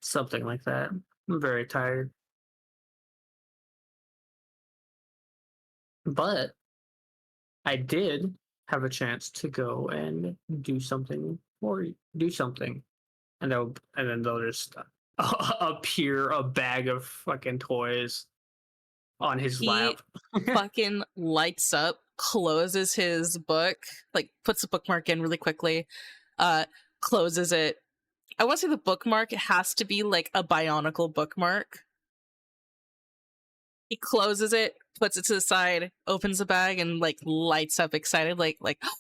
Something like that. I'm very tired. But I did have a chance to go and do something and then they'll just appear a bag of fucking toys on his He lap. fucking lights up, closes his book, like puts the bookmark in really quickly, closes it. I want to say the bookmark has to be like a bionicle bookmark. He closes it, puts it to the side, opens the bag, and like lights up excited, like, oh,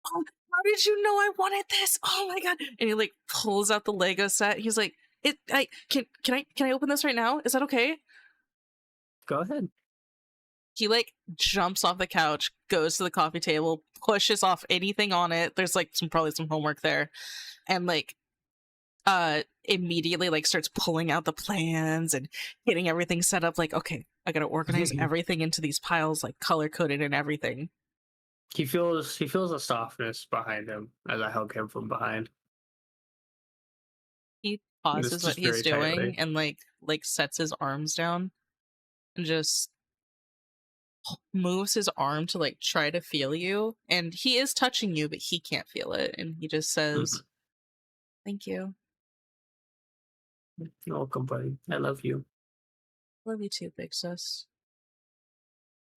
how did you know I wanted this? Oh my god! And he like pulls out the Lego set. He's like, can I open this right now? Is that okay? Go ahead. He like jumps off the couch, goes to the coffee table, pushes off anything on it. There's like probably some homework there, and like immediately like starts pulling out the plans and getting everything set up. Like, okay, I gotta organize everything into these piles, like color coded and everything. He feels a softness behind him as I hug him from behind. He pauses what Just he's very doing tightly. and like sets his arms down and just moves his arm to like try to feel you, and he is touching you but he can't feel it, and he just says, "Thank you. You're welcome, buddy. I love you. Love you too, Big Sus."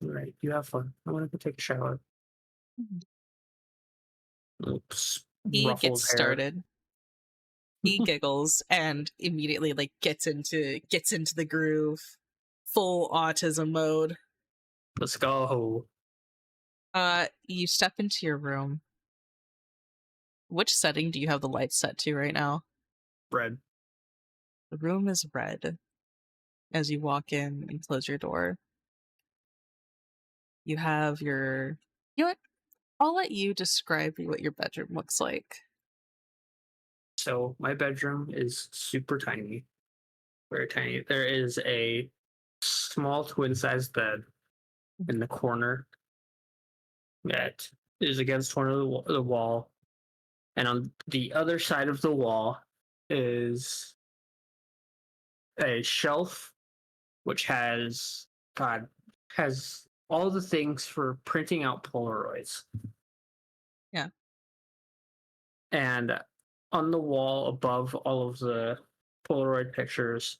All right, you have fun. I want to go take a shower. Oops. He gets Ruffles hair. started. He giggles and immediately like gets into the groove, full autism mode. Let's go. You step into your room. Which setting do you have the lights set to right now? Bread. The room is red. As you walk in and close your door, you have your, you know what? I'll let you describe what your bedroom looks like. So my bedroom is super tiny, very tiny. There is a small twin-sized bed in the corner that is against one of the wall, and on the other side of the wall is a shelf which has all the things for printing out Polaroids. Yeah. And on the wall above all of the Polaroid pictures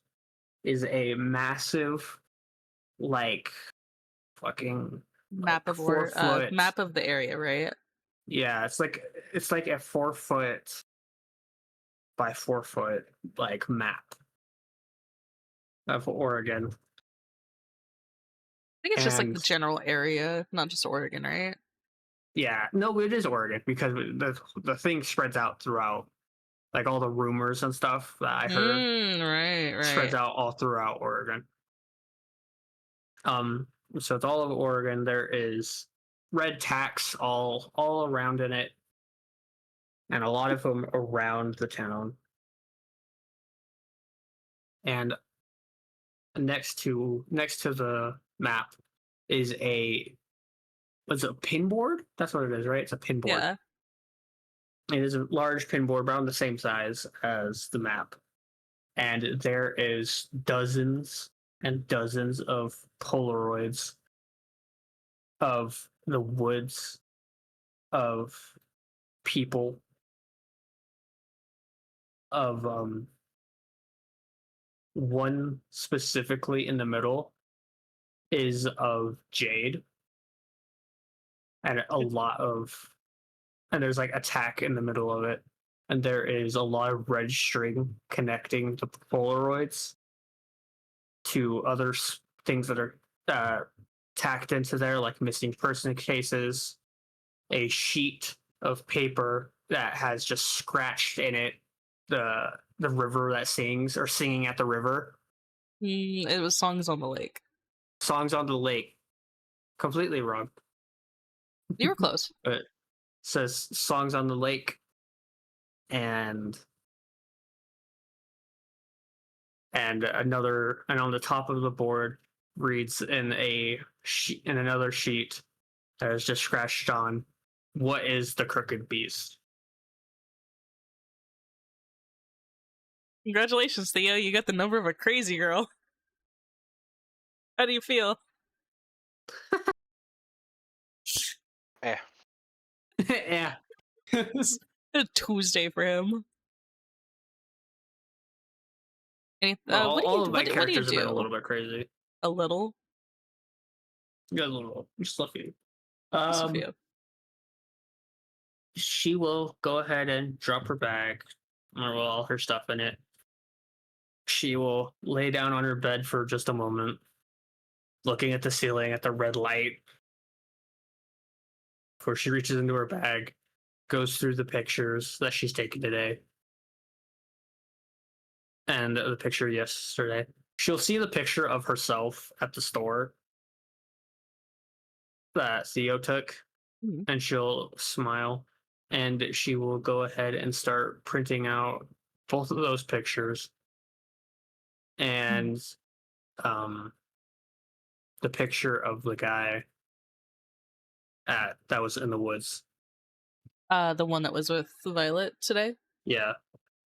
is a massive, like, fucking Map of 4 foot. map of the area, right? Yeah, it's like a 4 foot by 4 foot like map of Oregon. I think it's just like the And general area, not just Oregon, right? yeah, no, it is Oregon because the thing spreads out throughout, like all the rumors and stuff that I heard Right. spreads out all throughout Oregon. So it's all of Oregon. There is red tacks all around in it, and a lot of them around the town. And next to the map is what's a pinboard? That's what it is, right? It's a pinboard. Yeah. It is a large pinboard, around the same size as the map. And there is dozens and dozens of Polaroids of the woods, of people, of one specifically in the middle is of Jade, and and there's like attack in the middle of it, and there is a lot of red string connecting the Polaroids to other things that are tacked into there, like missing person cases, a sheet of paper that has just scratched in it the river that sings, or singing at the river. It was Songs on the Lake. Songs on the Lake. Completely wrong. You were close. It says Songs on the Lake, and another, and on the top of the board reads in another sheet that is just scratched on, "What is the Crooked Beast?" Congratulations, Theo. You got the number of a crazy girl. How do you feel? Yeah. It's a Tuesday for him. Well, What all of my do you characters have been a do? little bit crazy. A little? Yeah, a little. Just a few. Just a few. She will go ahead and drop her bag, or all her stuff in it. She will lay down on her bed for just a moment, looking at the ceiling at the red light, before she reaches into her bag, goes through the pictures that she's taken today, and the picture yesterday. She'll see the picture of herself at the store that Theo took, and she'll smile, and she will go ahead and start printing out both of those pictures and the picture of the guy that was in the woods. The one that was with Violet today? Yeah.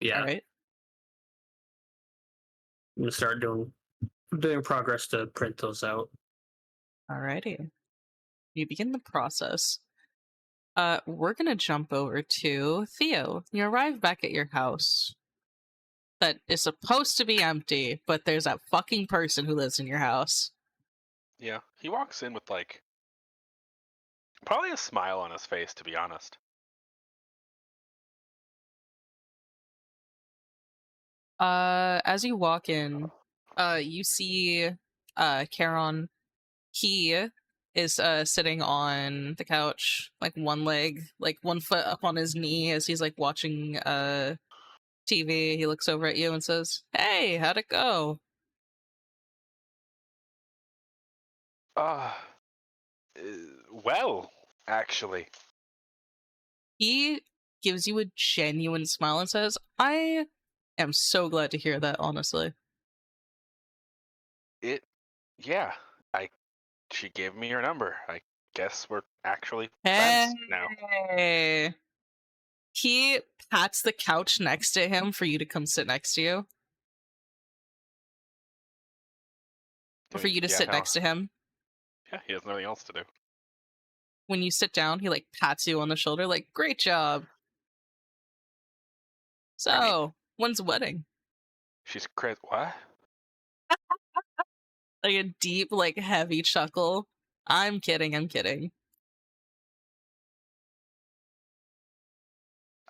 All right. I'm gonna start doing progress to print those out. Alrighty. You begin the process. We're gonna jump over to Theo. You arrive back at your house that is supposed to be empty, but there's that fucking person who lives in your house. Yeah, he walks in with like probably a smile on his face, to be honest. As you walk in, you see Charon. He is sitting on the couch, like one leg, like one foot up on his knee as he's like watching TV. He looks over at you and says, "Hey, how'd it go?" Uh, well, actually. He gives you a genuine smile and says, "I am so glad to hear that, honestly." Yeah, she gave me your number. I guess we're actually Hey. friends now. He pats the couch next to him for you to come sit next to you. Or for you to sit next to him. Yeah, he has nothing else to do. When you sit down, he like pats you on the shoulder, like, "Great job. So, when's the wedding?" She's crazy. What? Like a deep, like heavy chuckle. I'm kidding.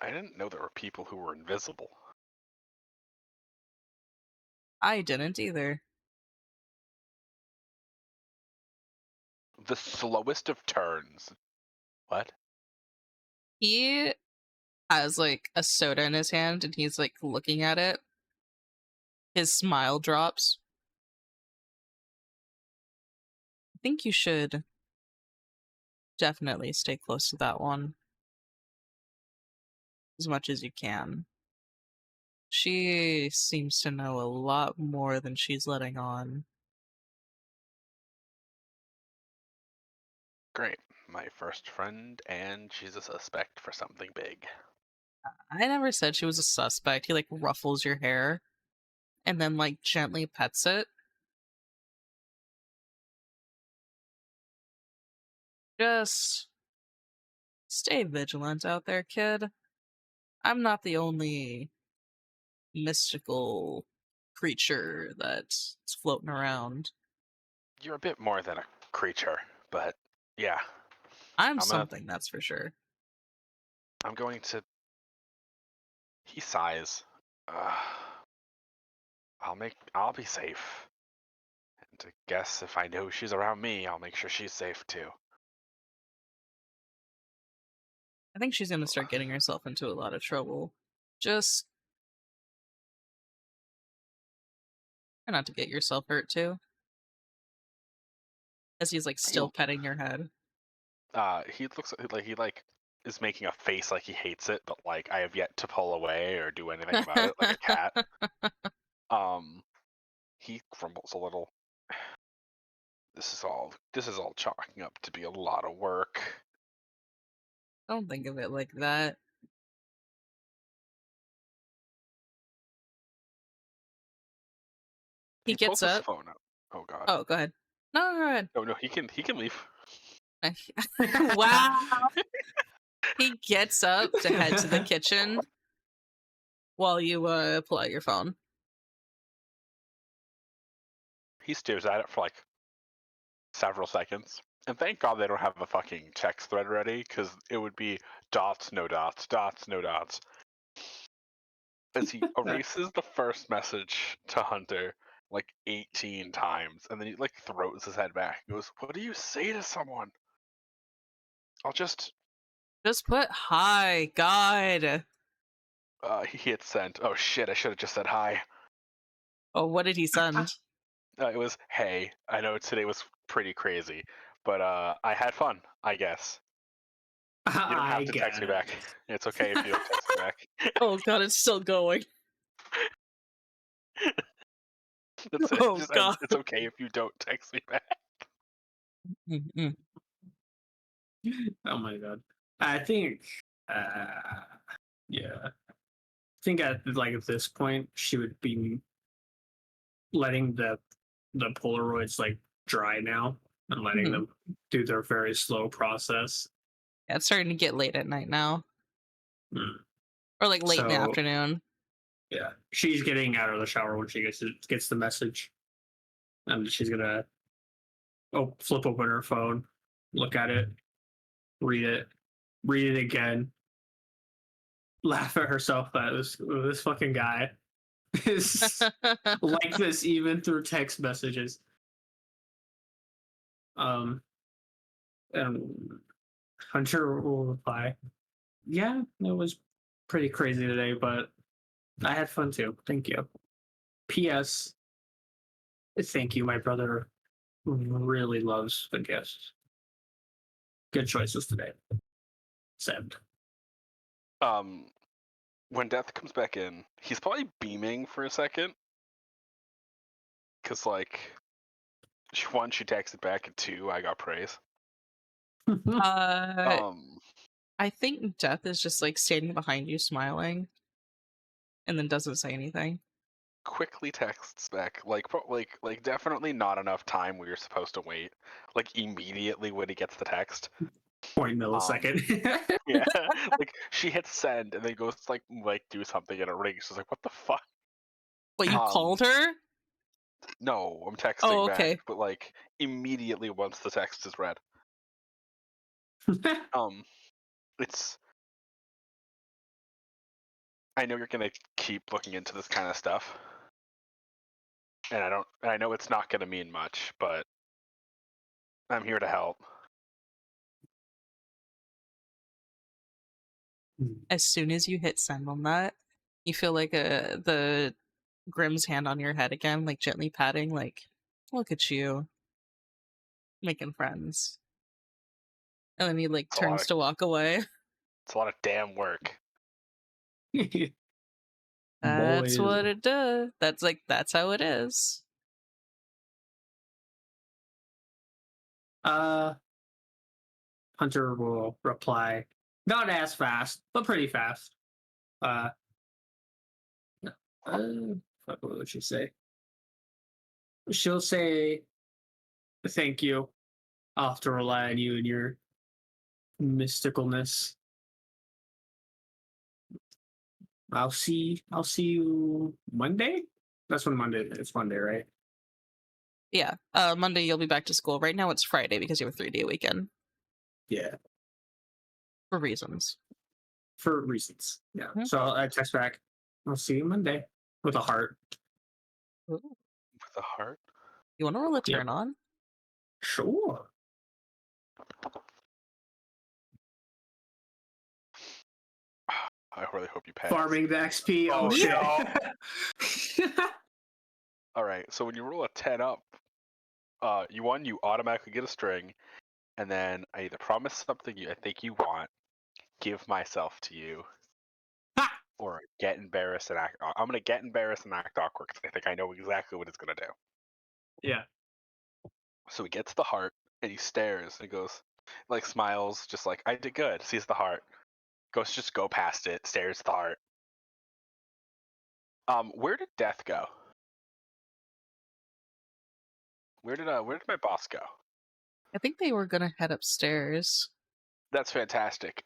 I didn't know there were people who were invisible. I didn't either. The slowest of turns. What? He has like a soda in his hand and he's like looking at it. His smile drops. I think you should definitely stay close to that one as much as you can. She seems to know a lot more than she's letting on. Great. My first friend, and she's a suspect for something big. I never said she was a suspect. He like ruffles your hair and then like gently pets it. Just stay vigilant out there, kid. I'm not the only mystical creature that's floating around. You're a bit more than a creature, but yeah. I'm something, that's for sure. I'm going to... He sighs. I'll be safe. And to guess if I know she's around me, I'll make sure she's safe too. I think she's gonna start getting herself into a lot of trouble. Just Try not to get yourself hurt too. As he's like still petting your head. He looks like he is making a face like he hates it, but like I have yet to pull away or do anything about it, like a cat. He grumbles a little. This is all chalking up to be a lot of work. Don't think of it like that. He gets pulls his up. phone out. Oh god. Oh, go ahead. No, go ahead. Oh no, he can leave. Wow. He gets up to head to the kitchen while you pull out your phone. He stares at it for like several seconds. And thank God they don't have a fucking text thread ready, because it would be dots, no dots, dots, no dots. As he erases the first message to Hunter like 18 times, and then he like throws his head back and goes, "What do you say to someone?" I'll just put hi, God. He hit send. Oh shit, I should have just said hi. Oh, what did he send? It was, "Hey, I know today was pretty crazy, but I had fun, I guess. You don't have to text me back. It's okay if you don't text me back." Oh God, it's still going. That's it. Oh Just God. it's okay if you don't text me back. Mm-mm. Oh my god. I think, yeah. I think at this point she would be letting the Polaroids like dry now and letting them do their very slow process. Yeah, it's starting to get late at night now. Or like late in the afternoon. Yeah. She's getting out of the shower when she gets the message. And she's gonna flip open her phone, look at it, read it again, laugh at herself that this fucking guy is like this even through text messages. And Hunter will reply, "Yeah, it was pretty crazy today, but I had fun too. Thank you. P.S. Thank you. My brother really loves the gifts. Good choices today." Send. When Death comes back in, he's probably beaming for a second, because like, one, she texted back, and two, I got praise. I think Death is just like standing behind you smiling and then doesn't say anything. Quickly texts back, like definitely not enough time where you're supposed to wait. Like immediately when he gets the text. 0.millisecond. Yeah. Like she hits send and then goes to like do something and it rings. She's like, "What the fuck?" What, you called her? No, I'm texting Oh, okay. back, but like immediately once the text is read. It's, I know you're gonna keep looking into this kind of stuff. And I know it's not gonna mean much, but I'm here to help. As soon as you hit send on that, you feel like the Grimm's hand on your head again, like gently patting, like, look at you, making friends. And then he like turns to walk away. It's a lot of damn work. That's what it does. That's how it is. Hunter will reply, not as fast, but pretty fast. What would she say? She'll say, "Thank you. I'll have to rely on you and your mysticalness. I'll see you Monday." That's when Monday. It's Monday, right? Yeah. Monday you'll be back to school. Right now it's Friday because you have a 3-day weekend. Yeah. For reasons. Yeah. So I text back, "I'll see you Monday," with a heart. Ooh. With a heart? You want to roll a turn on? Sure. I really hope you pass. Farming the XP. Oh shit. All right. So when you roll a 10 up, you automatically get a string, and then I either promise something I think you want, give myself to you, or get embarrassed and act. I'm gonna get embarrassed and act awkward because I think I know exactly what it's gonna do. Yeah. So he gets the heart and he stares and goes, like smiles, just like I did good. Sees the heart, goes just go past it, stares at the heart. Where did Death go? Where did my boss go? I think they were gonna head upstairs. That's fantastic.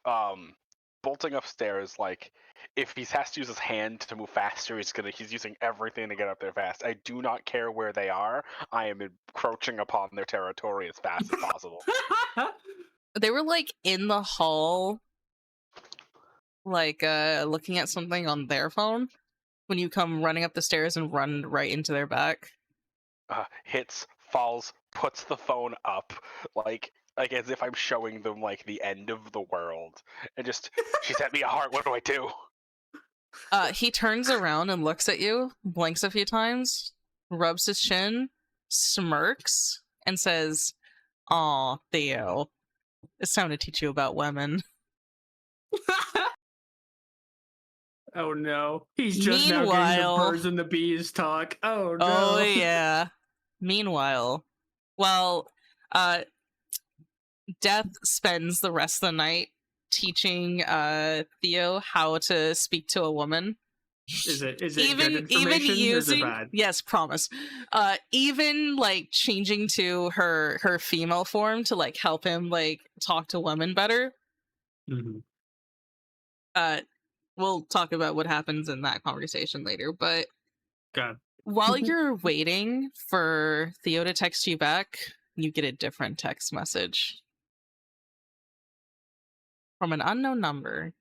Bolting upstairs, like if he has to use his hand to move faster, he's using everything to get up there fast. I do not care where they are. I am encroaching upon their territory as fast as possible. They were like in the hall, like looking at something on their phone when you come running up the stairs and run right into their back. Hits, falls, puts the phone up, like as if I'm showing them like the end of the world, and just she sent me a heart. What do I do? He turns around and looks at you, blinks a few times, rubs his chin, smirks, and says, "Aw, Theo, it's time to teach you about women." Oh no. He's just now getting the birds and the bees talk. Oh no. Oh yeah. Meanwhile, while Death spends the rest of the night teaching Theo how to speak to a woman. Is it even good information? using, or is it bad? Yes, promise. Even like changing to her female form to like help him like talk to women better. Mm-hmm. We'll talk about what happens in that conversation later, but God. While you're waiting for Theo to text you back, you get a different text message from an unknown number.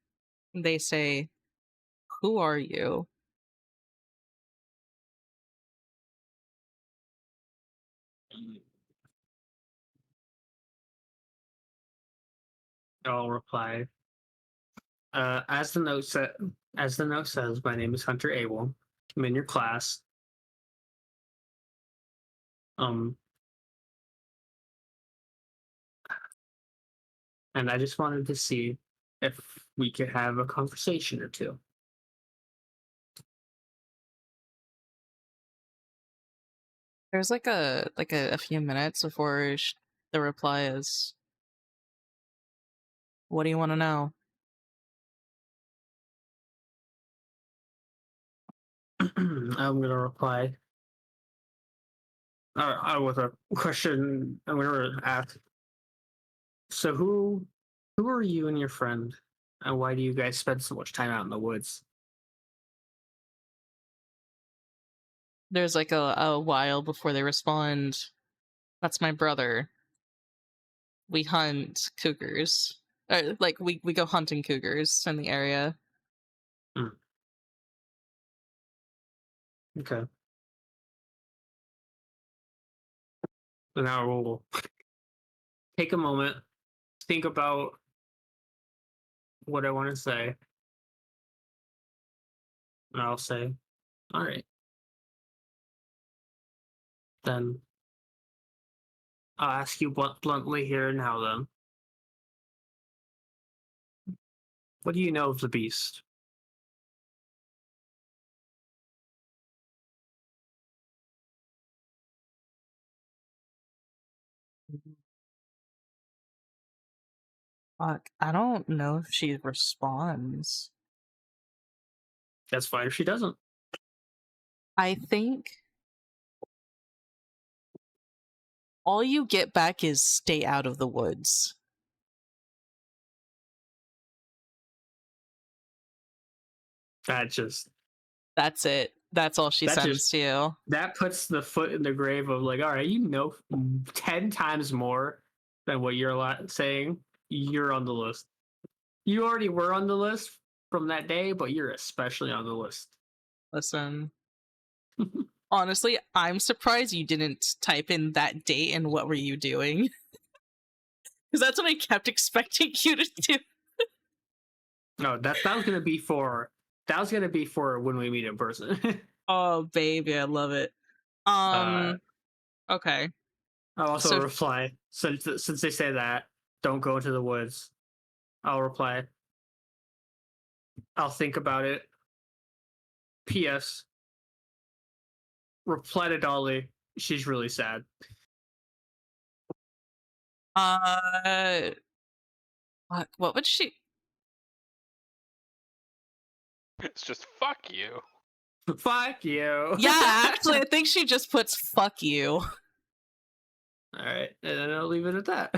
They say, "Who are you?" I'll reply. As the note says, my name is Hunter Abel. I'm in your class. And I just wanted to see if we could have a conversation or two. There's like a few minutes before the reply is, "What do you want to know?" I'm gonna reply. With a question. I'm gonna ask. So who are you and your friend, and why do you guys spend so much time out in the woods? There's like a while before they respond. "That's my brother. We hunt cougars. Like we go hunting cougars in the area." Okay. So now we'll take a moment, think about what I want to say, and I'll say, all right. Then I'll ask you bluntly here and now then. What do you know of the beast? Fuck, I don't know if she responds. That's fine if she doesn't. I think all you get back is stay out of the woods. That's it. That's all she sends to you. That puts the foot in the grave of like, all right, 10 times more than what you're saying. You're on the list. You already were on the list from that day, but you're especially on the list. Listen, honestly, I'm surprised you didn't type in that date and what were you doing. Because that's what I kept expecting you to do. No, that was gonna be for when we meet in person. Oh baby, I love it. Okay. I'll also So- reply since they say that don't go into the woods. I'll reply. I'll think about it. P.S. Reply to Dolly. She's really sad. What would she? It's just fuck you. Fuck you. Yeah, actually, I think she just puts "fuck you." All right, and then I'll leave it at that.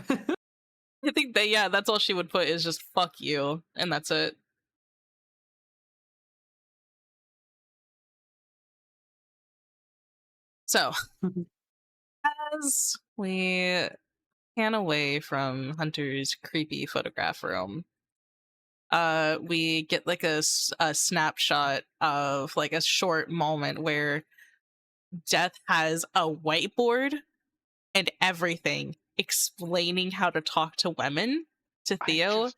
I think that that's all she would put is just "fuck you," and that's it. So, as we pan away from Hunter's creepy photograph room, we get like a snapshot of like a short moment where Death has a whiteboard and everything explaining how to talk to women to Theo.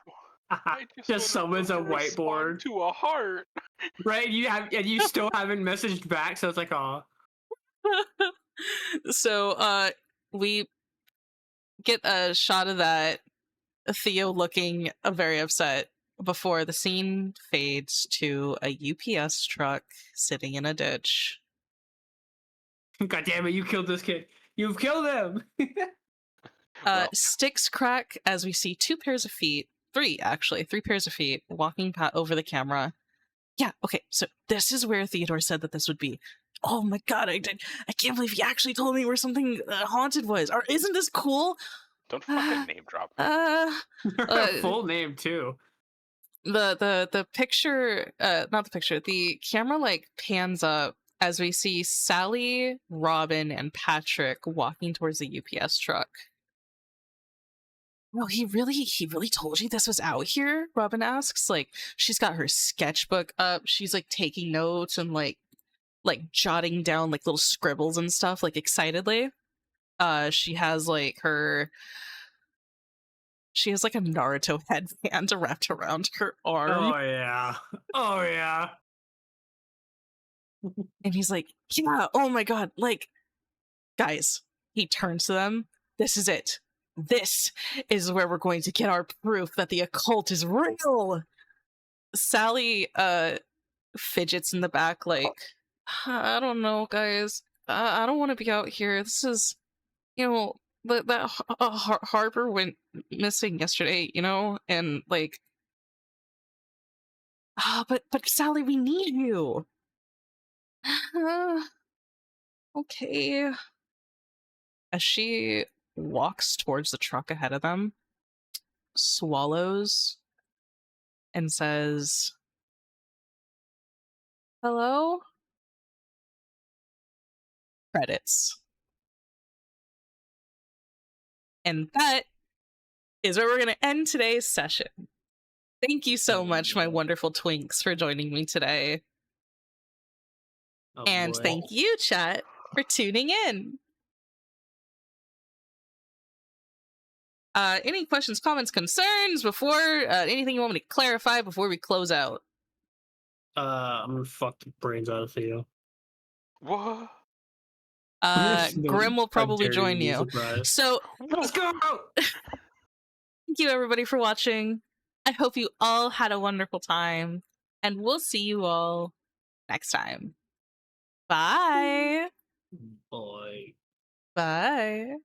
I just summons a whiteboard to a heart. Right? You still haven't messaged back, so it's like, oh. So we get a shot of that Theo looking very upset before the scene fades to a UPS truck sitting in a ditch. God damn it, you killed this kid. You've killed him. Sticks crack as we see three pairs of feet walking over the camera. Yeah, okay, so this is where Theodore said that this would be. Oh my god, I can't believe he actually told me where something haunted was. Or isn't this cool? Don't fucking name drop me. Her full name too. The picture, not the picture, the camera like pans up as we see Sally, Robin, and Patrick walking towards the UPS truck. Well, he really told you this was out here? Robin asks. Like, she's got her sketchbook up. She's like taking notes and like jotting down like little scribbles and stuff, like excitedly. She has like a Naruto headband wrapped around her arm. Oh yeah. And he's like, yeah, oh my god, like, guys, he turns to them. This is it. This is where we're going to get our proof that the occult is real. Sally fidgets in the back like, I don't know, guys. I don't want to be out here. This is, that Harper went missing yesterday, and like, but Sally, we need you. Okay. As she walks towards the truck ahead of them, swallows, and says, hello? Credits. And that is where we're going to end today's session. Thank you so much, my wonderful twinks, for joining me today. And boy. Thank you, chat, for tuning in. Any questions, comments, concerns before anything you want me to clarify before we close out? I'm gonna fuck the brains out of Theo. What? Grim will probably join you. Surprised. So let's go. Thank you everybody for watching. I hope you all had a wonderful time, and we'll see you all next time. Bye. Boy. Bye.